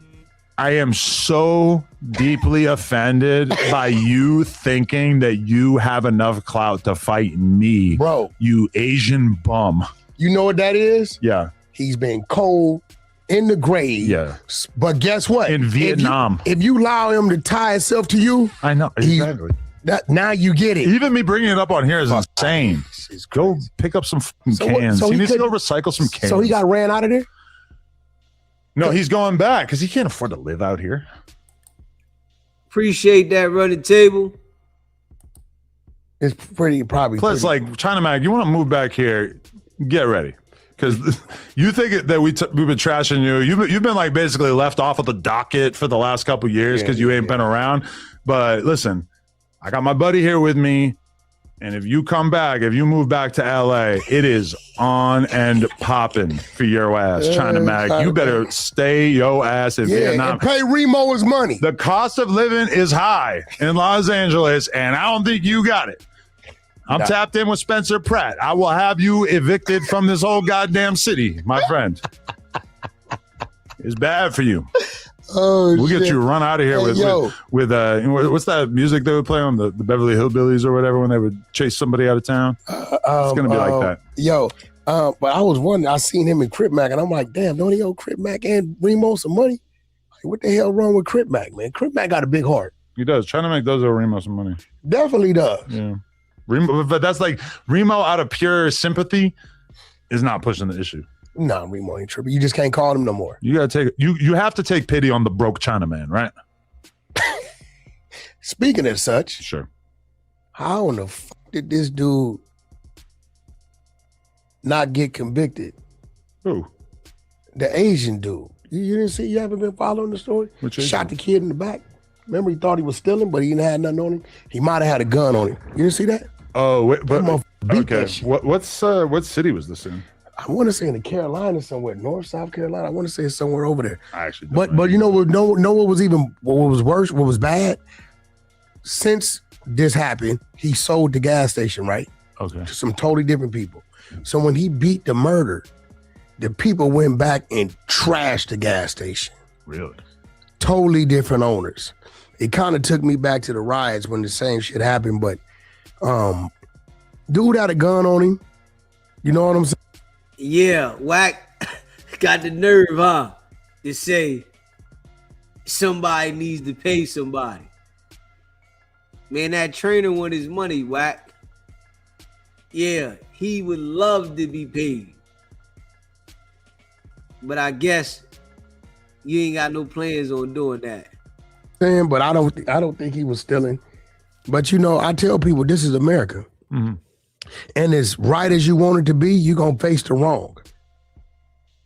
I am so deeply offended by you thinking that you have enough clout to fight me. Bro. You Asian bum. You know what that is? Yeah. He's been cold in the grave. Yeah. But guess what? In Vietnam. If you allow him to tie himself to you. I know. Exactly. Now you get it. Even me bringing it up on here is insane. Go pick up some cans. He needs to go recycle some cans. So he got ran out of there? No, he's going back because he can't afford to live out here. Appreciate that running table. It's probably. Plus, like, China Mag, you want to move back here, get ready. Because you think that we've been trashing you. You've been like basically left off of the docket for the last couple of years because you ain't been around. But listen, I got my buddy here with me. And if you come back, if you move back to LA, it is on and popping for your ass, China Mag. You better stay your ass in Vietnam. And pay Remo his money. The cost of living is high in Los Angeles, and I don't think you got it. I'm tapped in with Spencer Pratt. I will have you evicted from this whole goddamn city, my friend. It's bad for you. Oh, we'll get you run out of here with what's that music they would play on the Beverly Hillbillies or whatever when they would chase somebody out of town? It's gonna be like that. But I was wondering, I seen him in Crip Mac, and I'm like, damn, don't he owe Crip Mac and Remo some money? Like, what the hell wrong with Crip Mac, man? Crip Mac got a big heart. He does. China Mac does owe Remo some money. Definitely does. Yeah. Remo, but that's like Remo out of pure sympathy is not pushing the issue. No, Remo ain't tripping. You just can't call him no more. You gotta take you have to take pity on the broke Chinaman, right? Speaking of such, sure. How in the fuck did this dude not get convicted? Who? The Asian dude. You didn't see? You haven't been following the story? Shot the kid in the back. Remember, he thought he was stealing, but he didn't have nothing on him. He might have had a gun on him. You didn't see that? Oh, wait, but okay. What city was this in? I want to say in the Carolinas somewhere, North, South Carolina. I want to say it's somewhere over there. I actually don't know. But you know what was worse, what was bad? since this happened, he sold the gas station, right? Okay. To some totally different people. So when he beat the murder, the people went back and trashed the gas station. Really? Totally different owners. It kind of took me back to the riots when the same shit happened, but dude had a gun on him. You know what I'm saying? Yeah, Wack got the nerve, huh? To say somebody needs to pay somebody. Man, that trainer want his money, Wack. Yeah, he would love to be paid. But I guess you ain't got no plans on doing that. But I don't think he was stealing. But you know, I tell people this is America. Mm-hmm. And as right as you want it to be, you're gonna face the wrong.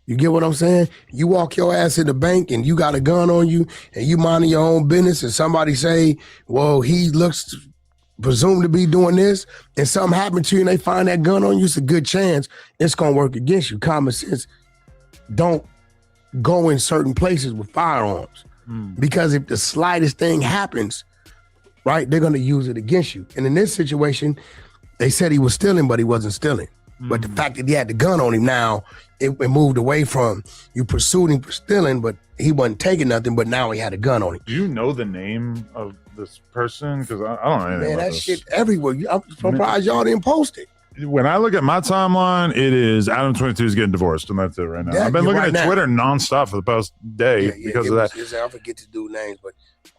You get what I'm saying? You walk your ass in the bank and you got a gun on you and you minding your own business and somebody say, well, he looks presumed to be doing this and something happened to you and they find that gun on you, it's a good chance it's gonna work against you. Common sense. Don't go in certain places with firearms because if the slightest thing happens, right, they're going to use it against you. And in this situation, they said he was stealing, but he wasn't stealing. But the fact that he had the gun on him now, it moved away from you pursued him for stealing, but he wasn't taking nothing, but now he had a gun on him. Do you know the name of this person? Because I don't know anything Man, about that this. shit everywhere. I'm surprised y'all didn't post it. When I look at my timeline, it is Adam22 is getting divorced, and that's it right now. Yeah, I've been looking right at now. Twitter nonstop for the past day because of that. I forget to do names, but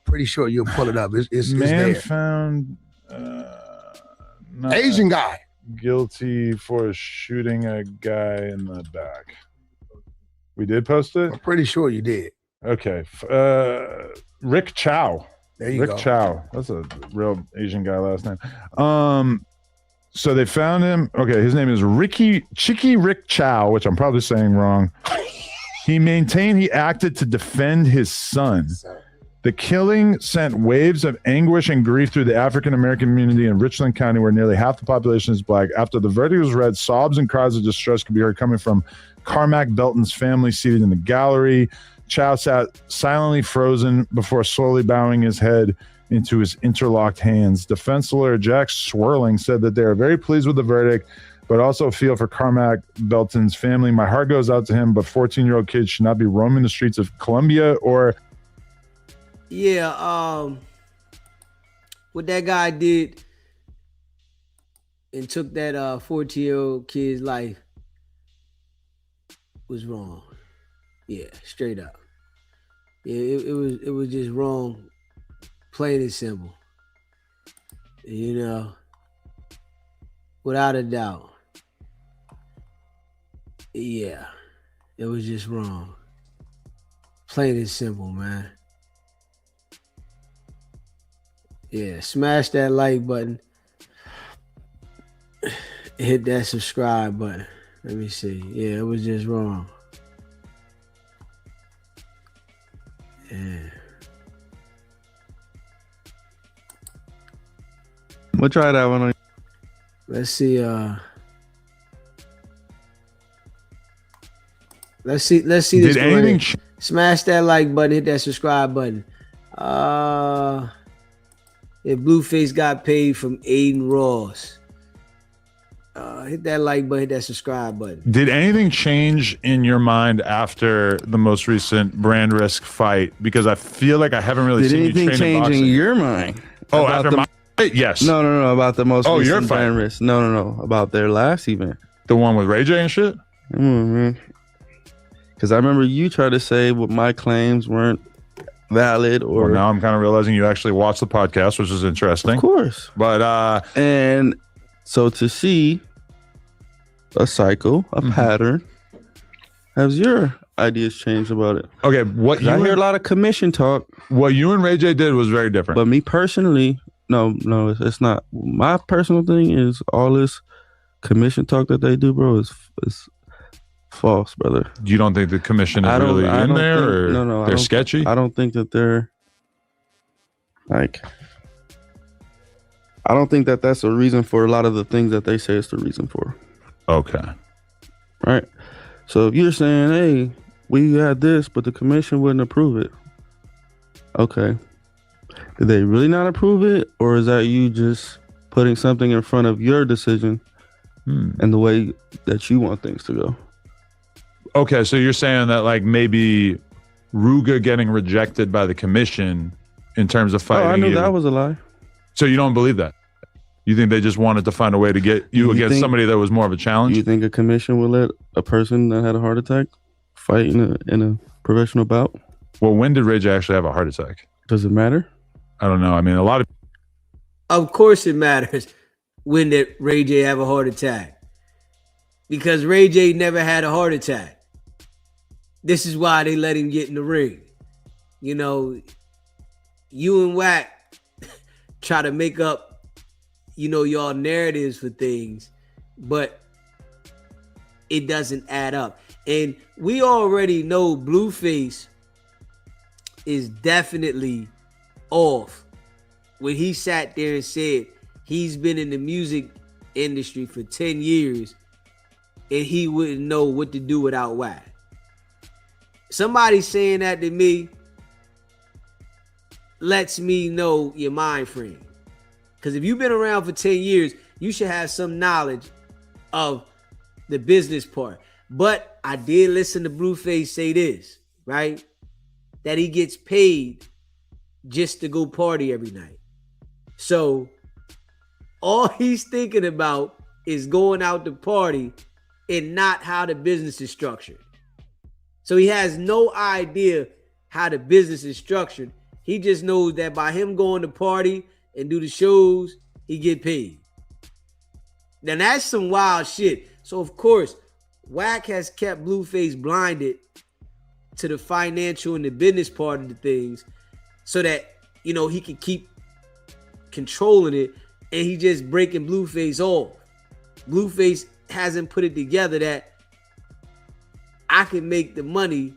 pretty sure you'll pull it up. It's Man there. found not Asian guy. guilty for shooting a guy in the back. We did post it? I'm pretty sure you did. Okay. Rick Chow. There you Rick go. Chow. That's a real Asian guy last name. So they found him. Okay, his name is Chicky Rick Chow, which I'm probably saying wrong. He maintained he acted to defend his son. The killing sent waves of anguish and grief through the African-American community in Richland County, where nearly half the population is black. After the verdict was read, sobs and cries of distress could be heard coming from Carmack Belton's family seated in the gallery. Chow sat silently frozen before slowly bowing his head into his interlocked hands. Defense lawyer Jack Swirling said that they are very pleased with the verdict, but also feel for Carmack Belton's family. My heart goes out to him, but 14-year-old kids should not be roaming the streets of Columbia or... Yeah, what that guy did and took that 14-year-old kid's life was wrong. Yeah, straight up. Yeah, it was just wrong, plain and simple. You know, without a doubt. Yeah, it was just wrong. Plain and simple, man. Yeah, smash that like button. Hit that subscribe button. Let me see. Yeah, it was just wrong. Yeah. We'll try that one on. Let's see. Let's see this. Did anything smash that like button, hit that subscribe button. If Blueface got paid from Aiden Ross. Hit that like button, hit that subscribe button. Did anything change in your mind after the most recent brand risk fight? Because I feel like I haven't really seen you train anything change in your mind? Oh, About after the- my fight? Yes. No, about the most Oh, your recent fight. brand risk. No, about their last event. The one with Ray J and shit? Because I remember you tried to say what my claims weren't valid or... Well, now I'm kind of realizing you actually watched the podcast, which is interesting. Of course. But and so to see a cycle, a pattern, has your ideas changed about it? Okay, what you I hear a lot of commission talk. What you and Ray J did was very different. But me personally, no, it's not. My personal thing is all this commission talk that they do, bro, is false, brother. You don't think the commission is really in there, or no, they're sketchy? I don't think that they're like. I don't think that that's a reason for a lot of the things that they say it's the reason for. Okay. Right. So if you're saying, hey, we had this, but the commission wouldn't approve it. Okay. Did they really not approve it, or is that you just putting something in front of your decision and the way that you want things to go? Okay, so you're saying that like maybe Ruga getting rejected by the commission in terms of fighting. Oh, I knew that was a lie. So you don't believe that? You think they just wanted to find a way to get you against somebody that was more of a challenge? You think a commission would let a person that had a heart attack fight in a professional bout? Well, when did Ray J actually have a heart attack? Does it matter? I don't know. I mean, a lot Of course it matters when did Ray J have a heart attack. Because Ray J never had a heart attack. This is why they let him get in the ring. You know, you and Wack try to make up, you know, y'all narratives for things, but it doesn't add up. And we already know Blueface is definitely off when he sat there and said he's been in the music industry for 10 years and he wouldn't know what to do without Wack. Somebody saying that to me lets me know your mind frame. Because if you've been around for 10 years, you should have some knowledge of the business part. But I did listen to Blueface say this, right? That he gets paid just to go party every night. So all he's thinking about is going out to party and not how the business is structured. So he has no idea how the business is structured. He just knows that by him going to party and do the shows, he get paid. Now that's some wild shit. So of course, Wack has kept Blueface blinded to the financial and the business part of the things so that, you know, he can keep controlling it, and he just breaking Blueface off. Blueface hasn't put it together that I can make the money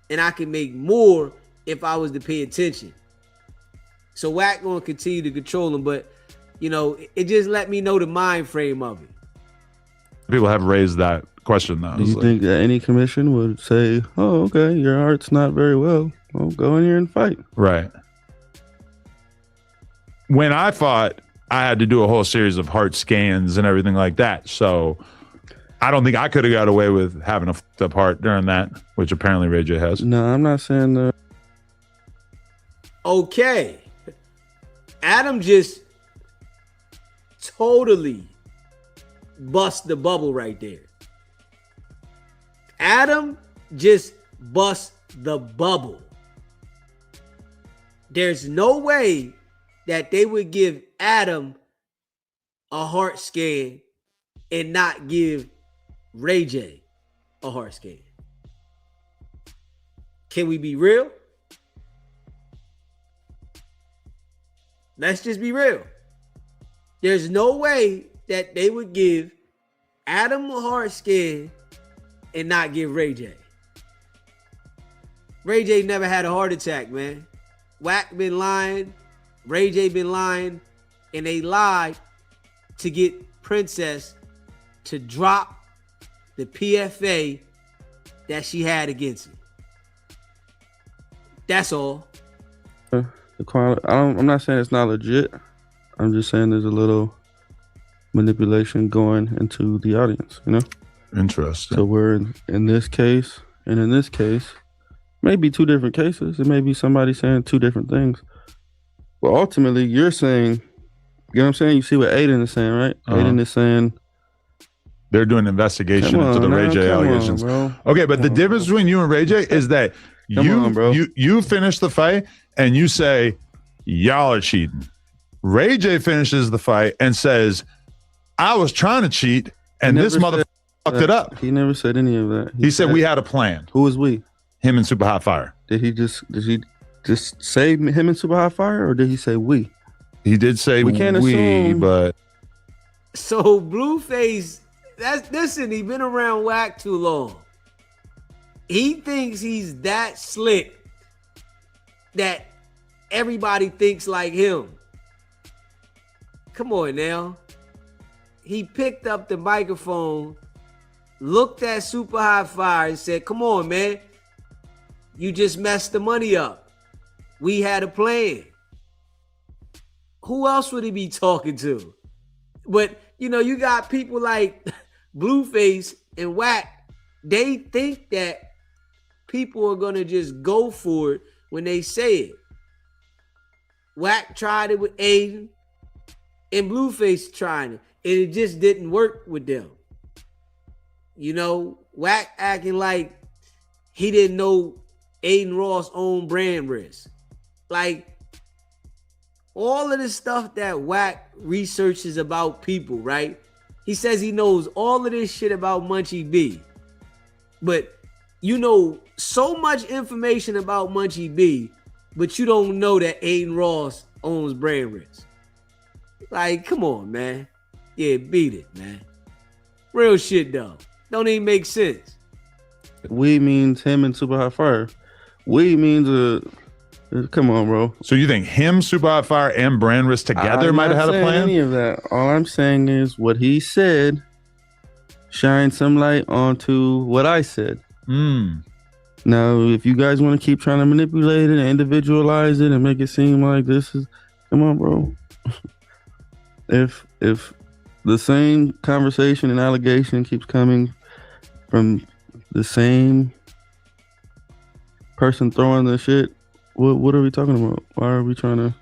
and I can make more if I was to pay attention. So Wack gonna continue to control him, but you know, it just let me know the mind frame of it. people have raised that question though. Do you think that any commission would say, "Oh, okay, your heart's not very well. Well, go in here and fight"? Right. When I fought, I had to do a whole series of heart scans and everything like that. So I don't think I could have got away with having a fucked up heart during that, which apparently Ray J has. No, I'm not saying that. Okay. Adam just totally bust the bubble right there. Adam just bust the bubble. There's no way that they would give Adam a heart scan and not give Ray J a heart scan. Can we be real? Let's just be real. There's no way that they would give Adam a heart scan and not give Ray J. Ray J never had a heart attack, man. Wack been lying. Ray J been lying. And they lied to get Princess to drop the PFA that she had against him. That's all. I'm not saying it's not legit. I'm just saying there's a little manipulation going into the audience, you know? Interesting. So we're in this case, and in this case, maybe two different cases. It may be somebody saying two different things. But ultimately, you're saying, you know what I'm saying? You see what Aiden is saying, right? Aiden is saying they're doing an investigation into the Ray J allegations. Okay, but the difference between you and Ray J is that you finish the fight and you say, y'all are cheating. Ray J finishes the fight and says, I was trying to cheat and this motherfucker fucked it up. He never said any of that. He said we had a plan. Who was we? Him and Super Hot Fire. Did he just say him and Super Hot Fire, or did he say we? He did say we, can't assume. But so Blueface, listen, he been around Wack too long. He thinks he's that slick that everybody thinks like him. Come on now. He picked up the microphone, looked at Super Hot Fire and said, come on, man. You just messed the money up. We had a plan. who else would he be talking to? But you got people like Blueface and Wack. They think that people are gonna just go for it when they say it. Wack tried it with Aiden, and Blueface tried it, and it just didn't work with them. Wack acting like he didn't know Aiden Ross owned brand risk. Like, all of the stuff that Wack researches about people, right? He says he knows all of this shit about Munchie B. But you know so much information about Munchie B, but you don't know that Aiden Ross owns brand risk. Like, come on, man. Yeah, beat it, man. Real shit, though. Don't even make sense. We means him and Super Hot Fire. We means come on, bro. So you think him, Super Hot Fire, and brand risk together might have had a plan? Any of that. All I'm saying is what he said shine some light onto what I said. Now, if you guys want to keep trying to manipulate it and individualize it and make it seem like this is, come on, bro. If the same conversation and allegation keeps coming from the same person throwing the shit, what are we talking about? Why are we trying to?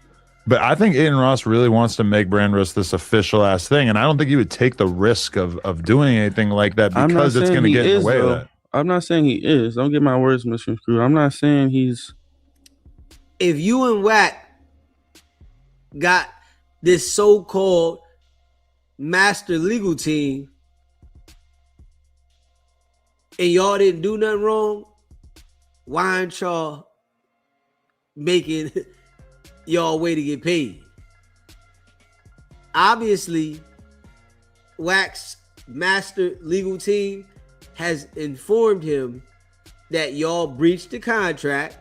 But I think Aiden Ross really wants to make brand risk this official ass thing, and I don't think he would take the risk of doing anything like that because it's going to get in the way of that. I'm not saying he is. Don't get my words misconstrued. I'm not saying he's. If you and Wack got this so-called master legal team and y'all didn't do nothing wrong, why aren't y'all making y'all way to get paid? Obviously, Wack's master legal team has informed him that y'all breached the contract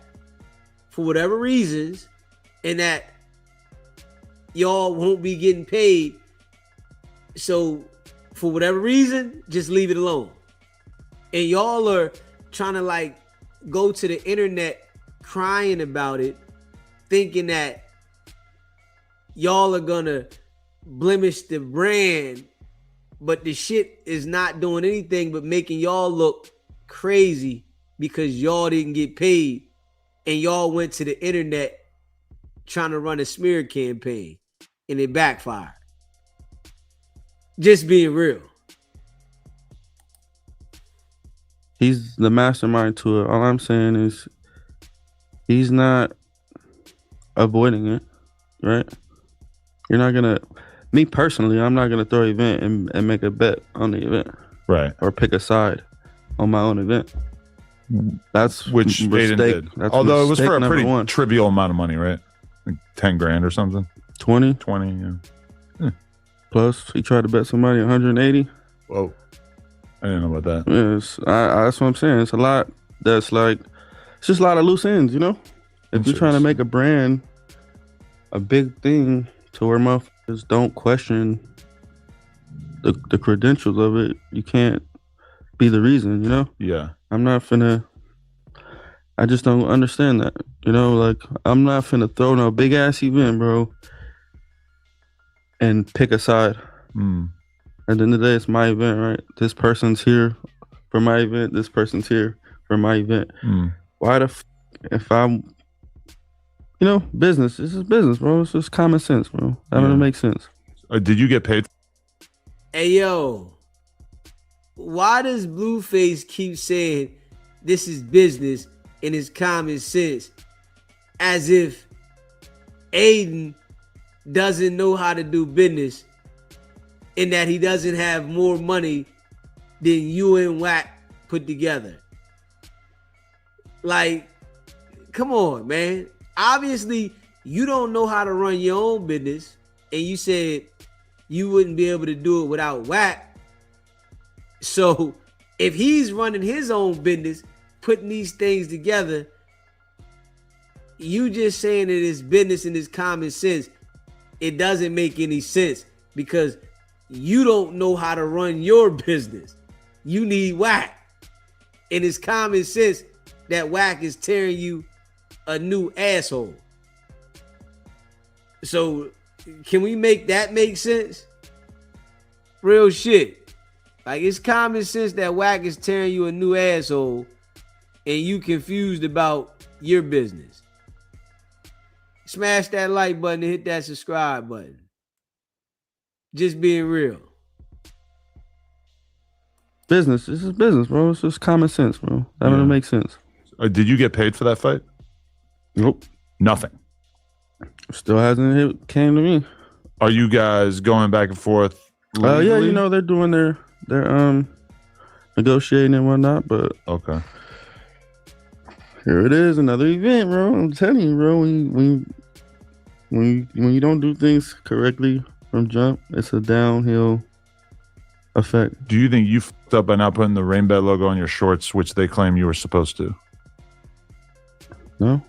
for whatever reasons and that y'all won't be getting paid. So for whatever reason, just leave it alone. And y'all are trying to like go to the internet crying about it, thinking that y'all are gonna blemish the brand, but the shit is not doing anything but making y'all look crazy because y'all didn't get paid and y'all went to the internet trying to run a smear campaign and it backfired. Just being real. He's the mastermind to it. All I'm saying is he's not avoiding it, right? You're not gonna, me personally, I'm not gonna throw an event and make a bet on the event, right? Or pick a side on my own event. That's which Aiden did. That's although it was for a pretty one. trivial amount of money, right? Like 10 grand or something. 20, yeah. Plus, he tried to bet somebody 180. Whoa. I didn't know about that. Yes, that's what I'm saying. It's a lot that's like, it's just a lot of loose ends, you know? If you're trying to make a brand a big thing to where motherfuckers don't question the credentials of it, you can't be the reason, you know? Yeah. I'm not finna, I just don't understand that, you know? Like, I'm not finna throw no big ass event, bro, and pick a side. At the end of the day, it's my event, right? This person's here for my event. This person's here for my event. Why the if I'm, business. This is business, bro. It's just common sense, bro. That don't make sense. Did you get paid? Hey, yo. Why does Blueface keep saying this is business and it's common sense as if Aiden doesn't know how to do business and that he doesn't have more money than you and Wack put together? Like, come on, man. Obviously, you don't know how to run your own business, and you said you wouldn't be able to do it without Wack. So, if he's running his own business, putting these things together, you just saying that it's business and it's common sense, it doesn't make any sense because you don't know how to run your business. You need Wack. And it's common sense that Wack is tearing you a new asshole. So Can we make that make sense? Real shit. Like, it's common sense that Wack is tearing you a new asshole and you confused about your business. Smash that like button and hit that subscribe button. Just being real. Business. This is business, bro. It's just common sense, bro. That don't make sense. Did you get paid for that fight? Nope. Nothing. Still hasn't came to me. Are you guys going back and forth? Yeah, you know, they're doing their negotiating and whatnot, but okay. Here it is, another event, bro. I'm telling you, bro. When you don't do things correctly from jump, it's a downhill effect. Do you think you fucked up by not putting the Rainbet logo on your shorts, which they claim you were supposed to? No.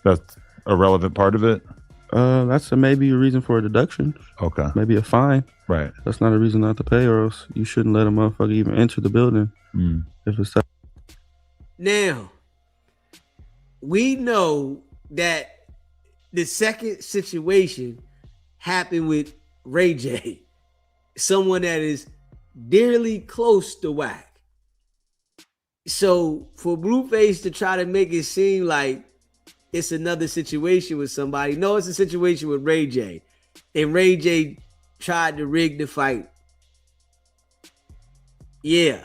That's a relevant part of it? That's maybe a reason for a deduction. Okay. Maybe a fine. Right. That's not a reason not to pay, or else you shouldn't let a motherfucker even enter the building. If it's that. Now, we know that the second situation happened with Ray J, someone that is dearly close to Wack. So for Blueface to try to make it seem like it's another situation with somebody, no, it's a situation with Ray J. And Ray J tried to rig the fight. Yeah.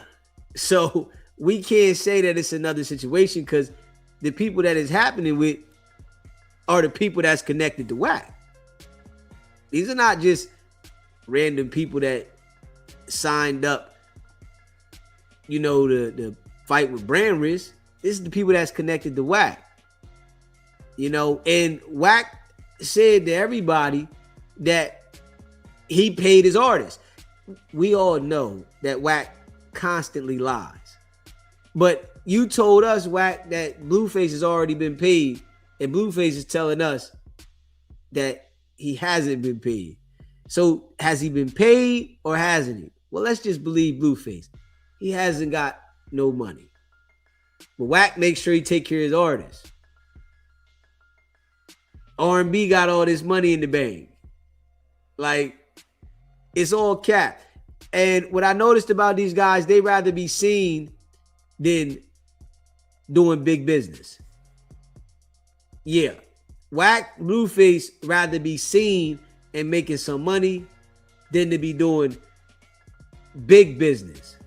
So we can't say that it's another situation because the people that it's happening with are the people that's connected to Wack. These are not just random people that signed up, you know, the fight with brand risk. This is the people that's connected to Wack. You know, and Wack said to everybody that he paid his artists. We all know that Wack constantly lies. But you told us, Wack, that Blueface has already been paid, and Blueface is telling us that he hasn't been paid. So has he been paid or hasn't he? Well, let's just believe Blueface. He hasn't got no money. But Wack makes sure he take care of his artists. R&B got all this money in the bank. Like, it's all cap. And what I noticed about these guys, they rather be seen than doing big business. Yeah. Wack, Blueface rather be seen and making some money than to be doing big business.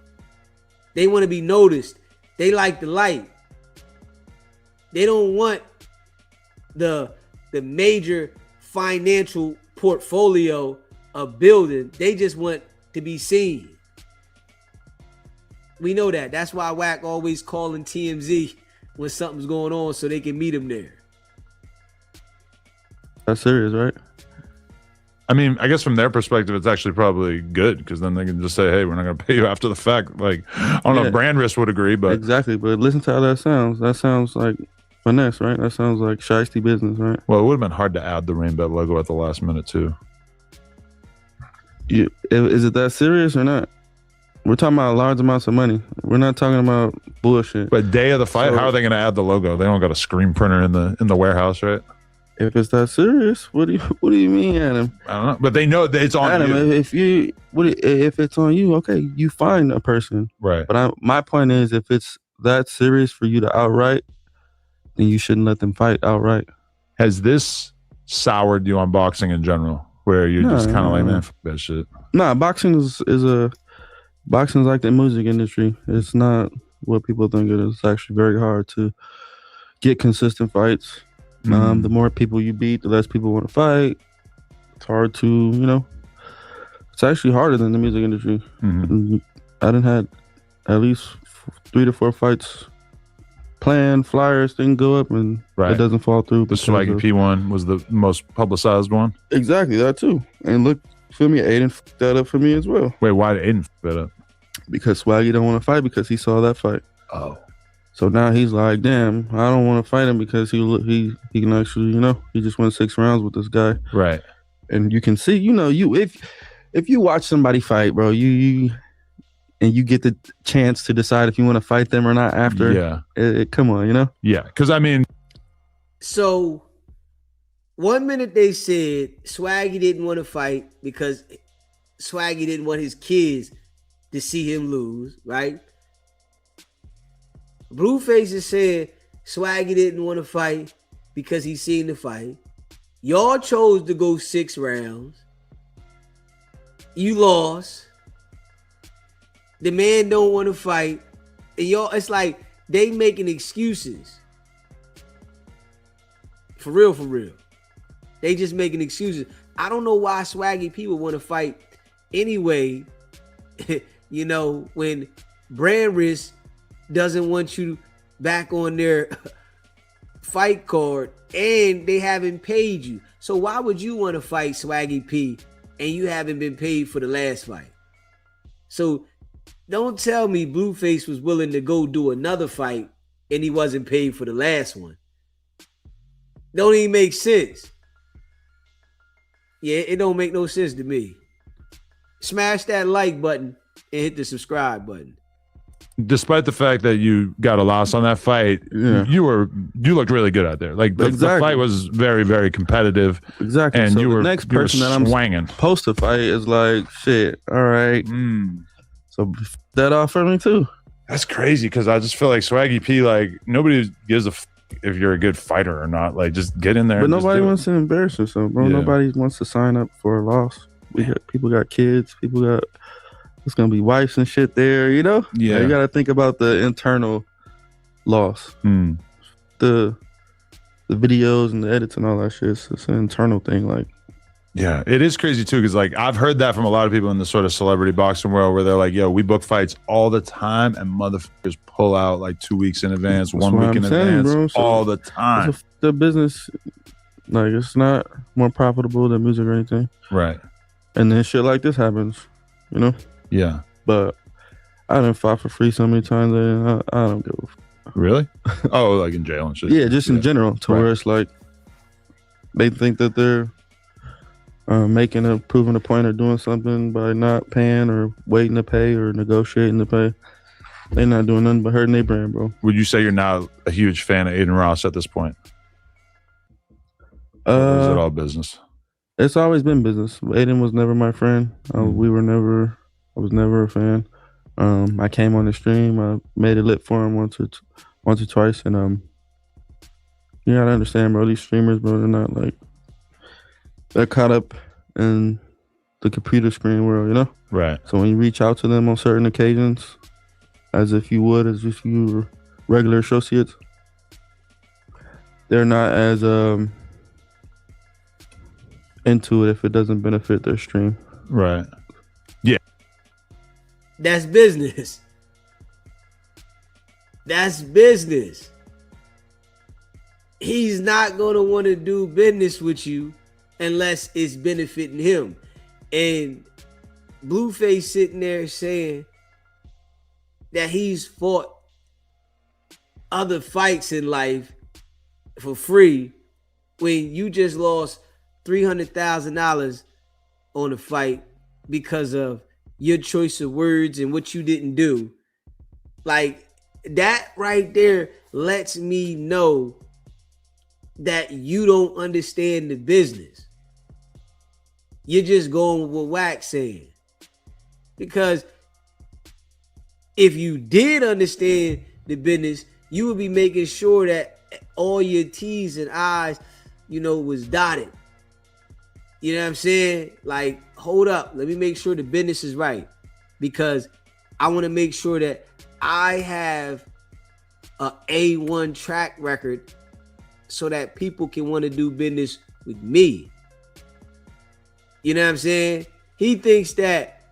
They want to be noticed. They like the light. They don't want the major financial portfolio of building. They just want to be seen. We know that. That's why Wack always calling TMZ when something's going on so they can meet him there. That's serious, right? I mean, I guess from their perspective, it's actually probably good because then they can just say, hey, we're not going to pay you after the fact. Like, I don't know if brand risk would agree, but. Exactly, but listen to how that sounds. That sounds like finesse, right? That sounds like shiesty business, right? Well, it would have been hard to add the Rainbet logo at the last minute, too. Is it that serious or not? We're talking about large amounts of money. We're not talking about bullshit. But day of the fight, how are they going to add the logo? They don't got a screen printer in the warehouse, right? If it's that serious, what do you mean, Adam? I don't know, but they know that it's on Adam, you. If it's on you, okay, you find a person, right? But my point is, if it's that serious for you to outright, then you shouldn't let them fight outright. Has this soured you on boxing in general, where you're just kind of like, man, fuck that shit? Nah, boxing is boxing's like the music industry. It's not what people think it is. It's actually very hard to get consistent fights. The more people you beat, the less people want to fight. It's hard to, it's actually harder than the music industry. I done had at least 3 to 4 fights planned, flyers didn't go up, and it doesn't fall through. The Swaggy P one was the most publicized one. Exactly, that too. And look, feel me, Aiden fucked that up for me as well. Wait, why did Aiden fuck that up? Because Swaggy don't want to fight because he saw that fight. Oh. So now he's like, damn, I don't want to fight him because he can actually, he just went 6 rounds with this guy. Right. And you can see, if you watch somebody fight, bro, you get the chance to decide if you want to fight them or not after. Yeah. Come on, Yeah, because I mean. So 1 minute they said Swaggy didn't want to fight because Swaggy didn't want his kids to see him lose, right? Blueface is saying Swaggy didn't want to fight because he seen the fight. Y'all chose to go 6 rounds. You lost. The man don't want to fight. And y'all, it's like they making excuses. For real, for real. They just making excuses. I don't know why Swaggy people want to fight anyway. You know, when Brand Risk doesn't want you back on their fight card and they haven't paid you. So why would you want to fight Swaggy P and you haven't been paid for the last fight? So don't tell me Blueface was willing to go do another fight and he wasn't paid for the last one. Don't even make sense. Yeah, it don't make no sense to me. Smash that like button and hit the subscribe button. Despite the fact that you got a loss on that fight, you looked really good out there. Like the fight was very, very competitive. Exactly. And so you the were next person that I'm swinging. supposed to fight is like, shit, all right. So that off for me too. That's crazy because I just feel like Swaggy P, like nobody gives a if you're a good fighter or not. Like just get in there. But nobody wants to embarrass yourself, bro. Yeah. Nobody wants to sign up for a loss. People got kids. People got it's gonna be wives and shit there. You know. Yeah. Like, you got to think about the internal loss. The videos and the edits and all that shit. It's an internal thing. Like. Yeah, it is crazy too because like I've heard that from a lot of people in the sort of celebrity boxing world where they're like, "Yo, we book fights all the time, and motherfuckers pull out like 2 weeks in advance, That's 1 what week in I'm saying, advance, bro. So all the time." The business, like it's not more profitable than music or anything, right? And then shit like this happens, you know. Yeah. But I done fought for free so many times that I don't give a fuck. Really? Oh, like in jail and shit. Yeah, just in general, to where it's like they think that they're proving a point or doing something by not paying or waiting to pay or negotiating to pay. They're not doing nothing but hurting their brand, bro. Would you say you're now a huge fan of Aiden Ross at this point? Or is it all business? It's always been business. Aiden was never my friend. I was never a fan. I came on the stream. I made it lit for him once or twice, and you gotta understand, bro. These streamers, bro, they're not like they're caught up in the computer screen world, you know. Right. So when you reach out to them on certain occasions, as if you were regular associates, they're not as into it if it doesn't benefit their stream. Right. Yeah. That's business. That's business. He's not going to want to do business with you unless it's benefiting him. And Blueface sitting there saying that he's fought other fights in life for free when you just lost $300,000 on a fight because of your choice of words and what you didn't do. Like that right there lets me know that you don't understand the business. You're just going with what Wax saying. Because if you did understand the business, you would be making sure that all your T's and I's, was dotted. You know what I'm saying? Like, hold up. Let me make sure the business is right. Because I want to make sure that I have a A1 track record so that people can want to do business with me. You know what I'm saying? He thinks that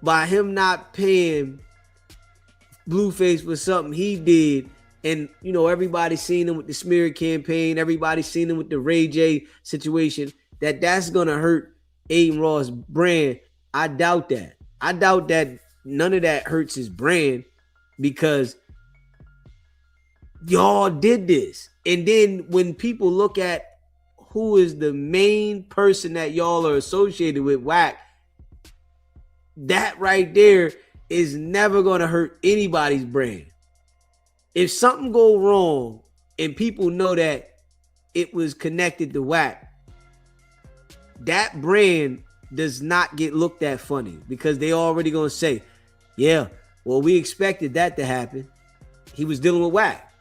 by him not paying Blueface for something he did, and everybody seen him with the smear campaign, everybody seen him with the Ray J situation, that's gonna hurt Aiden Ross' brand. I doubt that. I doubt that none of that hurts his brand because y'all did this. And then when people look at who is the main person that y'all are associated with, Wack, that right there is never going to hurt anybody's brand. If something go wrong and people know that it was connected to Wack, that brand does not get looked at funny because they already gonna say, yeah, well, we expected that to happen. He was dealing with whack.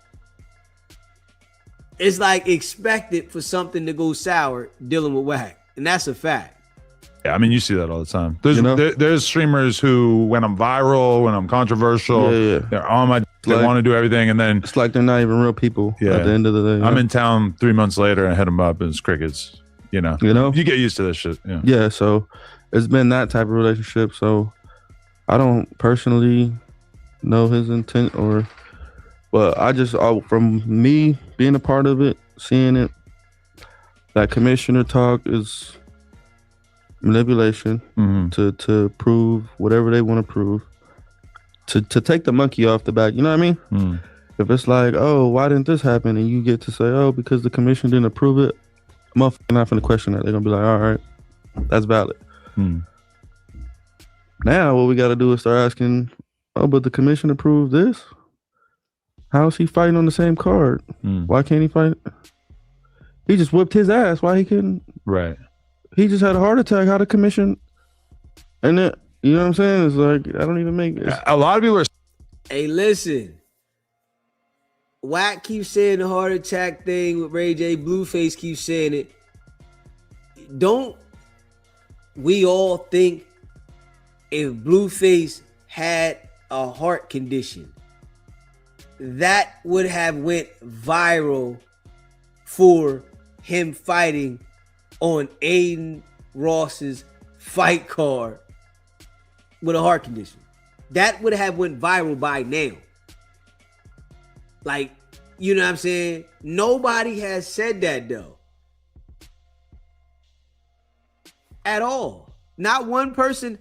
It's like expected for something to go sour dealing with whack, and that's a fact. Yeah, I mean, you see that all the time. There's streamers who, when I'm viral, when I'm controversial, they're on my. They want to do everything, and then it's like they're not even real people. Yeah. At the end of the day, I'm in town 3 months later and I hit them up, and it's crickets. You know, you get used to this shit. Yeah. Yeah. So it's been that type of relationship. So I don't personally know his intent, but I just from me being a part of it, seeing it, that commissioner talk is manipulation to prove whatever they want to prove, to take the monkey off the back. You know what I mean? If it's like, oh, why didn't this happen, and you get to say, oh, because the commission didn't approve it, motherfucker not finna question that. They're gonna be like, all right, that's valid. Now what we got to do is start asking, oh, but the commission approved this. How is he fighting on the same card? Why can't he fight? He just whipped his ass. Why he couldn't? Right. He just had a heart attack. How the commission? And then, you know what I'm saying? It's like, I don't even make it. A lot of people are. Hey, listen. Wack keeps saying the heart attack thing with Ray J. Blueface keeps saying it. Don't we all think if Blueface had a heart condition, that would have went viral for him fighting on Aiden Ross's fight card with a heart condition? That would have went viral by now. Like, you know what I'm saying? Nobody has said that though. At all. Not one person,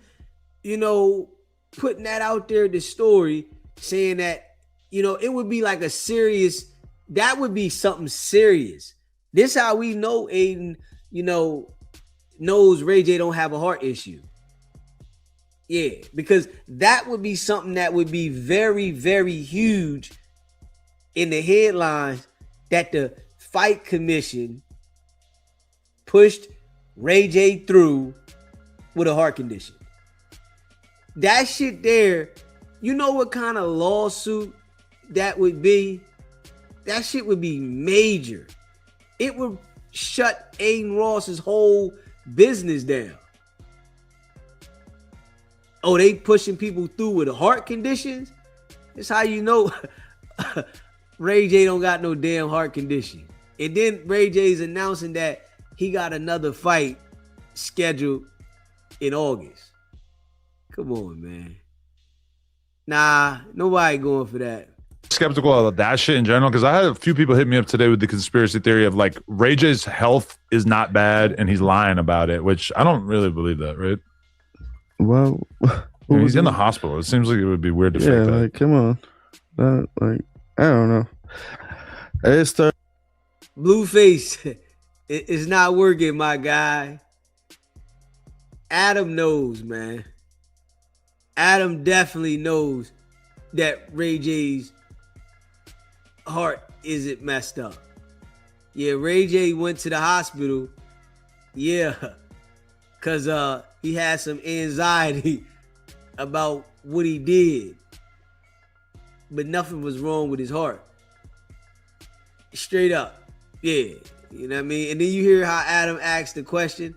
putting that out there, the story, saying that, it would be like that would be something serious. This how we know Aiden, knows Ray J don't have a heart issue. Yeah, because that would be something that would be very, very huge in the headlines, that the fight commission pushed Ray J through with a heart condition. That shit there, you know what kind of lawsuit that would be? That shit would be major. It would shut Aiden Ross's whole business down. Oh, they pushing people through with heart conditions? That's how you know Ray J don't got no damn heart condition. And then Ray J's announcing that he got another fight scheduled in August. Come on, man. Nah, nobody going for that. Skeptical of that shit in general, because I had a few people hit me up today with the conspiracy theory of like Ray J's health is not bad and he's lying about it, which I don't really believe that, right? Well, he's in the hospital. It seems like it would be weird to fake that. Like, come on. I don't know. It's Blueface is not working, my guy. Adam knows, man. Adam definitely knows that Ray J's heart isn't messed up. Yeah, Ray J went to the hospital. Yeah, because he had some anxiety about what he did. But nothing was wrong with his heart. Straight up. Yeah. You know what I mean? And then you hear how Adam asked the question.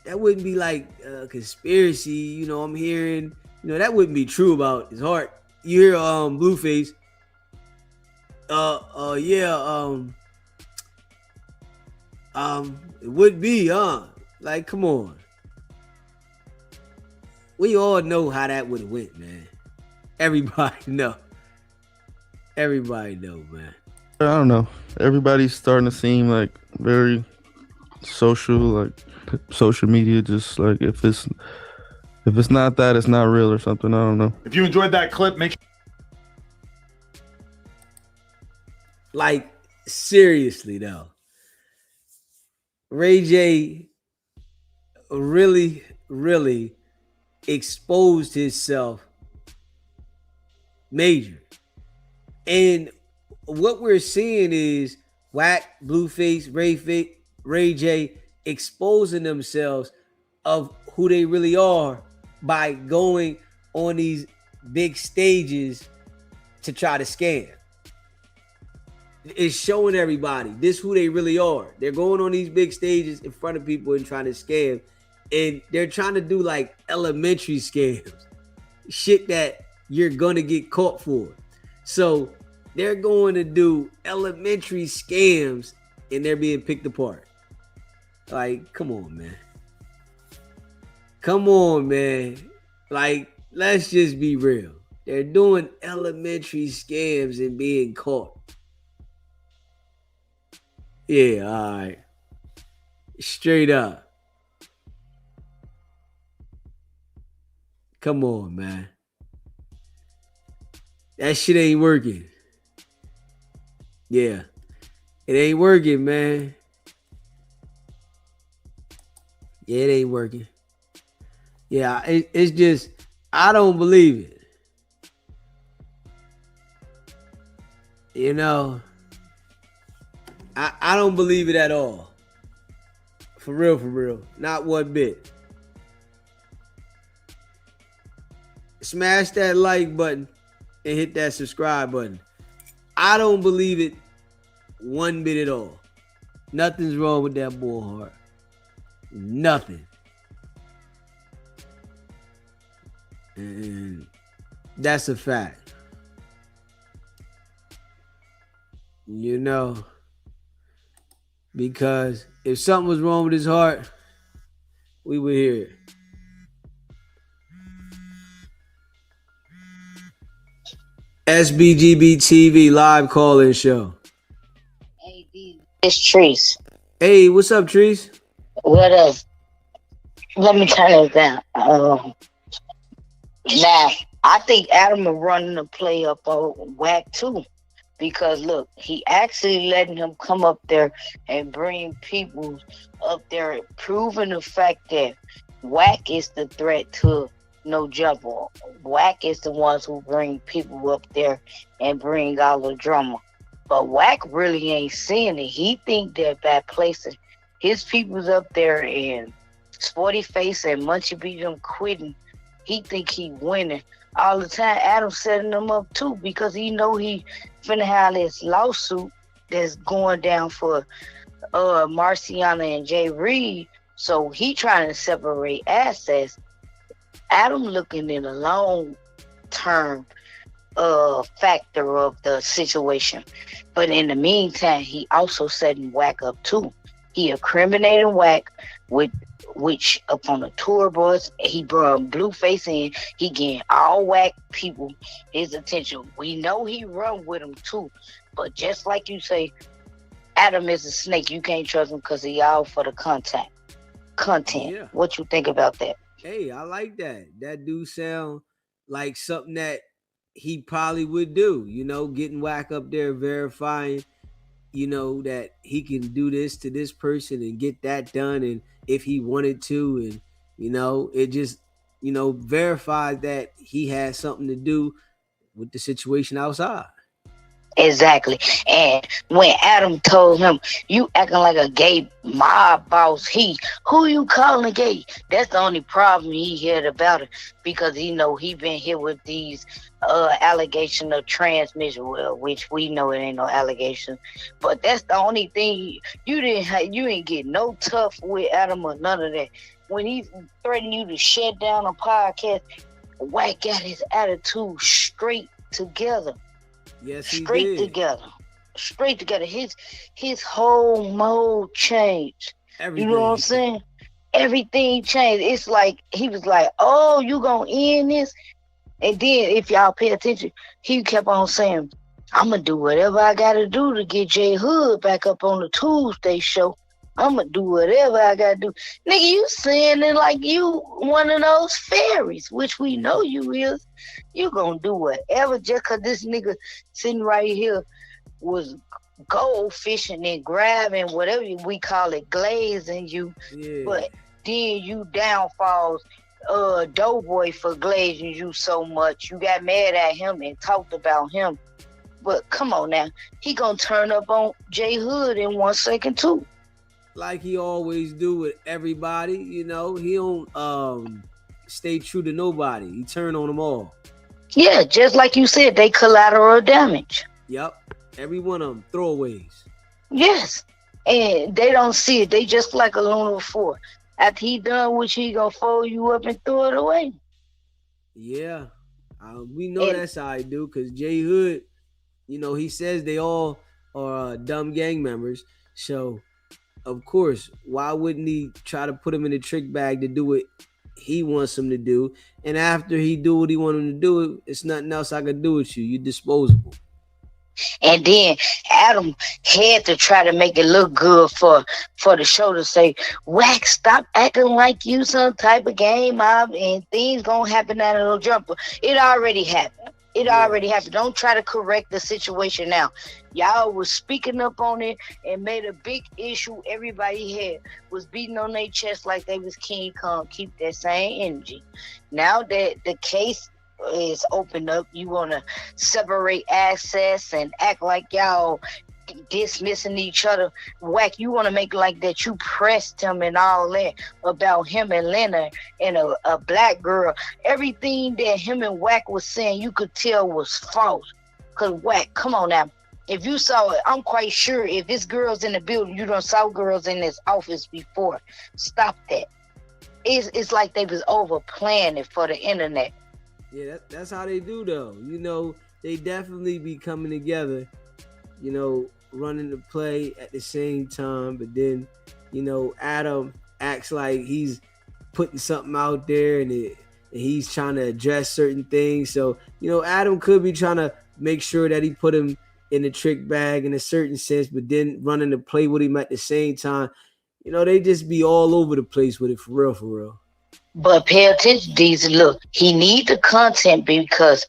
That wouldn't be like a conspiracy. I'm hearing, that wouldn't be true about his heart. You hear Blueface. It would be, like, come on. We all know how that would have went, man. Everybody know. Everybody know, man. I don't know. Everybody's starting to seem like very social, like social media. Just like if it's not that, it's not real or something. I don't know. If you enjoyed that clip, make sure. Like, seriously though, Ray J really, really exposed himself major. And what we're seeing is Wack, Blueface, Ray J exposing themselves of who they really are by going on these big stages to try to scam. It's showing everybody this who they really are. They're going on these big stages in front of people and trying to scam. And they're trying to do like elementary scams. Shit that you're going to get caught for. So they're going to do elementary scams and they're being picked apart. Like, come on, man. Come on, man. Like, let's just be real. They're doing elementary scams and being caught. Yeah, all right. Straight up. Come on, man. That shit ain't working. Yeah. It ain't working, man. Yeah, it ain't working. Yeah, it's just, I don't believe it. You know, I don't believe it at all. For real. Not one bit. Smash that like button and hit that subscribe button. I don't believe it one bit at all. Nothing's wrong with that bull heart. Nothing. And that's a fact. You know, because if something was wrong with his heart, we would hear it. SBGB TV live call-in show. Hey, it's Treese. Hey, what's up, Treese? What up? Let me turn it down. Now, I think Adam is running the play up on Wack too. Because look, he actually letting him come up there and bring people up there, proving the fact that Wack is the threat to No Jumper. Wack is the ones who bring people up there and bring all the drama. But Wack really ain't seeing it. He think that by placing his peoples up there and Sporty Face and Munchie beat them quitting, he think he winning. All the time, Adam setting them up too because he know he finna have this lawsuit that's going down for Marciana and Jay Reed. So he trying to separate assets. Adam looking in the long term factor of the situation. But in the meantime, he also setting Wack up too. He incriminating Wack which up on the tour bus, he brought Blueface in. He getting all Wack people his attention. We know he run with him too. But just like you say, Adam is a snake. You can't trust him because he all for the content. Yeah. What you think about that? Hey, I like that. That do sound like something that he probably would do. You know, getting Wack up there, verifying, you know, that he can do this to this person and get that done. And if he wanted to, and, you know, it just, you know, verified that he had something to do with the situation outside. Exactly. And when Adam told him, you acting like a gay mob boss, who you calling a gay? That's the only problem he had about it, because he know he been hit with these allegation of transmission, well, which we know it ain't no allegation, but that's the only thing you ain't get no tough with Adam or none of that. When he threatened you to shut down a podcast, Wack got his attitude straight together. Yes, he straight did. together. His whole mode changed. Everything. You know what I'm saying? Everything changed. It's like he was like, "Oh, you gonna end this?" And then, if y'all pay attention, he kept on saying, "I'm gonna do whatever I gotta do to get J Hood back up on the Tuesday show. I'm gonna do whatever I gotta do." Nigga, you saying it like you one of those fairies, which we know you is. You gonna do whatever just cause this nigga sitting right here was gold fishing and grabbing, whatever we call it, glazing you. Yeah. But then you downfalls Doughboy for glazing you so much. You got mad at him and talked about him. But come on now, he gonna turn up on J Hood in 1 second too. like he always do with everybody. You know, he don't stay true to nobody. He turn on them all. Yeah, just like you said, they collateral damage. Yep, every one of them throwaways. Yes, and they don't see it. They just like aluminum foil. After he done with you, he gonna fold you up and throw it away. Yeah, we know that's how I do. Cause J Hood, you know, he says they all are dumb gang members. So, of course, why wouldn't he try to put him in a trick bag to do what he wants him to do? And after he do what he want him to do, it's nothing else I can do with you. You're disposable. And then Adam had to try to make it look good for the show to say, Wax, stop acting like you some type of game mob and things gonna happen at a little jumper. It already happened. It already happened. Don't try to correct the situation now. Y'all was speaking up on it and made a big issue. Everybody had was beating on their chest like they was King Kong. Keep that same energy. Now that the case is opened up, you want to separate access and act like y'all dismissing each other. Wack, you want to make like that you pressed him and all that about him and Leonard and a black girl. Everything that him and Wack was saying, you could tell was false. Because Wack, come on now. If you saw it, I'm quite sure if it's girls in the building, you done saw girls in this office before. Stop that. It's like they was over planning for the internet. Yeah, that's how they do though. You know, they definitely be coming together, you know, running the play at the same time. But then, you know, Adam acts like he's putting something out there and he's trying to address certain things. So, you know, Adam could be trying to make sure that he put him in the trick bag in a certain sense, but then running the play with him at the same time. You know, they just be all over the place with it for real, for real. But pay attention, Deezy. Look, he need the content because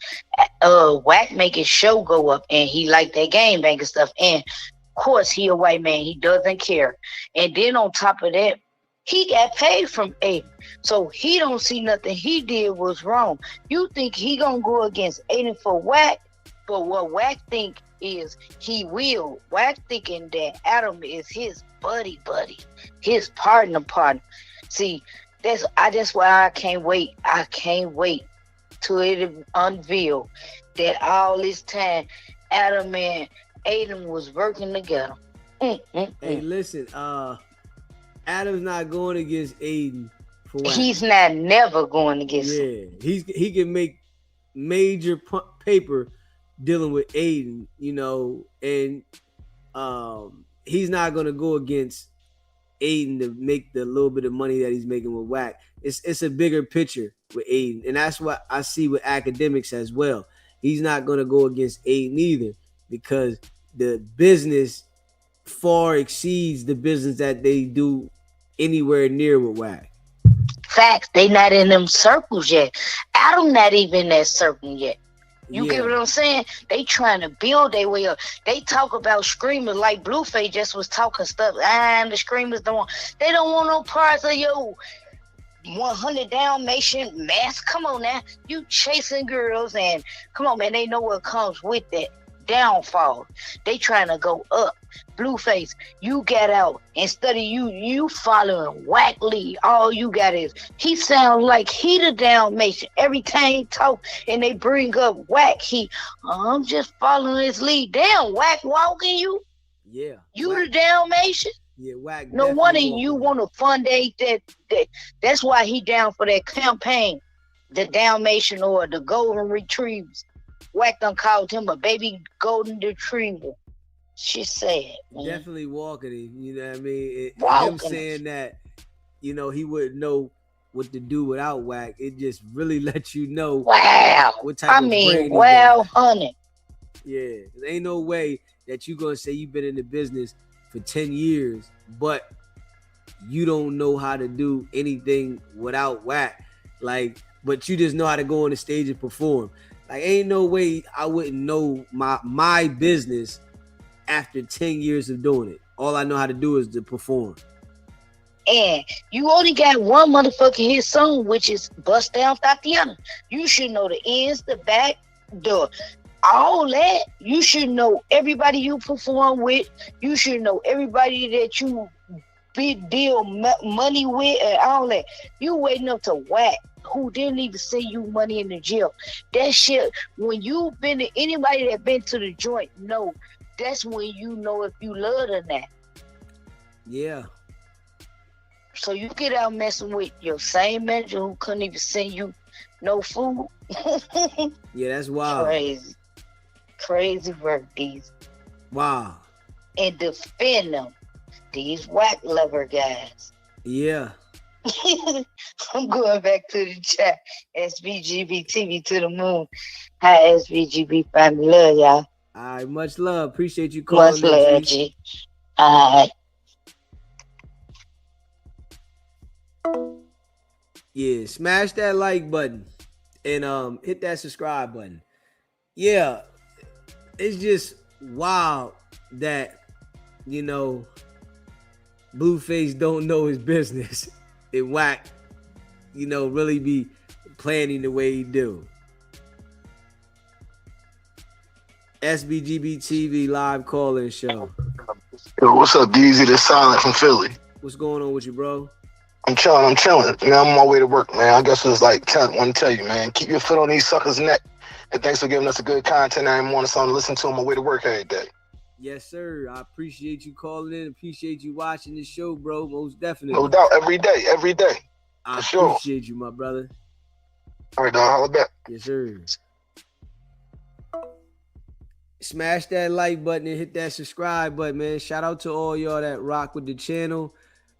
Wack make his show go up and he like that game banking stuff. And of course he a white man, he doesn't care. And then on top of that, he got paid from Aiden. So he don't see nothing he did was wrong. You think he gonna go against Aiden for Wack? But what Wack think is he will. Wack thinking that Adam is his buddy, his partner. See, that's why I can't wait. I can't wait till it unveil that all this time Adam and Aiden was working together. Hey, listen, Adam's not going against Aiden for what? He's not never going against him. He can make major paper dealing with Aiden, you know, and he's not going to go against Aiden to make the little bit of money that he's making with Wack. It's a bigger picture with Aiden, and that's what I see with academics as well. He's not going to go against Aiden either because the business far exceeds the business that they do anywhere near with Wack. Facts, they not in them circles yet. Adam not even in that circle yet. You get what I'm saying? They trying to build their way up. They talk about screamers like Blueface just was talking stuff. And the screamers don't want no parts of your 100 Dalmatian mess. Come on now. You chasing girls and come on, man. They know what comes with that downfall. They trying to go up. Blueface, you got out instead of you following Wack Lee. All you got is he sounds like he the Dalmatian. Every time he talk and they bring up Wack, I'm just following his lead. Damn, Wack walking you? Yeah. You Wack. The Dalmatian? Yeah, Wack. No wonder you want to fundate that. That's why he down for that campaign. The Dalmatian or the Golden Retrievers. Wack done called him a baby Golden Retriever. She's sad. Man. Definitely walking him. You know what I mean? Him saying that, you know, he wouldn't know what to do without Wack. It just really lets you know. Wow. What type of brain honey. Yeah. There ain't no way that you gonna say you've been in the business for 10 years, but you don't know how to do anything without Wack. Like, but you just know how to go on the stage and perform. Like, ain't no way I wouldn't know my business after 10 years of doing it. All I know how to do is to perform. And you only got one motherfucking hit song, which is Bust Down Tatiana. You should know the ends, the back, all that. You should know everybody you perform with. You should know everybody that you big deal money with and all that. You waiting up to whack who didn't even send you money in the jail. That shit, when you been to anybody that been to the joint, no, that's when you know if you love or not. Yeah. So you get out messing with your same manager who couldn't even send you no food. Yeah, that's wild. Crazy work, these. Wow. And defend them, these whack lover guys. Yeah. I'm going back to the chat. SBGB TV to the moon. Hi, SBGB family. Love y'all. All right, much love. Appreciate you calling. Much love, G. All right. Yeah, smash that like button and hit that subscribe button. Yeah, it's just wild that, you know, Blueface don't know his business and whack, you know, really be planning the way he do. SBGB TV live call-in show. Yo, what's up, DZ? This Silent from Philly. What's going on with you, bro? I'm chilling. Man, I'm on my way to work, man. I guess it's like, I want to tell you, man, keep your foot on these suckers' neck. And thanks for giving us a good content. I want something to listen to on my way to work every day. Yes, sir. I appreciate you calling in. Appreciate you watching the show, bro. Most definitely. No doubt. Every day. I sure. appreciate you, my brother. All right, dog. Holla back. Yes, sir. Smash that like button and hit that subscribe button, man. Shout out to all y'all that rock with the channel.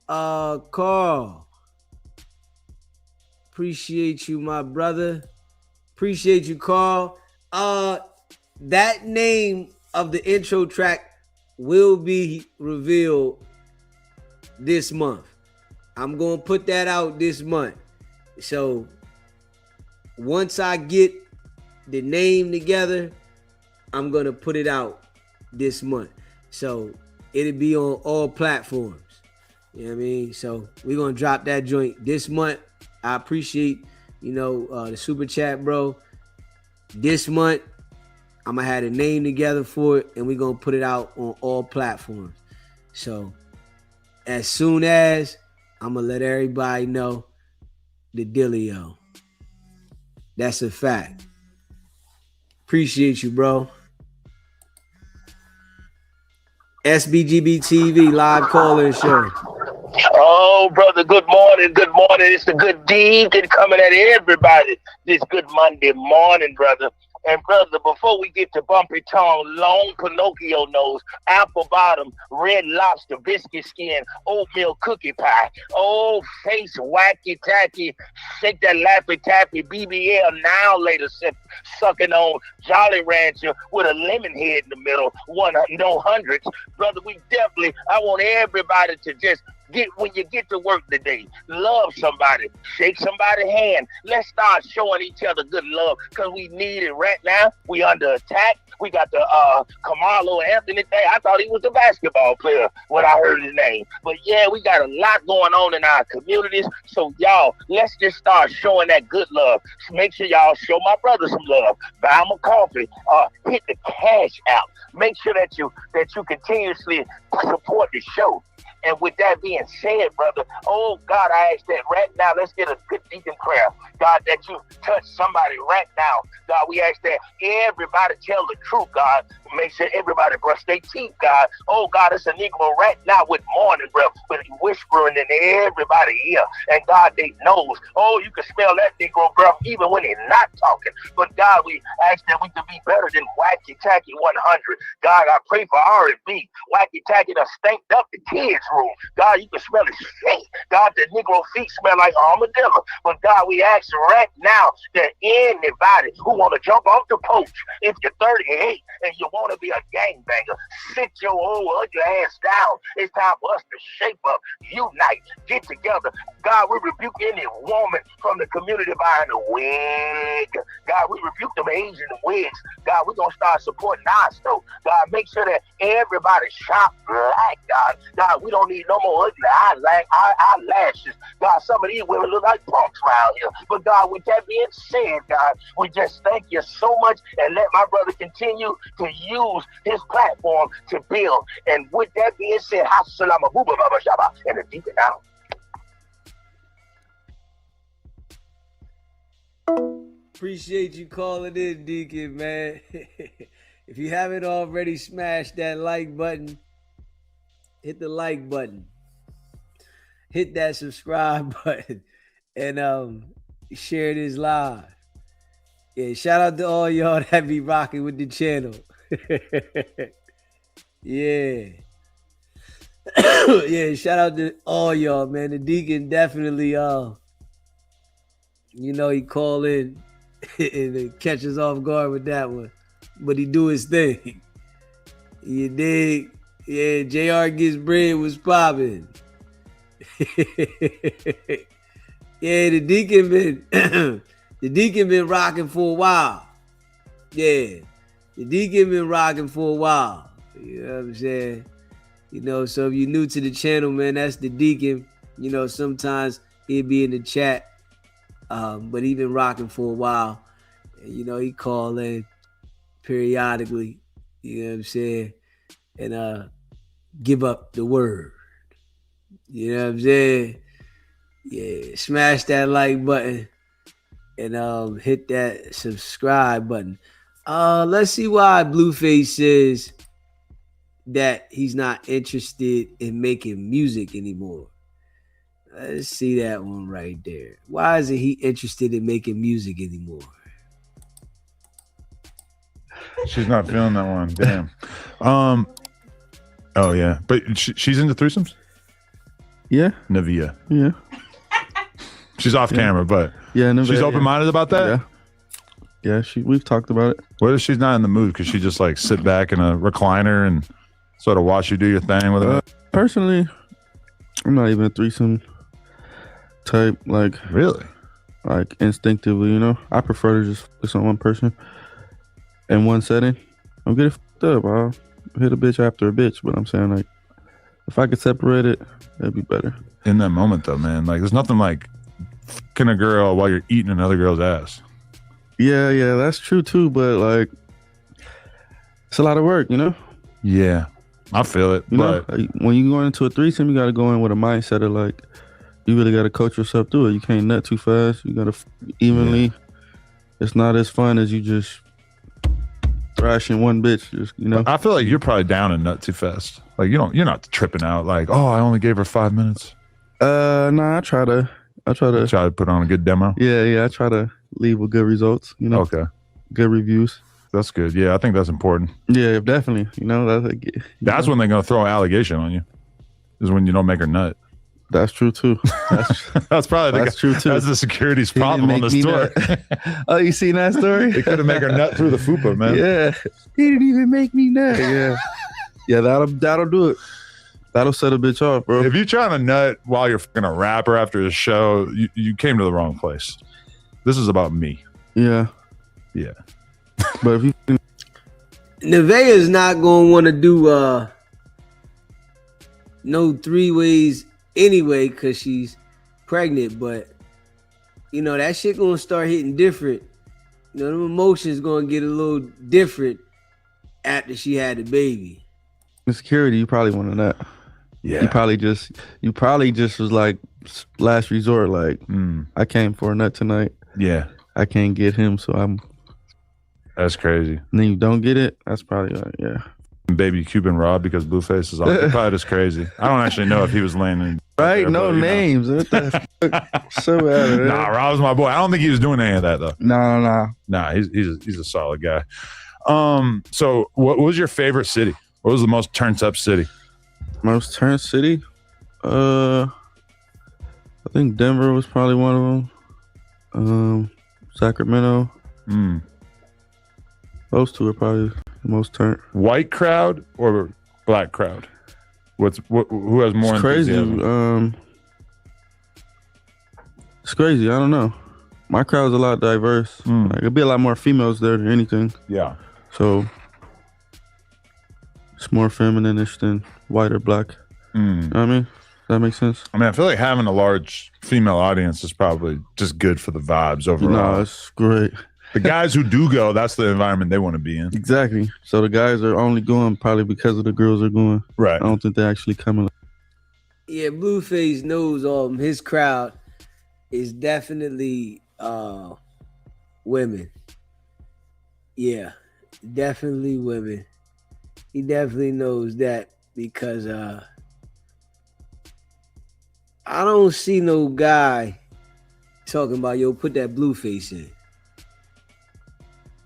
Carl. Appreciate you, my brother. Appreciate you, Carl. That name of the intro track will be revealed this month. I'm going to put that out this month. So once I get the name together, I'm going to put it out this month. So it'll be on all platforms. You know what I mean? So we're going to drop that joint this month. I appreciate, you know, the super chat, bro. This month, I'm going to have a name together for it, and we're going to put it out on all platforms. So as soon as, I'm going to let everybody know the dealio. That's a fact. Appreciate you, bro. SBGB TV live call-in show. Oh, brother, good morning. It's a good deed coming at everybody this good Monday morning, brother. And, brother, before we get to bumpy tongue, long Pinocchio nose, apple bottom, red lobster, biscuit skin, oatmeal cookie pie, old face wacky tacky, shake that laffy taffy, BBL now later sucking on Jolly Rancher with a lemon head in the middle, no hundreds. Brother, I want everybody to just when you get to work today, love somebody, shake somebody's hand. Let's start showing each other good love because we need it right now. We under attack. We got the Carmelo Anthony thing. I thought he was a basketball player when I heard his name. But yeah, we got a lot going on in our communities. So y'all, let's just start showing that good love. Make sure y'all show my brother some love. Buy him a coffee. Hit the cash out. Make sure that you continuously support the show. And with that being said, brother, oh, God, I ask that right now, let's get a good deep in prayer. God, that you touch somebody right now. God, we ask that everybody tell the truth, God. Make sure everybody brush their teeth, God. Oh, God, it's a Negro right now with morning breath, but he whispering in everybody's ear. And God, they knows. Oh, you can smell that Negro breath even when they're not talking. But God, we ask that we can be better than Wacky Tacky 100. God, I pray for R&B. Wacky Tacky done stanked up the kids' room. God, you can smell his feet. God, the Negro feet smell like armadillo. But God, we ask right now that anybody who want to jump off the porch, if you're 38 and you want to be a gangbanger, sit your old ugly ass down. It's time for us to shape up, unite, get together. God, we rebuke any woman from the community buying a wig. God, we rebuke them Asian wigs. God, we're going to start supporting our stuff. God, make sure that everybody shop black, God. God, we don't need no more ugly eyelashes. God, some of these women look like punks around here. But God, with that being said, God, we just thank you so much and let my brother continue to use his platform to build. And with that being said, Hassalama Booba Baba Shaba and the deacon out. Appreciate you calling in, Deacon, man. If you haven't already, smash that like button. Hit the like button. Hit that subscribe button. And share this live. Yeah, shout out to all y'all that be rocking with the channel. Yeah. Yeah, shout out to all y'all, man. The Deacon definitely, he call in and it catches off guard with that one. But he do his thing. You dig? Yeah, JR Gets Bread was popping. Yeah, the Deacon been rocking for a while. Yeah, the Deacon been rocking for a while. You know what I'm saying? So if you're new to the channel, man, that's the Deacon. Sometimes he'll be in the chat, but he been rocking for a while. And, he call in periodically, you know what I'm saying? And give up the word. You know what I'm saying? Yeah, smash that like button and hit that subscribe button. Let's see why Blueface says that he's not interested in making music anymore. Let's see that one right there. Why isn't he interested in making music anymore? She's not feeling that one. Damn. Oh yeah, but she's into threesomes. Yeah, Navia. Yeah, she's off camera, but yeah, she's open-minded about that. Yeah, we've talked about it. What if she's not in the mood? Could she just like sit back in a recliner and sort of watch you do your thing with it? Personally, I'm not even a threesome type. Like really, like instinctively, I prefer to just focus on one person in one setting. I'm getting fucked up. I'll hit a bitch after a bitch, but I'm saying like if I could separate it, that'd be better. In that moment, though, man, like there's nothing like fucking a girl while you're eating another girl's ass. Yeah, that's true too. But like, it's a lot of work, Yeah, I feel it. But when you go into a threesome, you got to go in with a mindset of like, you really got to coach yourself through it. You can't nut too fast. You got to evenly. Yeah. It's not as fun as you just thrashing one bitch. Just I feel like you're probably down and nut too fast. Like you're not tripping out. Like, oh, I only gave her 5 minutes. Nah, I try to put on a good demo. Yeah, I try to leave with good results. Okay, good reviews. That's good. Yeah, I think that's important. Yeah, definitely. That's when they're gonna throw an allegation on you. Is when you don't make her nut. That's true too. That's probably that's true too. That's the security's problem on the store. Oh, you seen that story? They couldn't make her nut through the fupa, man. Yeah, he didn't even make me nut. Yeah, that'll do it. That'll set a bitch off, bro. If you're trying to nut while you're fucking a rapper after a show, you came to the wrong place. This is about me. Yeah. But if you Nevaeh's not gonna want to do no 3-ways anyway because she's pregnant, but that shit gonna start hitting different. Them emotions gonna get a little different after she had the baby. Security, you probably want to nut. Yeah. You probably just was like last resort, like I came for a nut tonight. Yeah. I can't get him, so I'm. That's crazy. And then you don't get it. That's probably Baby Cuban Rob because Blueface is occupied is crazy. I don't actually know if he was landing. Right, no names. What the fuck? So bad. Nah, Rob's my boy. I don't think he was doing any of that though. Nah. He's a solid guy. So what was your favorite city? What was the most turned up city? Most turned city? I think Denver was probably one of them. Sacramento. Those two are probably the most turned. White crowd or black crowd? Who has more? It's crazy. It's crazy. I don't know. My crowd's a lot diverse. Like it'd be a lot more females there than anything. Yeah. So it's more feminine-ish than white or black. You know what I mean? Does that make sense? I mean, I feel like having a large female audience is probably just good for the vibes overall. No, it's great. The guys who do go, that's the environment they want to be in. Exactly. So the guys are only going probably because of the girls are going. Right. I don't think they're actually coming. Yeah, Blueface knows his crowd is definitely women. Yeah, definitely women. He definitely knows that because I don't see no guy talking about, yo, put that Blueface in.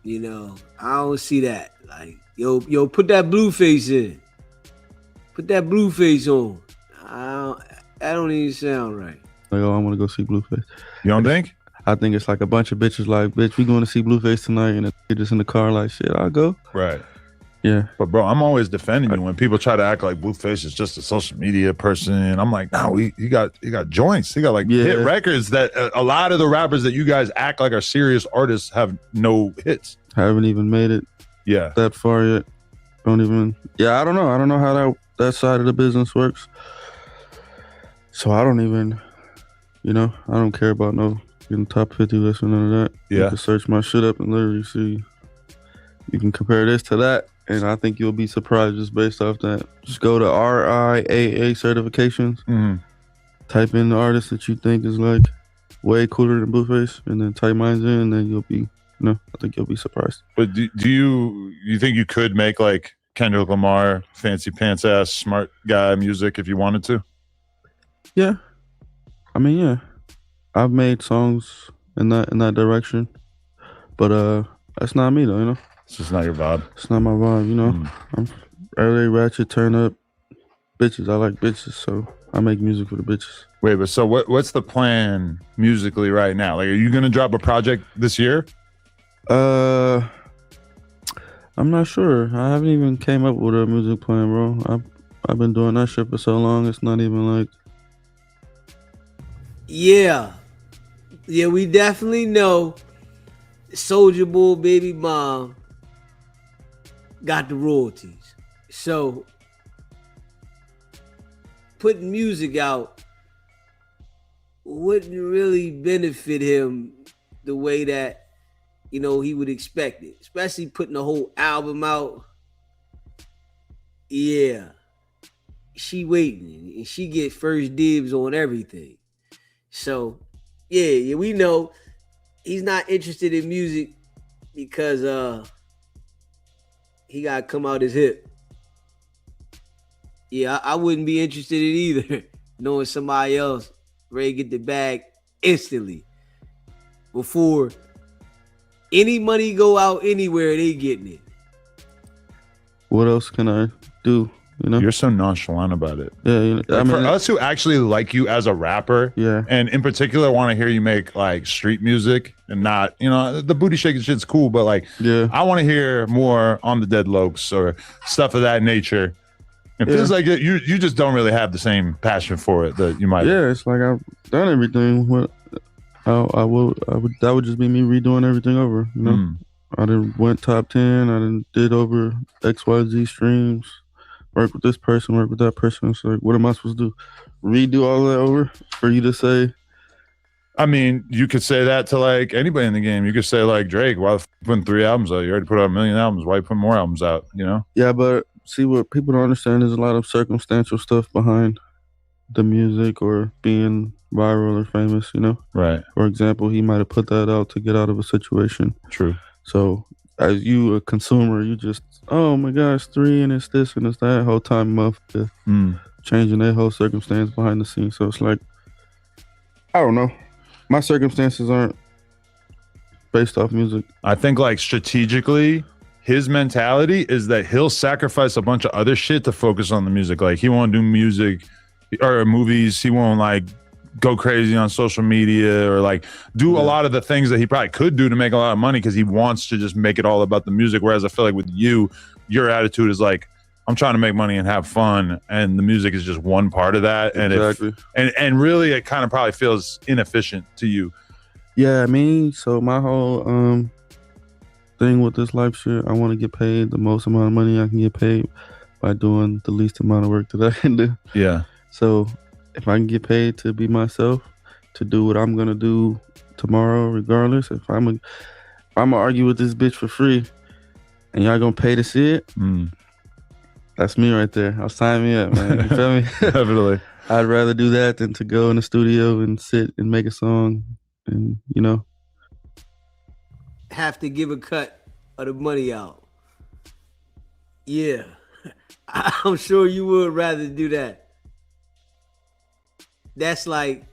You know, I don't see that. Like, yo, put that Blueface in. Put that Blueface on. That don't even sound right. Like, oh, I want to go see Blueface. You don't think? I think it's like a bunch of bitches like, bitch, we going to see Blueface tonight, and they're just in the car like, shit, I'll go. Right. Yeah. But bro, I'm always defending you when people try to act like Blueface is just a social media person. I'm like, no, he got joints. He got like hit records that a lot of the rappers that you guys act like are serious artists have no hits. Haven't even made it that far yet. I don't know. I don't know how that side of the business works. So I don't even, I don't care about no getting top 50 list or none of that. Yeah. You can search my shit up and literally see. You can compare this to that, and I think you'll be surprised just based off that. Just go to RIAA certifications, type in the artist that you think is like way cooler than Blueface, and then type mine in, and then you'll be, I think you'll be surprised. But do you think you could make like Kendrick Lamar, fancy pants ass, smart guy music if you wanted to? Yeah. I mean, yeah. I've made songs in that direction. But that's not me though, It's just not your vibe. It's not my vibe, I'm early ratchet, turn up bitches. I like bitches, so I make music for the bitches. Wait, but so what's the plan musically right now? Like, are you gonna drop a project this year? I'm not sure. I haven't even came up with a music plan, bro. I've been doing that shit for so long. It's not even like. Yeah, we definitely know Soulja Boy Baby Mom got the royalties. So putting music out wouldn't really benefit him the way that he would expect it, especially putting a whole album out. Yeah, she waiting and she get first dibs on everything. So yeah, we know he's not interested in music because he gotta come out his hip. Yeah, I wouldn't be interested in either, knowing somebody else ready to get the bag instantly before any money go out anywhere, they getting it. What else can I do? You're so nonchalant about it. Yeah, for us who actually like you as a rapper, and in particular want to hear you make like street music and not, the booty shaking shit's cool, but like, I want to hear more on the Dead Lokes or stuff of that nature. It feels like you just don't really have the same passion for it that you might. Yeah, it's like I've done everything. That would just be me redoing everything over. I done went top 10. I done did over XYZ streams. Work with this person, work with that person. It's like, what am I supposed to do? Redo all that over for you to say? I mean, you could say that to like anybody in the game. You could say like Drake, why putting 3 albums out? You already put out 1 million albums. Why you put more albums out? Yeah, but see, what people don't understand is a lot of circumstantial stuff behind the music or being viral or famous, Right. For example, he might have put that out to get out of a situation. True. So as you a consumer, you just, oh my gosh, 3 and it's this and it's that whole time motherfucker changing their whole circumstance behind the scenes. So it's like, I don't know. My circumstances aren't based off music. I think like strategically, his mentality is that he'll sacrifice a bunch of other shit to focus on the music. Like he won't do music or movies. He won't like go crazy on social media or like do a lot of the things that he probably could do to make a lot of money because he wants to just make it all about the music. Whereas I feel like with you, your attitude is like, I'm trying to make money and have fun, and the music is just one part of that. Exactly. And really, it kind of probably feels inefficient to you. Yeah, I mean, so my whole thing with this life shit, I want to get paid the most amount of money I can get paid by doing the least amount of work that I can do. Yeah. So if I can get paid to be myself, to do what I'm gonna do tomorrow, regardless, I'm gonna argue with this bitch for free, and y'all gonna pay to see it. That's me right there. I'll sign me up, man. You feel me? Definitely. I'd rather do that than to go in the studio and sit and make a song, and Have to give a cut of the money out. Yeah. I'm sure you would rather do that. That's like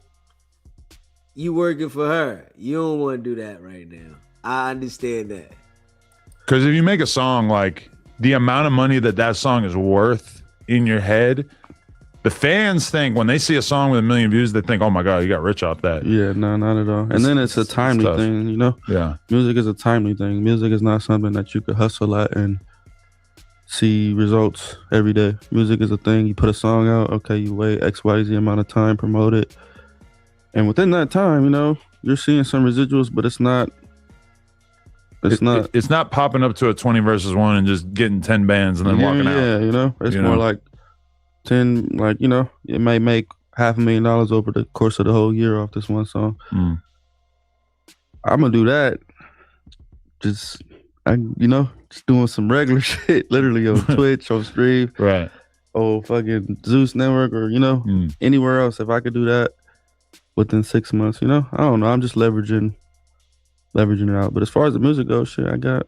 you working for her. You don't want to do that right now. I understand that. Because if you make a song, like the amount of money that song is worth in your head, the fans think when they see a song with 1 million views, they think, oh my God, you got rich off that. Yeah, no, not at all. And then it's a timely thing, Yeah. Music is a timely thing. Music is not something that you could hustle at and see results every day. Music is a thing. You put a song out, okay, you wait XYZ amount of time, promote it. And within that time, you're seeing some residuals, but it's not popping up to a 20 versus 1 and just getting 10 bands and then walking out. Yeah, it's more like 10, it may make $500,000 over the course of the whole year off this one song. I'm gonna do that. Just doing some regular shit, literally on Twitch, on stream, right? Oh, fucking Zeus Network, or anywhere else. If I could do that within 6 months, I don't know. I'm just leveraging it out. But as far as the music goes, shit, I got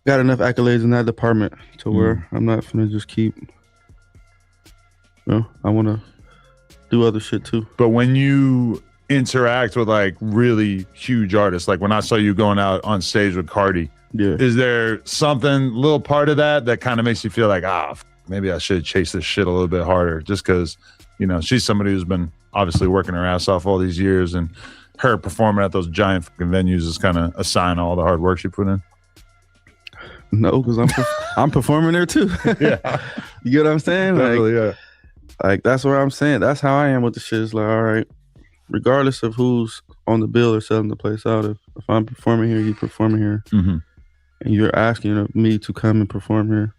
enough accolades in that department to where I'm not finna just keep. I want to do other shit too. But when you interact with like really huge artists, like when I saw you going out on stage with Cardi, is there something, little part of that kind of makes you feel like, maybe I should chase this shit a little bit harder, just because she's somebody who's been obviously working her ass off all these years, and her performing at those giant fucking venues is kind of a sign of all the hard work she put in? No, because I'm performing there too. Yeah, you get what I'm saying? Definitely, yeah. Like that's what I'm saying. That's how I am with the shit. It's like, all right, regardless of who's on the bill or selling the place out, if I'm performing here, you performing here, and you're asking me to come and perform here,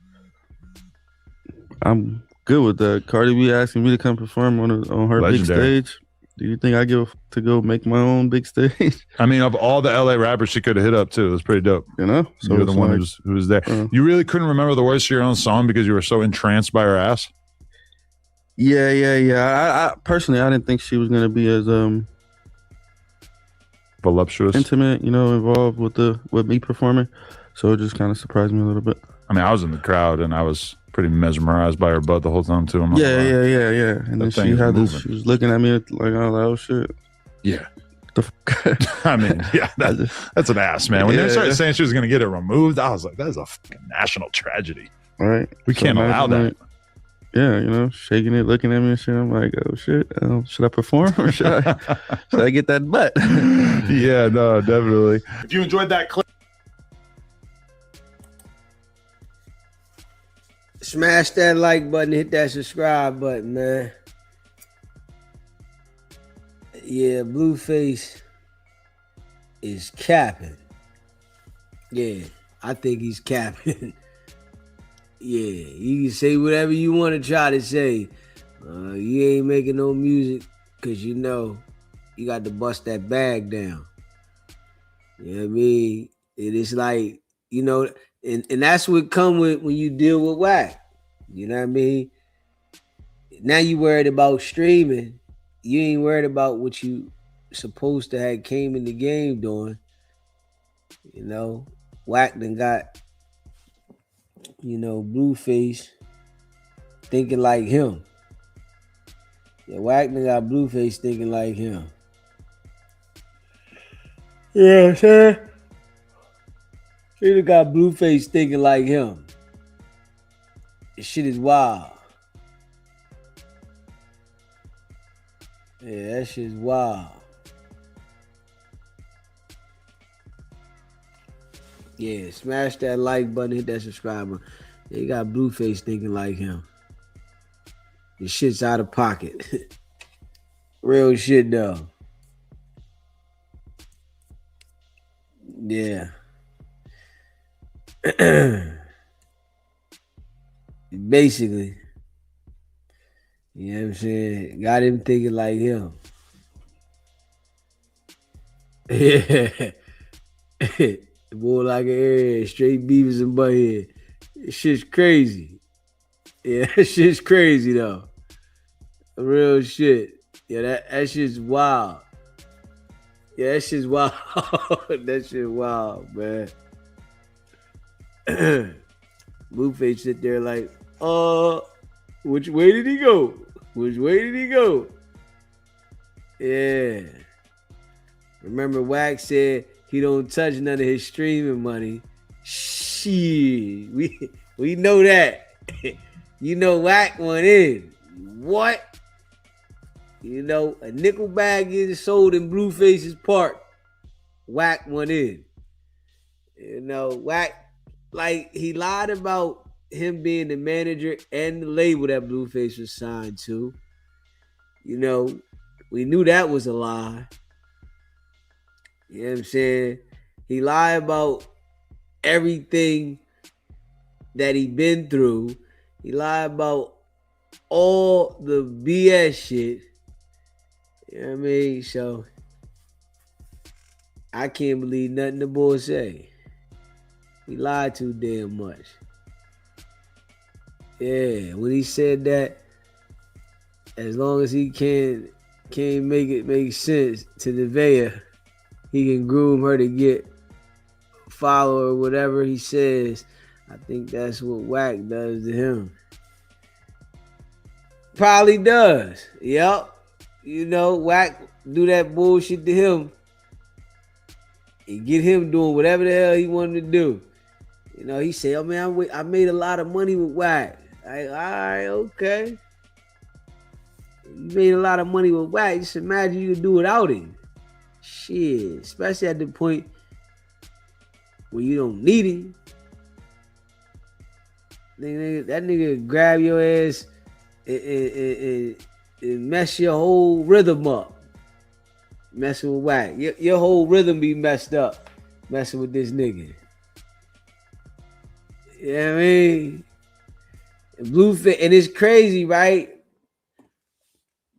I'm good with that. Cardi B asking me to come perform on her Legendary. big stage. Do you think I give to go make my own big stage? I mean, of all the LA rappers she could have hit up too, it was pretty dope. So you're the one who was there. You really couldn't remember the words to your own song because you were so entranced by her ass? Yeah. I personally, I didn't think she was gonna be as voluptuous, intimate, involved with me performing. So it just kind of surprised me a little bit. I mean, I was in the crowd and I was pretty mesmerized by her butt the whole time too. Yeah. And then she was looking at me like, oh shit. Yeah. I mean, yeah, that's an ass, man. When they started saying she was gonna get it removed, I was like, that is a fucking national tragedy. All right. We can't allow that. Yeah, shaking it, looking at me and shit. I'm like, oh shit, should I perform or should I get that butt? Yeah, no, definitely. If you enjoyed that clip, smash that like button, hit that subscribe button, man. Yeah, Blueface is capping. Yeah, I think he's capping. Yeah, you can say whatever you want to try to say. You ain't making no music because you got to bust that bag down. You know what I mean? It is like, and that's what come with when you deal with whack. You know what I mean? Now you worried about streaming. You ain't worried about what you supposed to have came in the game doing. Whack done got Blueface thinking like him. Yeah, Wagner got Blueface thinking like him. Yeah, sir. He got Blueface thinking like him. This shit is wild. Yeah, that shit is wild. Yeah, smash that like button, hit that subscribe button. They got Blueface thinking like him. This shit's out of pocket. Real shit though. Yeah. Basically, you know what I'm saying? Got him thinking like him. Yeah. Boy like an straight Beavis and Butthead. This shit's crazy. Yeah, that shit's crazy though. Real shit. Yeah, that shit's wild. Yeah, that shit's wild. That shit wild, man. Blueface sit there like, which way did he go? Which way did he go? Yeah. Remember, Wax said he don't touch none of his streaming money. Shit, we know that. You know, Wack went in. What? You know, a nickel bag getting sold in Blueface's park. Wack went in. You know, Wack, like, he lied about him being the manager and the label that Blueface was signed to. You know, we knew that was a lie. You know what I'm saying? He lied about everything that he been through. He lied about all the BS shit. You know what I mean? So I can't believe nothing the boy say. He lied too damn much. Yeah, when he said that, as long as he can't make it make sense to Nevaeh, he can groom her to get a follower or whatever he says. I think that's what Wack does to him. Probably does. Yep. You know, Wack do that bullshit to him and get him doing whatever the hell he wanted to do. You know, he said, oh man, I made a lot of money with Wack. Like, all right, okay. You made a lot of money with Wack. Just imagine you could do without him. Shit, especially at the point where you don't need him. That nigga grab your ass and mess your whole rhythm up. Messing with Wack. Your whole rhythm be messed up messing with this nigga. You know what I mean? And Blueface, and it's crazy, right?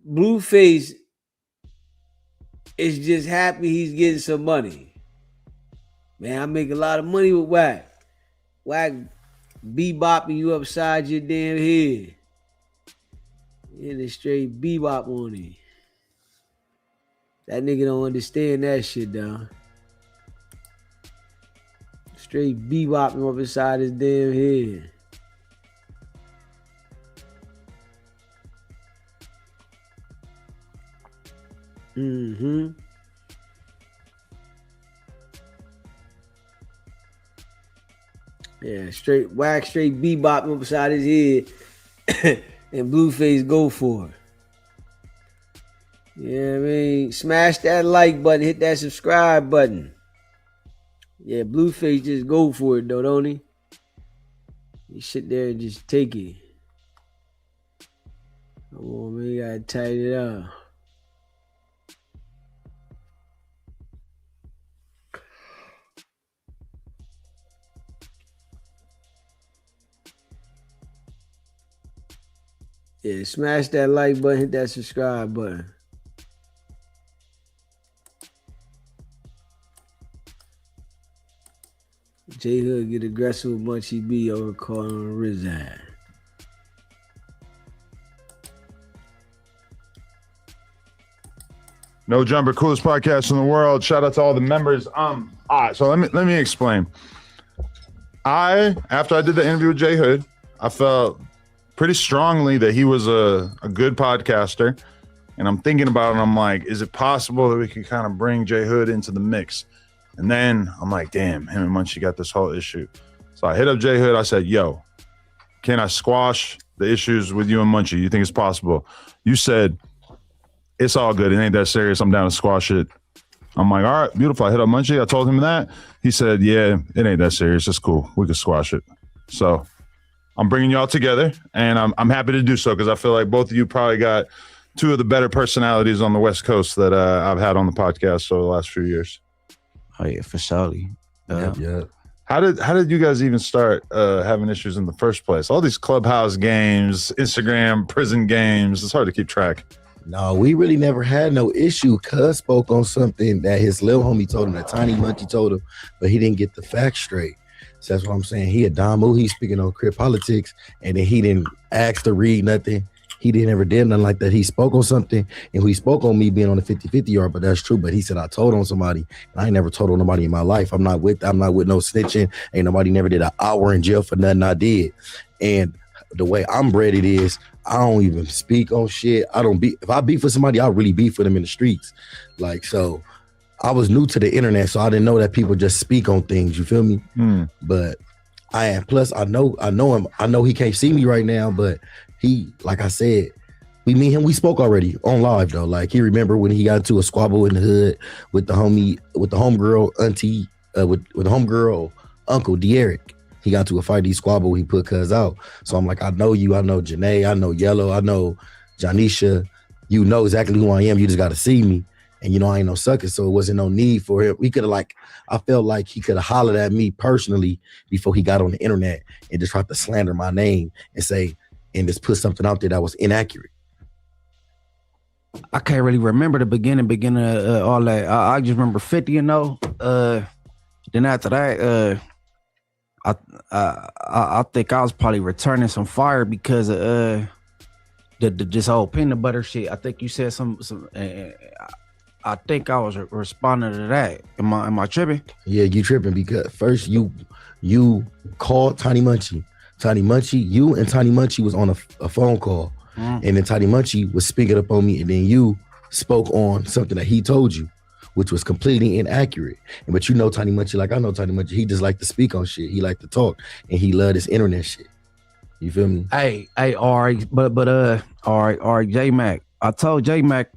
Blueface is just happy he's getting some money. Man, I make a lot of money with Wack. Wack bebopping you upside your damn head. And a straight bebop on it. That nigga don't understand that shit, though. Straight bebopping up inside his damn head. Mm-hmm. Yeah, straight Wack, straight bebopping up beside his head. And Blueface go for it. Yeah, I mean, smash that like button, hit that subscribe button. Yeah, Blueface just go for it though, don't he? You sit there and just take it. Come on, man, you gotta tighten it up. Yeah, smash that like button, hit that subscribe button. J Hood get aggressive with Munchie B over calling Rizad. No Jumper, coolest podcast in the world. Shout out to all the members. All right, so let me explain. After I did the interview with J Hood, I felt pretty strongly that he was a good podcaster. And I'm thinking about it, and I'm like, is it possible that we could kind of bring J Hood into the mix? And then I'm like, damn, him and Munchie got this whole issue. So I hit up J Hood. I said, yo, can I squash the issues with you and Munchie? You think it's possible? You said, it's all good. It ain't that serious. I'm down to squash it. I'm like, all right, beautiful. I hit up Munchie. I told him that. He said, yeah, it ain't that serious. It's cool. We can squash it. So I'm bringing y'all together, and I'm happy to do so because I feel like both of you probably got two of the better personalities on the West Coast that I've had on the podcast over the last few years. Oh yeah, for sure. Yeah. How did you guys even start having issues in the first place? All these clubhouse games, Instagram, prison games. It's hard to keep track. No, we really never had no issue. Cuz spoke on something that his little homie told him, that Tiny Munchie told him, but he didn't get the facts straight. So that's what I'm saying. He a Damu, he's speaking on crip politics, and then he didn't ask to read nothing. He didn't ever did nothing like that. He spoke on something, and he spoke on me being on the 50-50 yard, but that's true. But he said I told on somebody, and I ain't never told on nobody in my life. I'm not with no snitching. Ain't nobody never did an hour in jail for nothing I did. And the way I'm bred it is, I don't even speak on shit. If I beef with somebody, I really beef with them in the streets. Like, so I was new to the internet, so I didn't know that people just speak on things, you feel me? But I am, plus I know him. I know he can't see me right now, but he, like I said, me and him, we spoke already on live though. Like, he remember when he got into a squabble in the hood with the homegirl auntie, with the homegirl uncle De'Eric. He got to a fight, he squabble, he put cuz out. So I'm like, I know you, I know Janae, I know Yellow, I know Janisha. You know exactly who I am. You just got to see me. And you know, I ain't no sucker, so it wasn't no need for him. We could have I felt like he could have hollered at me personally before he got on the internet and just tried to slander my name and and just put something out there that was inaccurate. I can't really remember the beginning of all that. I just remember 50 and 0. Then after that, I think I was probably returning some fire because of this whole peanut butter shit. I think you said some. I think I was responding to that. Am I tripping? Yeah, you tripping because first you called Tiny Munchie. You and Tiny Munchie was on a phone call, and then Tiny Munchie was speaking up on me, and then you spoke on something that he told you, which was completely inaccurate. But you know Tiny Munchie, like I know Tiny Munchie, he just like to speak on shit. He like to talk, and he love this internet shit. You feel me? Hey, all right, all right, J Mac. I told J Mac,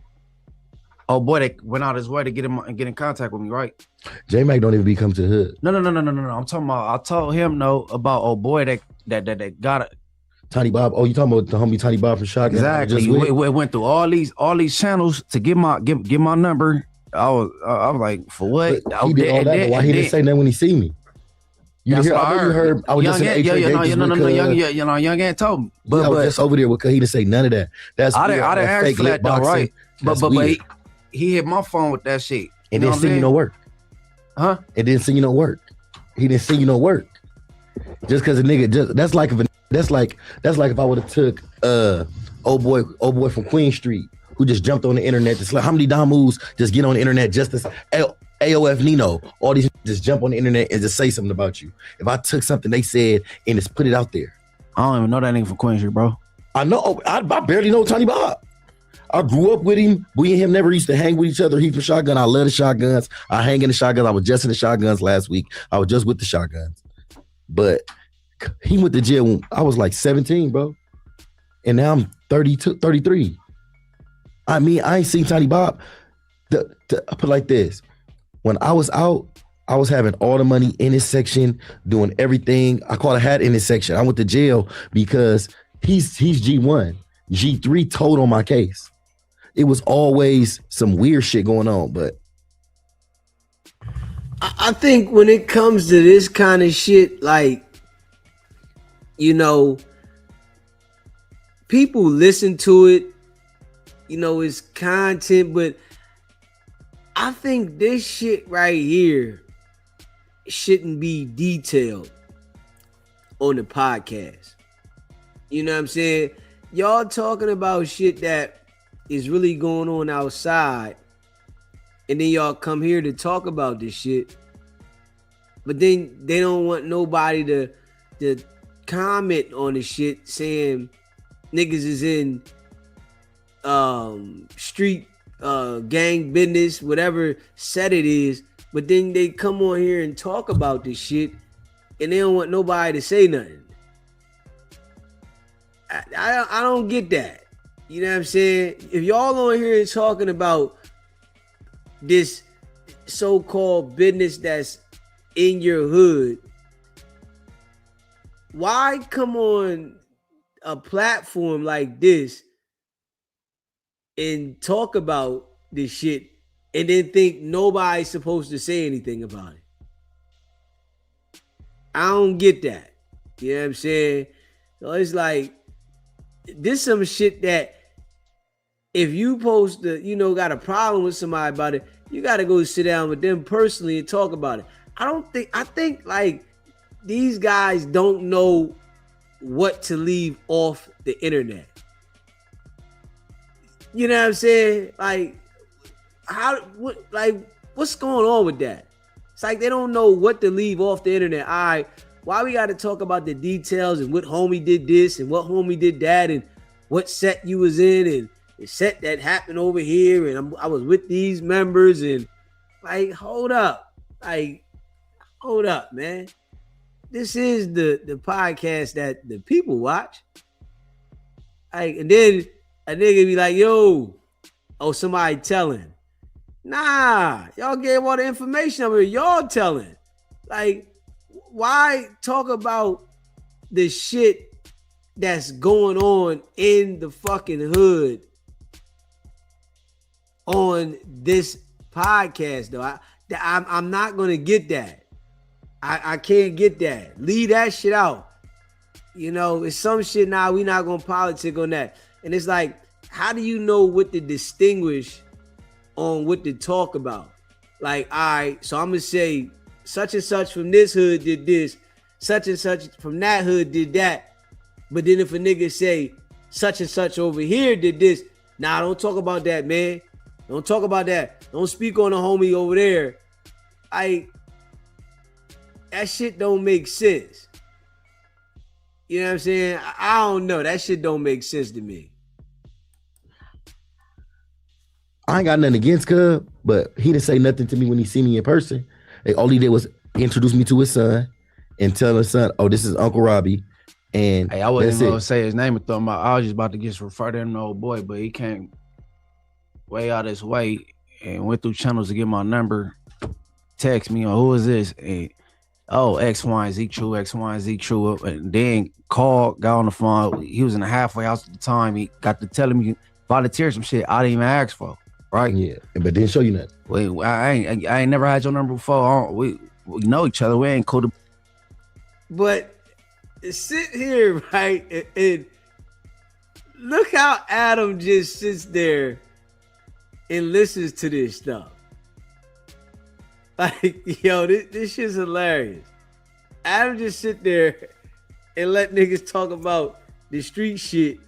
oh boy, they went out his way to get in contact with me, right? J Mac don't even be come to the hood. No. I'm talking about. I told him about oh boy that got it. Tiny Bob. Oh, you talking about the homie Tiny Bob from Shotgun? Exactly. We went through all these channels to get my number. I was like, for what? He did all that, but why he didn't say that when he see me? You heard? I was just in Young Ant told me. But I was just over there because he didn't say none of that. That's I didn't ask for that though, right? But he hit my phone with that shit. And didn't send you no work. Huh? It didn't send you no work. He didn't send you no work. Just because a nigga that's like if I would have took old boy from Queen Street who just jumped on the internet. Just like how many Damus just get on the internet just as AOF Nino, all these just jump on the internet and just say something about you. If I took something they said and just put it out there. I don't even know that nigga from Queen Street, bro. I know. I barely know Tiny Bob. I grew up with him. We and him never used to hang with each other. He from Shotgun. I love the Shotguns. I hang in the Shotguns. I was just in the Shotguns last week. I was just with the Shotguns. But he went to jail when I was like 17, bro. And now I'm 32, 33. I mean, I ain't seen Tiny Bob. I put it like this. When I was out, I was having all the money in his section, doing everything. I caught a hat in his section. I went to jail because he's G1. G3 told on my case. It was always some weird shit going on, but I think when it comes to this kind of shit, like, you know, people listen to it, you know, it's content, but I think this shit right here shouldn't be detailed on the podcast. You know what I'm saying? Y'all talking about shit that is really going on outside, and then y'all come here to talk about this shit, but then they don't want nobody to comment on the shit saying niggas is in street gang business, whatever set it is, but then they come on here and talk about this shit and they don't want nobody to say nothing. I don't get that. You know what I'm saying? If y'all on here talking about this so-called business that's in your hood, why come on a platform like this and talk about this shit and then think nobody's supposed to say anything about it? I don't get that. You know what I'm saying? So it's like, this some shit that if you post the, got a problem with somebody about it, you got to go sit down with them personally and talk about it. I think like these guys don't know what to leave off the internet. You know what I'm saying? Like, what's going on with that? It's like they don't know what to leave off the internet. All right, why we got to talk about the details and what homie did this and what homie did that and what set you was in and the set that happened over here and I was with these members and like, hold up, man. This is the podcast that the people watch. Like, and then a nigga be like, yo, somebody telling. Nah, y'all gave all the information over here. Y'all telling. Like, why talk about the shit that's going on in the fucking hood on this podcast, though? I'm not gonna get that. I can't get that. Leave that shit out. It's some shit now. We not gonna politic on that. And it's like, how do you know what to distinguish on what to talk about? Like, all right, so I'm gonna say such and such from this hood did this, such and such from that hood did that. But then if a nigga say such and such over here did this, nah, don't talk about that, man. Don't talk about that. Don't speak on the homie over there. That shit don't make sense. You know what I'm saying? I don't know. That shit don't make sense to me. I ain't got nothing against Cub, but he didn't say nothing to me when he see me in person. All he did was introduce me to his son and tell his son, "Oh, this is Uncle Robbie." And I wasn't even gonna say his name and throw him out. I was just about to just refer to him to old boy, but he came way out his way and went through channels to get my number. Text me, who is this? And X, Y, and Z true, X, Y, and Z true. And then called, got on the phone. He was in the halfway house at the time. He got to telling me volunteer some shit I didn't even ask for. Right? Yeah, but didn't show you nothing. Wait, I ain't never had your number before. We know each other. We ain't cool. But sit here, right, and look how Adam just sits there and listens to this stuff. Like, yo, this shit's hilarious. Adam just sit there and let niggas talk about the street shit,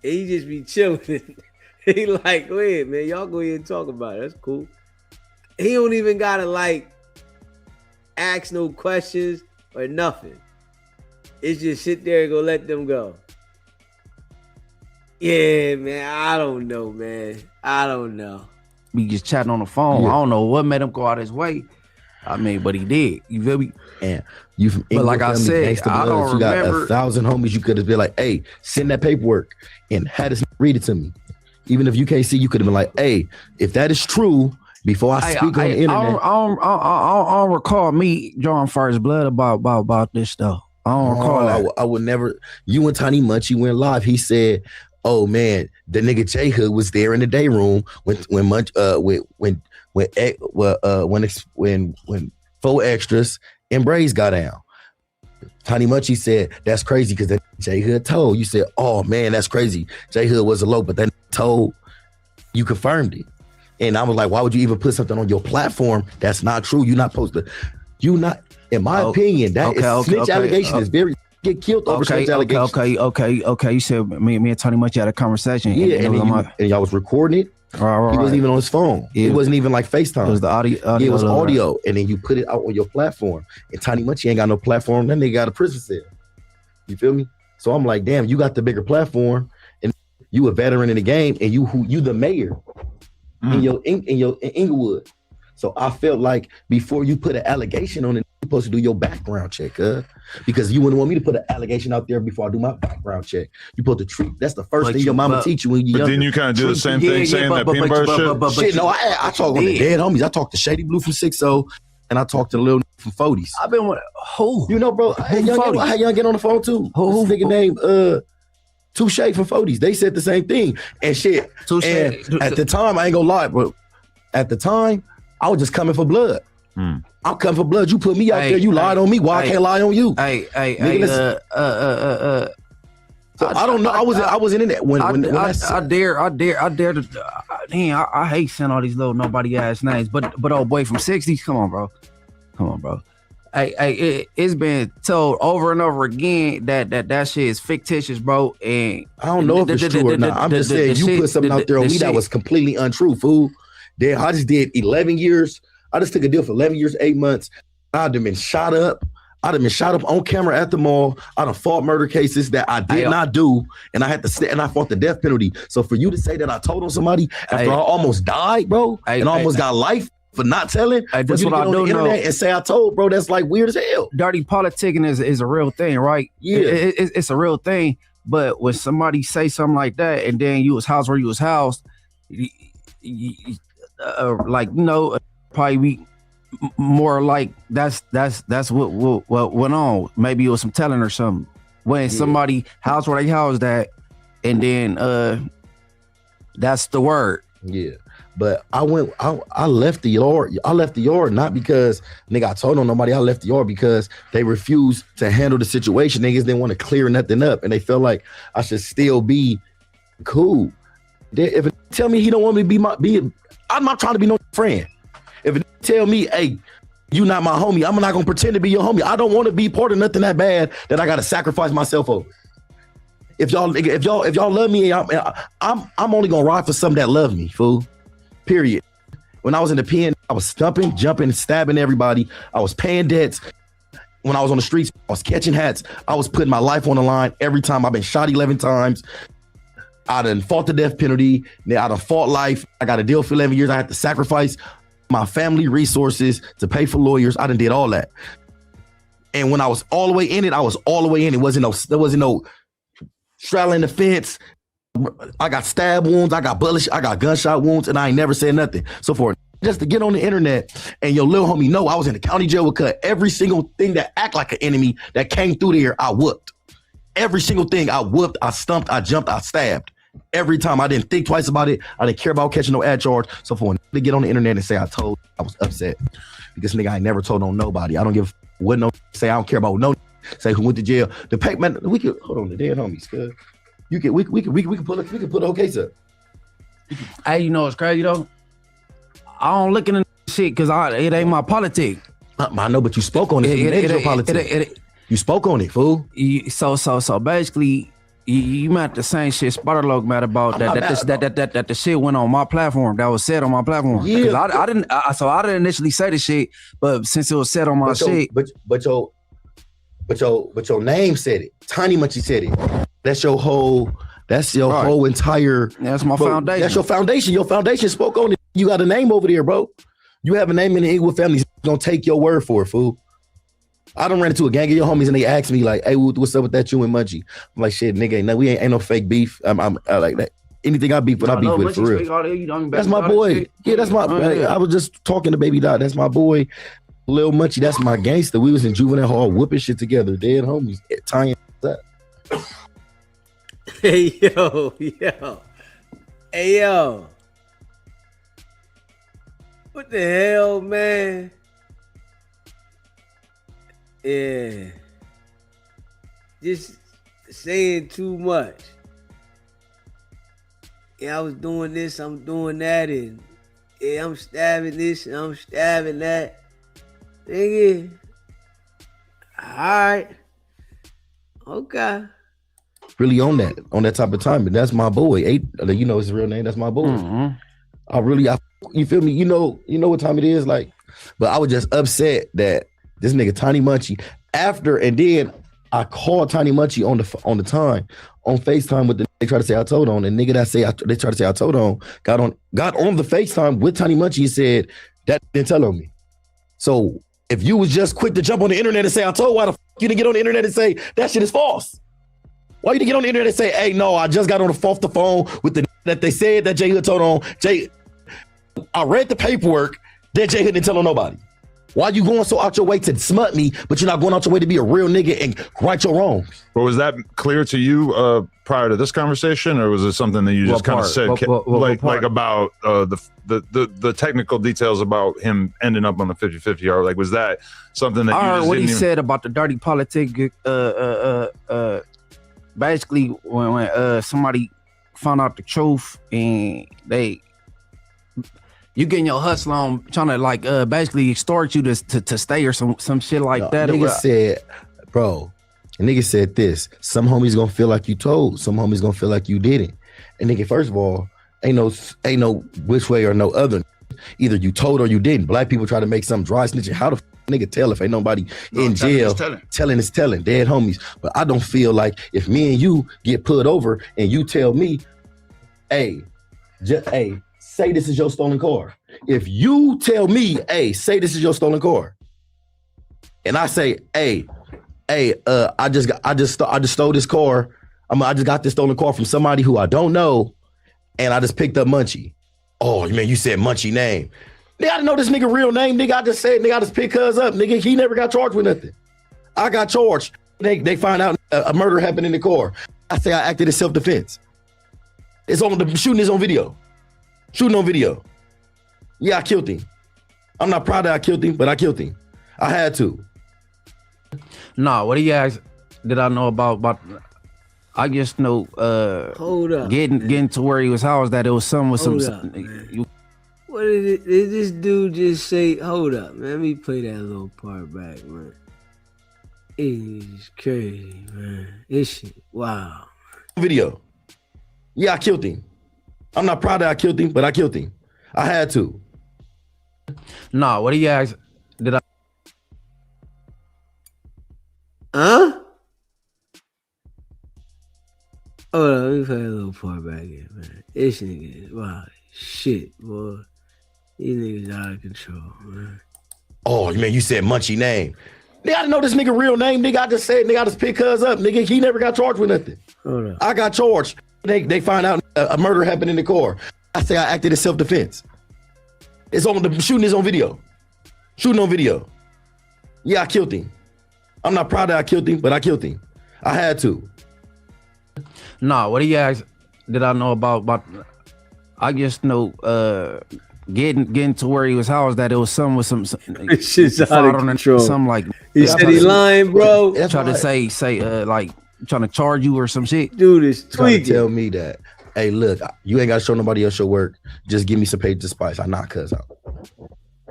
and he just be chilling. He like, go ahead, man. Y'all go ahead and talk about it. That's cool. He don't even gotta like ask no questions or nothing. It's just sit there and go let them go. Yeah, man. I don't know, man. I don't know. We just chatting on the phone. Yeah. I don't know what made him go out his way. I mean, but he did. You feel me? And you from But like I said, I don't you got remember 1,000 homies. You could have been like, "Hey, send that paperwork," and had us read it to me. Even if you can't see, you could have been like, "Hey, if that is true, before I speak on the internet." I don't recall me drawing first blood about this stuff. I don't recall that. I would never. You and Tiny Munchie went live. He said, "Oh man, the nigga J Hood was there in the day room when 4 extras and Braze got down." Tiny Munchie said, "That's crazy because that J Hood told." You said, "Oh man, that's crazy. J Hood was a low, but that told." You confirmed it, and I was like, "Why would you even put something on your platform that's not true? You're not supposed to. You not." In my opinion, that is snitch allegation is very get killed over snitch allegations. Okay. You said me and Tony Munchie had a conversation. Yeah, and y'all was recording it. Right. He wasn't even on his phone. Yeah. It wasn't even like FaceTime. It was the audio. It was audio, and then you put it out on your platform. And Tiny Munchie ain't got no platform. That nigga got a prison cell. You feel me? So I'm like, damn, you got the bigger platform, and you a veteran in the game, and you the mayor in Inglewood. So I felt like before you put an allegation on it, you're supposed to do your background check, because you wouldn't want me to put an allegation out there before I do my background check. You supposed to treat. That's the first thing your mama teach you when you're younger. But then you kind of do the same thing, saying that peanut butter shit. Shit, no, I talk on the dead homies. I talk to Shady Blue from 6-0, and I talk to Lil from 40s. I've been with who? You know, bro. How young get on the phone too? Who nigga named Touche from 40s? They said the same thing and shit. Touche. And at the time, I ain't gonna lie, but at the time, I was just coming for blood. I'm coming for blood. You put me out there. You lied on me. Why I can't lie on you? Hey. So I don't know. I wasn't in that when I dare to. Damn, I hate saying all these little nobody ass names, but old boy from 60s, come on, bro. Hey, it's been told over and over again that shit is fictitious, bro. And I don't know if it's true or not. I'm just saying you put something out there on me that was completely untrue, fool. Then I just did 11 years. I just took a deal for 11 years, 8 months. I'd have been shot up. I'd have been shot up on camera at the mall. I'd have fought murder cases that I did not do, and I had to sit and I fought the death penalty. So for you to say that I told on somebody after I almost died, bro, and almost got life for not telling, that's what I do. Internet and say I told, bro, that's like weird as hell. Dirty politicking is a real thing, right? Yeah, it's a real thing. But when somebody say something like that, and then you was housed where you was housed, probably be more like that's what went on. Maybe it was some telling or something. When somebody housed where they housed at, and then that's the word. Yeah. But I left the yard. I left the yard not because nigga I told on nobody. I left the yard because they refused to handle the situation. Niggas didn't want to clear nothing up, and they felt like I should still be cool. If it tell me he don't want me to be, I'm not trying to be no friend. If it tell me, hey, you not my homie, I'm not gonna pretend to be your homie. I don't want to be part of nothing that bad that I gotta sacrifice myself over. If y'all love me, I'm only gonna ride for something that love me, fool. Period. When I was in the pen, I was stumping, jumping, stabbing everybody. I was paying debts. When I was on the streets, I was catching hats. I was putting my life on the line every time. I've been shot 11 times. I done fought the death penalty. I done fought life. I got a deal for 11 years. I had to sacrifice my family resources to pay for lawyers. I done did all that. And when I was all the way in it, I was all the way in it. There wasn't no straddling the fence. I got stab wounds, I got bullets, I got gunshot wounds, and I ain't never said nothing. So for just to get on the internet and your little homie know I was in the county jail with cut, every single thing that act like an enemy that came through there, I whooped. Every single thing I whooped, I stumped, I jumped, I stabbed. Every time I didn't think twice about it. I didn't care about catching no ad charge. So for to get on the internet and say I told, I was upset because nigga I ain't never told on nobody. I don't give what no say. I don't care about no say who went to jail. The pack man, we could hold on the dead homies, cuz. We can pull the whole case up. Hey, you know what's crazy though? I don't look into shit because it ain't my politic. I know, but you spoke on it. It ain't your politics. You spoke on it, fool. So basically, you meant the same shit Spotterlog mad about that the shit went on my platform. That was said on my platform. Yeah, because I didn't initially say the shit, but since it was said on my shit, but your name said it. Tiny Munchie said it. That's your whole entire. That's my foundation. That's your foundation. Your foundation spoke on it. You got a name over there, bro. You have a name in the Inglewood family. Gonna take your word for it, fool. I done ran into a gang of your homies and they asked me like, "Hey, what's up with that you and Munchie?" I'm like, "Shit, nigga, we ain't no fake beef. I like that. Anything I beef with, I beef with for real." That's my boy. Yeah, that's my. I was just talking to Baby Dot. That's my boy, Lil Munchie. That's my gangster. We was in juvenile hall whooping shit together. Dead homies, tying up. Hey yo. What the hell, man? Yeah. Just saying too much. Yeah, I was doing this, I'm doing that, and yeah, I'm stabbing this and I'm stabbing that. Nigga. Alright. Okay. Really on that type of time, but that's my boy. You know his real name. That's my boy. Mm-hmm. You feel me? You know what time it is, like. But I was just upset that this nigga Tiny Munchie after, and then I called Tiny Munchie on the time on FaceTime with the they try to say I told on, and nigga they try to say I told on got on the FaceTime with Tiny Munchie and said that didn't tell on me. So if you was just quick to jump on the internet and say I told, why the fuck you didn't get on the internet and say that shit is false? Why you didn't get on the internet and say, hey, no, I just got on the phone with the that they said that J Hood told on. I read the paperwork that J Hood didn't tell on nobody. Why you going so out your way to smut me, but you're not going out your way to be a real nigga and right your wrongs? But was that clear to you prior to this conversation, or was it something that you just kind of said, like about the technical details about him ending up on the 50-50 yard? Like, was that something that I you heard just what he didn't said about the dirty politic basically when somebody found out the truth and you getting your hustle on trying to like basically extort you to stay or some shit like that. Nigga said, bro, a nigga said this. Some homies gonna feel like you told. Some homies gonna feel like you didn't. And nigga, first of all, ain't no which way or no other. Either you told or you didn't. Black people try to make some dry snitching. How the nigga tell if ain't nobody in jail? Telling is telling. Dead homies. But I don't feel like if me and you get put over and you tell me, hey, say this is your stolen car. If you tell me, hey, say this is your stolen car, and I say, hey, I just stole this car. I just got this stolen car from somebody who I don't know, and I just picked up Munchie. Oh man, you said Munchie name. Nigga, I didn't know this nigga real name. Nigga, I just said, nigga, I just picked cuz up. Nigga, he never got charged with nothing. I got charged. They find out a murder happened in the car. I say I acted in self-defense. It's on the shooting is on video. Shooting on video. Yeah, I killed him. I'm not proud that I killed him, but I killed him. I had to. Nah, what do you guys did I know about I just know hold up, getting to where he was housed that it was some with some what did this dude just say? Hold up, man. Let me play that little part back, man. It is crazy, man. This shit, wow. Video. Yeah, I killed him. I'm not proud that I killed him, but I killed him. I had to. Nah, what do you guys did I? Huh? Hold on, let me play a little part back here, man. This nigga is wow, shit, boy. These niggas out of control, man. Oh man, you said Munchie name. Nigga, I didn't know this nigga real name. Nigga, I just said, nigga, I just picked cuz up. Nigga, he never got charged with nothing. Hold up. I got charged. They find out a murder happened in the car. I say I acted in self-defense. It's on the shooting is on video. Shooting on video. Yeah, I killed him. I'm not proud that I killed him, but I killed him. I had to. Nah, what do you guys did I know about I just know getting to where he was housed that it was some with some this shit's out of control. Something like he said he lying, bro. Trying to say like trying to charge you or some shit. Dude is tweaking. Tell me that. Hey, look, you ain't gotta show nobody else your work. Just give me some pages of spice. I knock cuz out.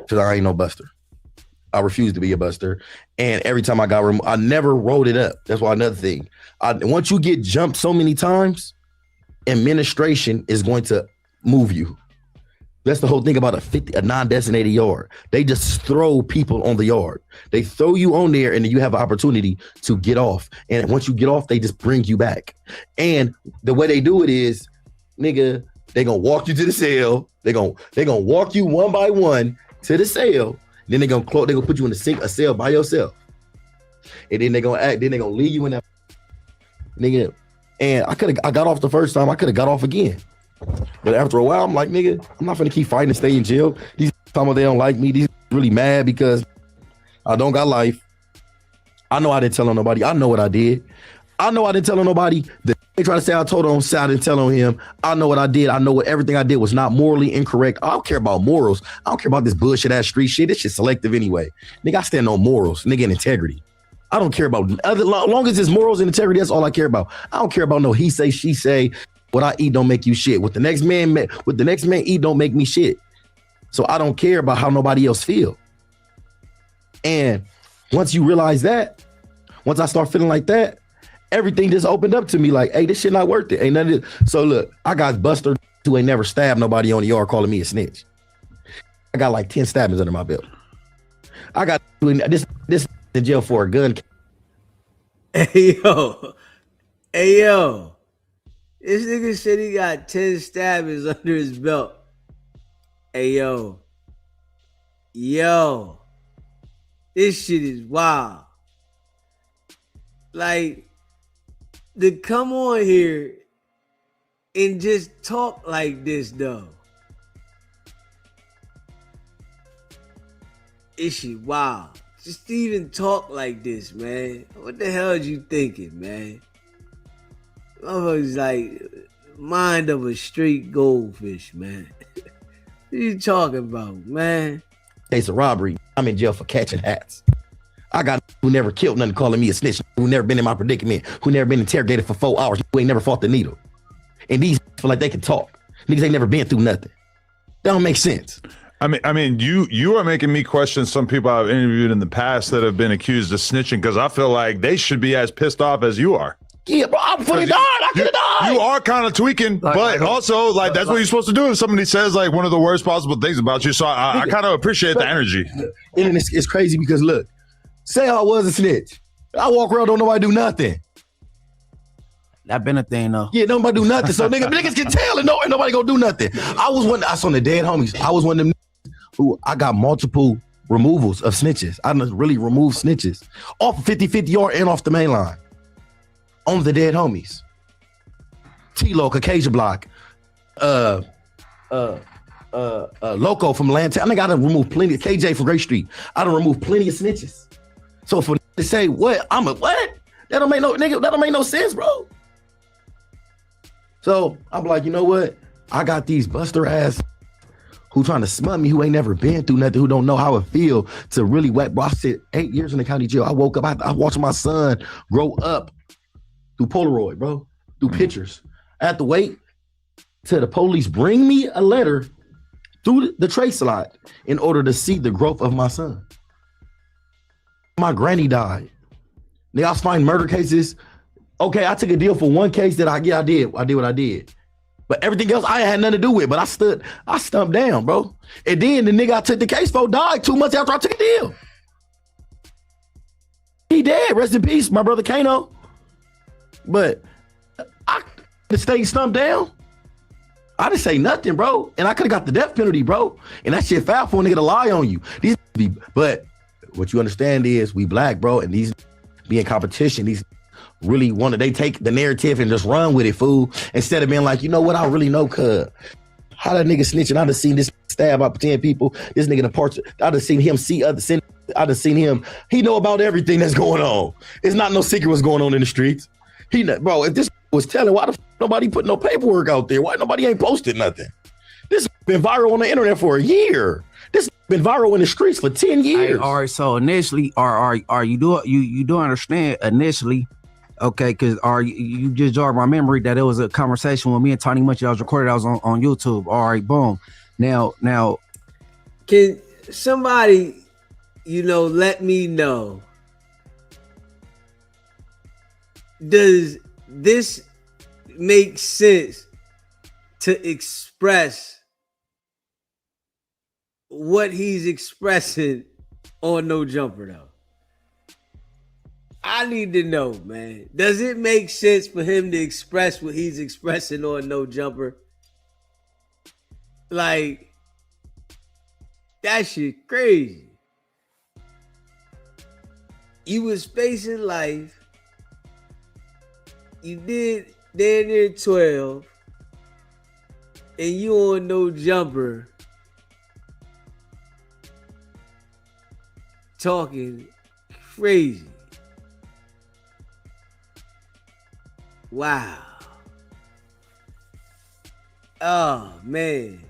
Cause I ain't no buster. I refuse to be a buster. And every time I got removed, I never wrote it up. That's why another thing. Once you get jumped so many times, administration is going to move you. That's the whole thing about a non-designated yard. They just throw people on the yard. They throw you on there and then you have an opportunity to get off. And once you get off, they just bring you back. And the way they do it is, nigga, they gonna walk you to the cell. They gonna walk you one by one to the cell. Then they gonna put you in a cell by yourself. And then they gonna leave you in that nigga. And I got off the first time. I could have got off again. But after a while, I'm like, nigga, I'm not gonna keep fighting and stay in jail. These people, they don't like me. These really mad because I don't got life. I know I didn't tell on nobody. I know what I did. I know I didn't tell on nobody. They try to say I told on I didn't tell on him. I know what I did. I know what everything I did was not morally incorrect. I don't care about morals. I don't care about this bullshit ass street shit. This shit's selective anyway. Nigga, I stand on morals, nigga, and integrity. I don't care about long as it's morals and integrity, that's all I care about. I don't care about no he say, she say. What I eat don't make you shit. What the next man eat don't make me shit. So I don't care about how nobody else feel. And once you realize that, once I start feeling like that, everything just opened up to me like, hey, this shit not worth it. Ain't nothing. So look, I got Buster who ain't never stabbed nobody on the yard calling me a snitch. I got like 10 stabbings under my belt. I got this in jail for a gun. Hey yo. This nigga said he got 10 stabbings under his belt. Hey, yo. This shit is wild. Like, to come on here and just talk like this, though. This shit wild. Just to even talk like this, man. What the hell are you thinking, man? Motherfuckers like mind of a street goldfish, man. What are you talking about, man? Case of robbery. I'm in jail for catching hats. I got who never killed nothing calling me a snitch, who never been in my predicament, who never been interrogated for 4 hours, who ain't never fought the needle. And these feel like they can talk. Niggas ain't never been through nothing. That don't make sense. I mean, you are making me question some people I've interviewed in the past that have been accused of snitching, because I feel like they should be as pissed off as you are. Yeah, bro, I could have died. I could have died. You are kind of tweaking, but also like that's what you're supposed to do if somebody says like one of the worst possible things about you. So I kind of appreciate the energy. And it's crazy because look, say I was a snitch. I walk around, don't nobody do nothing. That been a thing though. Yeah, nobody do nothing. So niggas can tell and nobody gonna do nothing. I was on the dead homies. I was one of them who I got multiple removals of snitches. I done really removed snitches off of 50-50 yard and off the main line. On the dead homies. T-Lo, Caucasian Block, Loco from Atlanta. I think I done removed plenty. KJ from Great Street. I done removed plenty of snitches. So for to say what I'm a what? That don't make no nigga. That don't make no sense, bro. So I'm like, you know what? I got these buster ass who trying to smut me, who ain't never been through nothing, who don't know how it feel to really whack. Bro, I sit 8 years in the county jail. I woke up. I watched my son grow up through Polaroid, bro, through pictures. I had to wait till the police bring me a letter through the trace lot in order to see the growth of my son. My granny died. They also find murder cases. Okay, I took a deal for one case that I did what I did. But everything else I had nothing to do with. But I stumped down, bro. And then the nigga I took the case for died 2 months after I took a deal. He dead. Rest in peace, my brother Kano. But I stayed stumped down. I didn't say nothing, bro. And I could have got the death penalty, bro. And that shit foul for a nigga to lie on you. But what you understand is we black, bro, and these be in competition. These really they take the narrative and just run with it, fool. Instead of being like, you know what, I really know, cuz. How that nigga snitching? I done seen this stab out 10 people. This nigga in the parts. I done seen him see other sin. I done seen him. He know about everything that's going on. It's not no secret what's going on in the streets. Bro, if this was telling, why the nobody put no paperwork out there? Why nobody ain't posted nothing? This been viral on the internet for a year. This been viral in the streets for 10 years. Hey, all right, so initially, are you do understand initially? Okay, because you just jogged my memory that it was a conversation with me and Tony Munchie that was recorded. I was on YouTube. All right, boom. Now, can somebody, let me know? Does this make sense to express what he's expressing on No Jumper, though? I need to know, man. Does it make sense for him to express what he's expressing on No Jumper? Like, that shit crazy. You was facing life. You did damn near 12. And you on No Jumper talking crazy. Wow. Oh, man.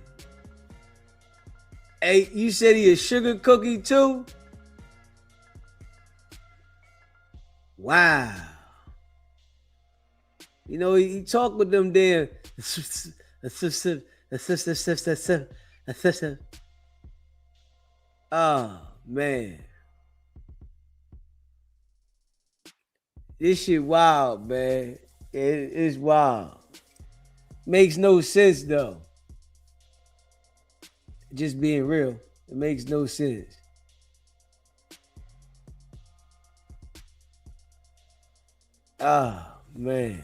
Hey, you said he a sugar cookie too? Wow. He talked with them damn. Oh, man. This shit wild, man. It's wild. Makes no sense, though. Just being real. It makes no sense. Oh, man.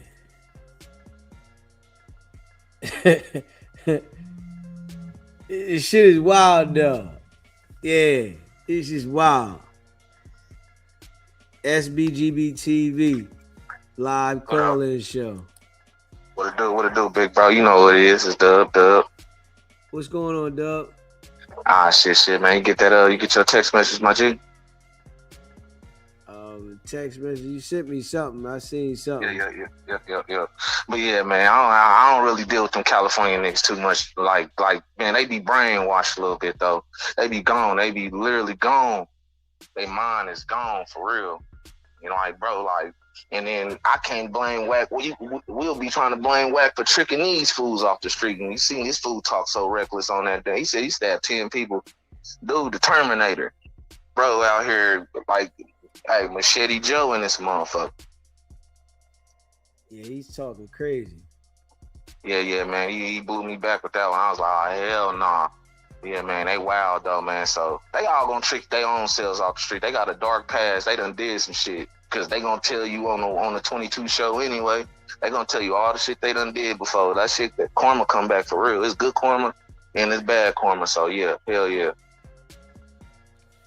This shit is wild, though. Yeah, this is wild. SBGB TV. Live call-in show. What it do, big bro? You know what it is. It's Dub. What's going on, Dub? Shit, man. You get that, you get your text message, my G? Text message. You sent me something. I seen something. Yeah. But yeah, man, I don't really deal with them California niggas too much. Like, man, they be brainwashed a little bit, though. They be gone. They be literally gone. Their mind is gone for real. You know, like, bro, like, and then I can't blame Wack. We'll be trying to blame Wack for tricking these fools off the street. And you see this fool talk so reckless on that day. He said he stabbed 10 people. Dude, the Terminator. Bro out here, like, hey, Machete Joe in this motherfucker. Yeah, he's talking crazy. Yeah, man. He blew me back with that one. I was like, oh, hell nah. Yeah, man, they wild though, man. So they all gonna trick their own selves off the street. They got a dark past. They done did some shit. Cause they gonna tell you on the 22 show anyway. They gonna tell you all the shit they done did before. That shit, that karma come back for real. It's good karma and it's bad karma. So yeah, hell yeah.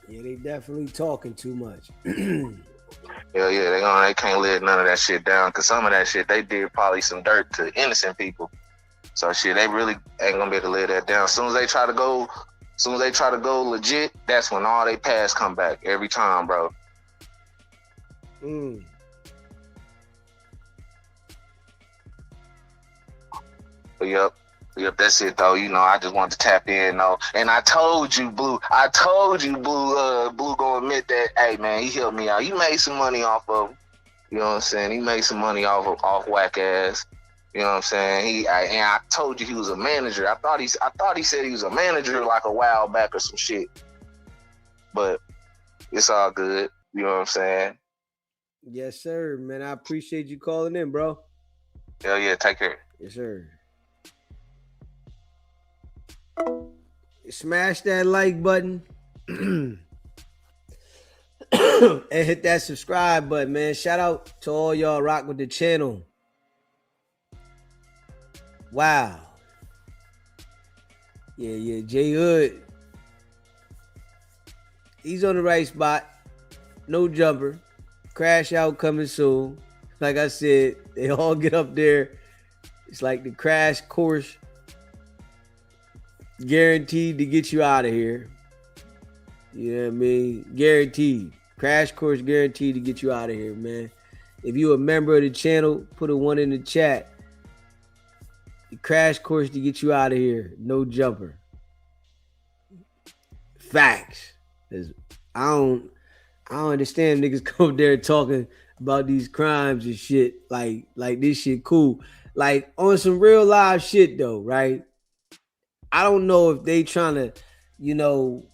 Yeah, they definitely talking too much. Hell yeah, they can't let none of that shit down. Cause some of that shit they did probably some dirt to innocent people. So shit, they really ain't gonna be able to lay that down. As soon as they try to go legit, that's when all they past come back every time, bro. But yep, that's it though. You know, I just wanted to tap in though. And I told you, Blue gonna admit that, hey man, he helped me out. He made some money off of him. You know what I'm saying? He made some money off whack ass. You know what I'm saying? I told you he was a manager. I thought he said he was a manager like a while back or some shit. But it's all good. You know what I'm saying? Yes, sir, man. I appreciate you calling in, bro. Hell yeah, take care. Yes, sir. Smash that like button and hit that subscribe button, man. Shout out to all y'all rock with the channel. Wow. Yeah, J Hood. He's on the right spot. No jumper. Crash out coming soon. Like I said, they all get up there. It's like the crash course guaranteed to get you out of here. You know what I mean? Guaranteed. Crash course guaranteed to get you out of here, man. If you a member of the channel, put a 1 in the chat. The crash course to get you out of here. No jumper. Facts. I don't understand niggas come there talking about these crimes and shit. Like this shit cool. Like on some real live shit though, right? I don't know if they trying to, you know,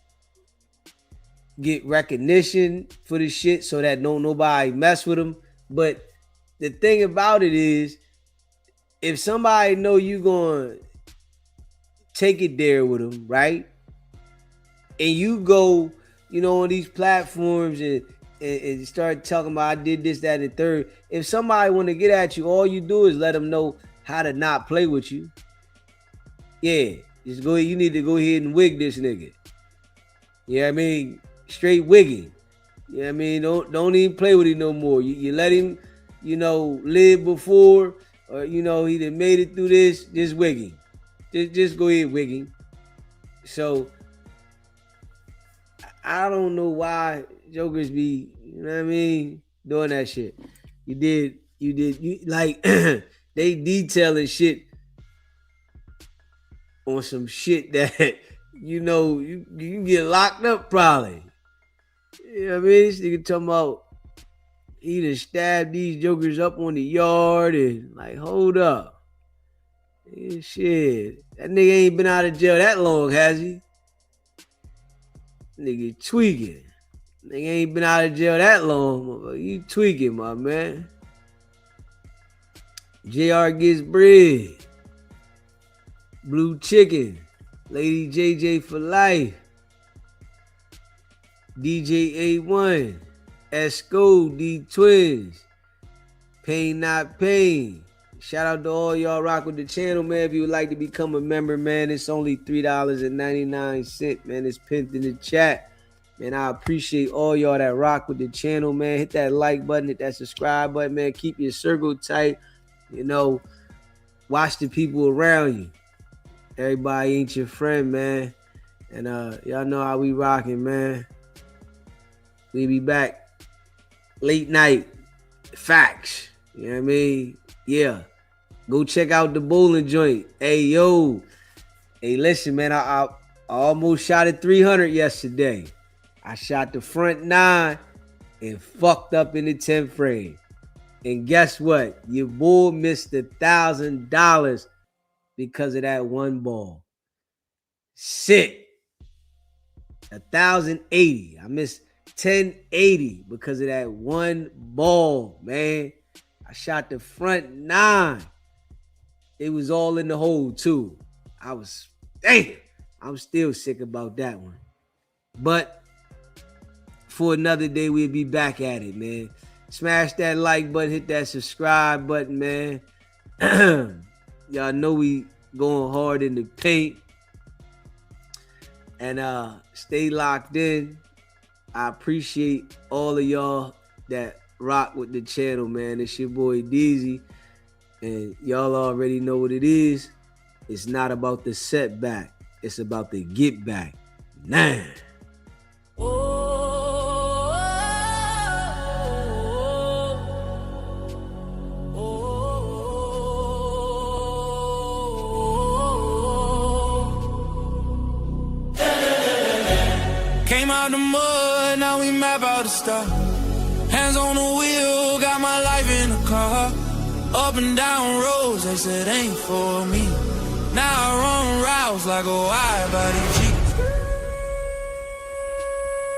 get recognition for the shit so that nobody mess with them. But the thing about it is, if somebody know you gonna take it there with them, right? And you go, you know, on these platforms and start talking about I did this, that, and the third. If somebody want to get at you, all you do is let them know how to not play with you. Yeah, just go. You need to go ahead and wig this nigga. You know what I mean? Straight wigging. You know what I mean? Don't even play with him no more. You let him, you know, live before. Or, you know, he done made it through this, just wigging. Just go ahead wigging. So, I don't know why jokers be, you know what I mean, doing that shit. You like, they detailing shit on some shit that, you know, you can get locked up probably. You know what I mean? This nigga talking about, he done stabbed these jokers up on the yard and like, hold up. Yeah, shit. That nigga ain't been out of jail that long, has he? Nigga tweaking. Nigga ain't been out of jail that long. You tweaking, my man. JR gets bread. Blue chicken. Lady JJ for life. DJ A1. Esco D Twins. Pain Not Pain. Shout out to all y'all rock with the channel, man. If you would like to become a member, man, it's only $3.99, man. It's pinned in the chat. Man, I appreciate all y'all that rock with the channel, man. Hit that like button, hit that subscribe button, man. Keep your circle tight. You know, watch the people around you. Everybody ain't your friend, man. And y'all know how we rocking, man. We be back late night. Facts. You know what I mean? Yeah. Go check out the bowling joint. Hey, yo. Hey, listen, man. I almost shot at 300 yesterday. I shot the front 9 and fucked up in the 10th frame. And guess what? Your boy missed $1,000 because of that one ball. Sick. 1,080. I missed 1,080 because of that one ball, man. I shot the front 9. It was all in the hole, too. I'm still sick about that one. But for another day, we'll be back at it, man. Smash that like button, hit that subscribe button, man. Y'all know we going hard in the paint. And stay locked in. I appreciate all of y'all that rock with the channel, man. It's your boy Deezy. And y'all already know what it is. It's not about the setback. It's about the get back. Nah. Came out the mud, now we map out the stuff. Hands on the wheel, got my life in the car. Up and down roads, they said ain't for me. Now I run routes like a wide body Jeep.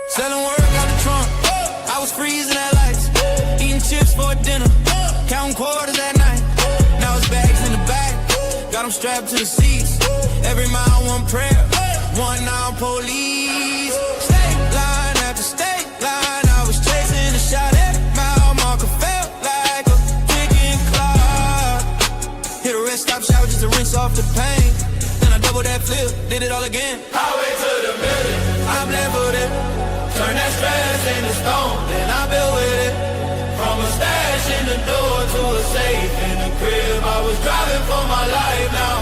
Selling work out the trunk, I was freezing at lights. Eating chips for dinner, counting quarters at night. Now it's bags in the back, got them strapped to the seats. Every mile one prayer, one now police. State line after state line, I was chasing a shot at mile marker, felt like a ticking clock. Hit a rest stop shower just to rinse off the pain. Then I double that flip, did it all again. Highway to the building, I'm leveled it. Turn that stress into stone, then I built with it. From a stash in the door to a safe in the crib, I was driving for my life, now